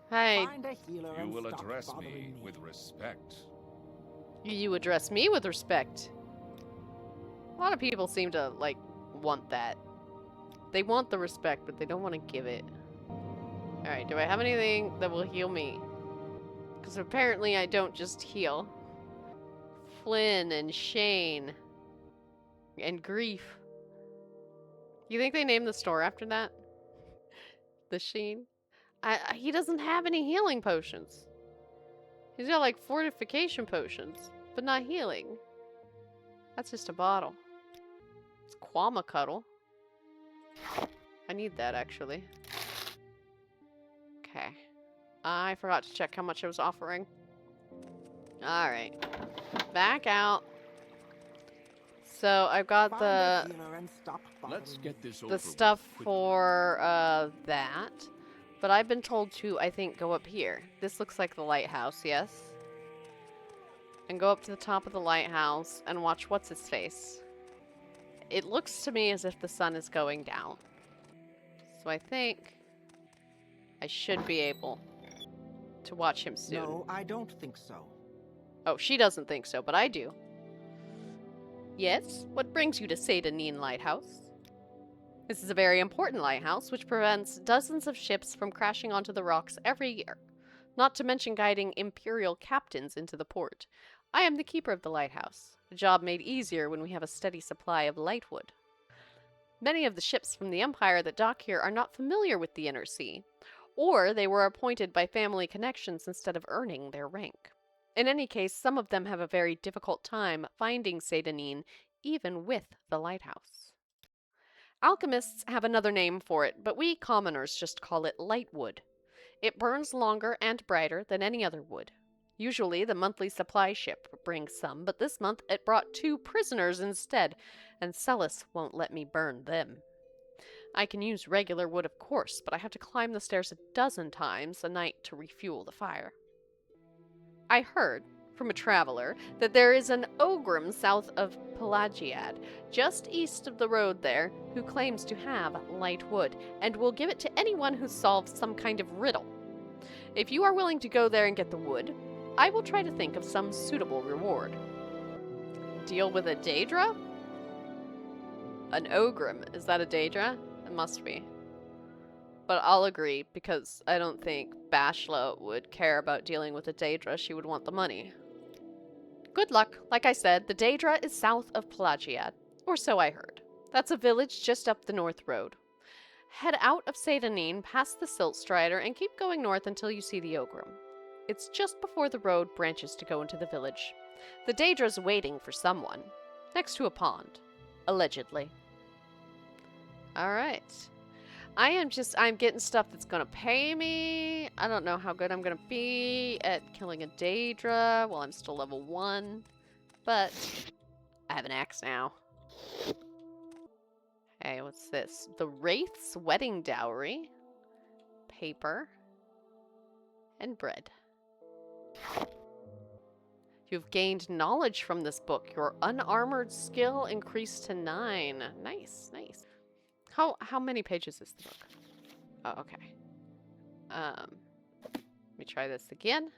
Hi. You will address me with respect. You address me with respect. A lot of people seem to, like, want that. They want the respect, but they don't want to give it. Alright, do I have anything that will heal me? Because apparently I don't just heal. Flynn and Shane. And Grief. You think they named the store after that? The Sheen? He doesn't have any healing potions. He's got like fortification potions, but not healing. That's just a bottle. It's Quama Cuddle. I need that, actually. Okay. I forgot to check how much I was offering. Alright. Back out. So, I've got Let's get this over the with stuff quickly. for that. But I've been told to, I think, go up here. This looks like the lighthouse, yes? And go up to the top of the lighthouse and watch what's-his-face. It looks to me as if the sun is going down. So I think I should be able to watch him soon. No, I don't think so. Oh, she doesn't think so, but I do. Yes? What brings you to Seyda Neen Lighthouse? This is a very important lighthouse, which prevents dozens of ships from crashing onto the rocks every year, not to mention guiding Imperial captains into the port. I am the keeper of the lighthouse, a job made easier when we have a steady supply of lightwood. Many of the ships from the Empire that dock here are not familiar with the Inner Sea, or they were appointed by family connections instead of earning their rank. In any case, some of them have a very difficult time finding Seyda Neen, even with the lighthouse. Alchemists have another name for it, but we commoners just call it lightwood. It burns longer and brighter than any other wood. Usually the monthly supply ship brings some, but this month it brought 2 prisoners instead, and Celis won't let me burn them. I can use regular wood, of course, but I have to climb the stairs 12 times a night to refuel the fire. I heard from a traveler that there is an ogrim south of Pelagiad, just east of the road there, who claims to have light wood, and will give it to anyone who solves some kind of riddle. If you are willing to go there and get the wood, I will try to think of some suitable reward. Deal with a Daedra? An ogrim. Is that a Daedra? It must be. But I'll agree, because I don't think Bashla would care about dealing with a Daedra. She would want the money. Good luck. Like I said, the Daedra is south of Pelagiad, or so I heard. That's a village just up the north road. Head out of Seyda Neen, past the Silt Strider, and keep going north until you see the ogrim. It's just before the road branches to go into the village. The Daedra's waiting for someone, next to a pond, allegedly. Alright. I'm getting stuff that's gonna pay me. I don't know how good I'm gonna be at killing a Daedra while I'm still level 1. But I have an axe now. Hey, what's this? The Wraith's Wedding Dowry. Paper. And bread. You've gained knowledge from this book. Your unarmored skill increased to 9. Nice, nice. How many pages is the book? Oh, okay. Let me try this again.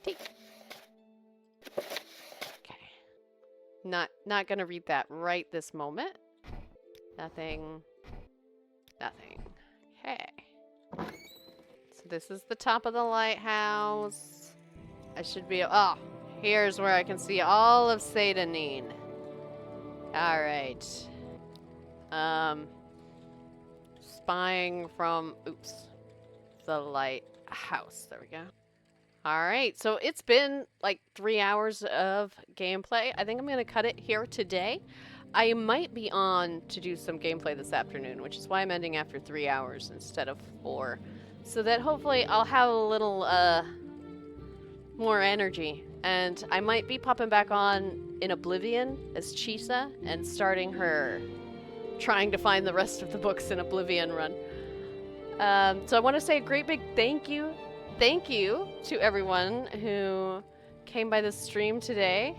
Take. Okay. Not gonna read that right this moment. Nothing. Nothing. Okay. So this is the top of the lighthouse. I should be. Oh, here's where I can see all of Seyda Neen. All right. Spying from, the lighthouse. There we go. Alright, so it's been like 3 hours of gameplay. I think I'm going to cut it here today. I might be on to do some gameplay this afternoon, which is why I'm ending after 3 hours instead of 4. So that hopefully I'll have a little, more energy. And I might be popping back on in Oblivion as Chisa and starting her trying to find the rest of the books in Oblivion run. So I want to say a great big thank you to everyone who came by the stream today.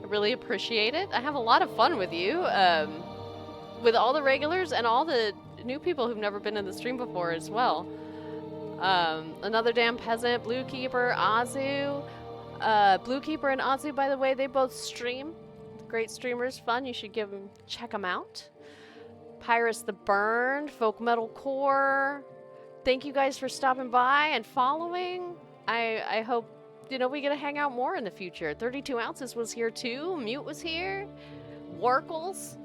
I really appreciate it. I have a lot of fun with you, with all the regulars and all the new people who've never been in the stream before as well. Another Damn Peasant, Bluekeeper, Azu. Bluekeeper and Azu, by the way, they both stream. Great streamers, fun. You should check them out. Pyrus the Burned, Folk Metal Core. Thank you guys for stopping by and following. I hope, we get to hang out more in the future. 32 Ounces was here too. Mute was here. Warkles,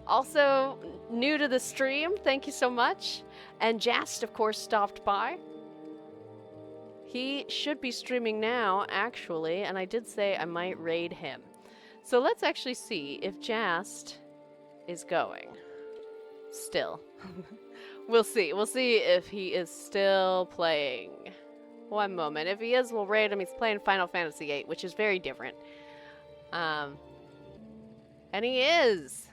also new to the stream. Thank you so much. And Jast, of course, stopped by. He should be streaming now, actually, and I did say I might raid him. So let's actually see if Jast is going. Still. We'll see. We'll see if he is still playing. One moment. If he is, we'll raid him. He's playing Final Fantasy VIII, which is very different. And he is.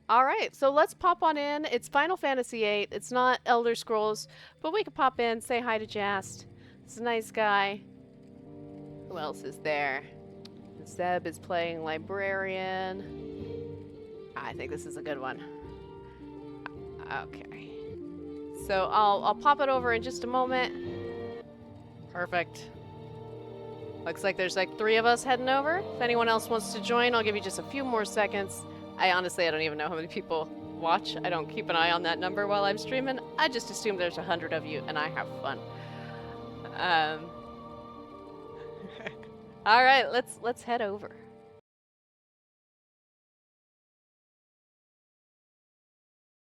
Alright, so let's pop on in. It's Final Fantasy VIII. It's not Elder Scrolls, but we can pop in, say hi to Jast. He's a nice guy. Who else is there? Zeb is playing Librarian. I think this is a good one. Okay. So I'll pop it over in just a moment. Perfect. Looks like there's like 3 of us heading over. If anyone else wants to join, I'll give you just a few more seconds. I don't even know how many people watch. I don't keep an eye on that number while I'm streaming. I just assume there's 100 of you and I have fun. All right, let's head over.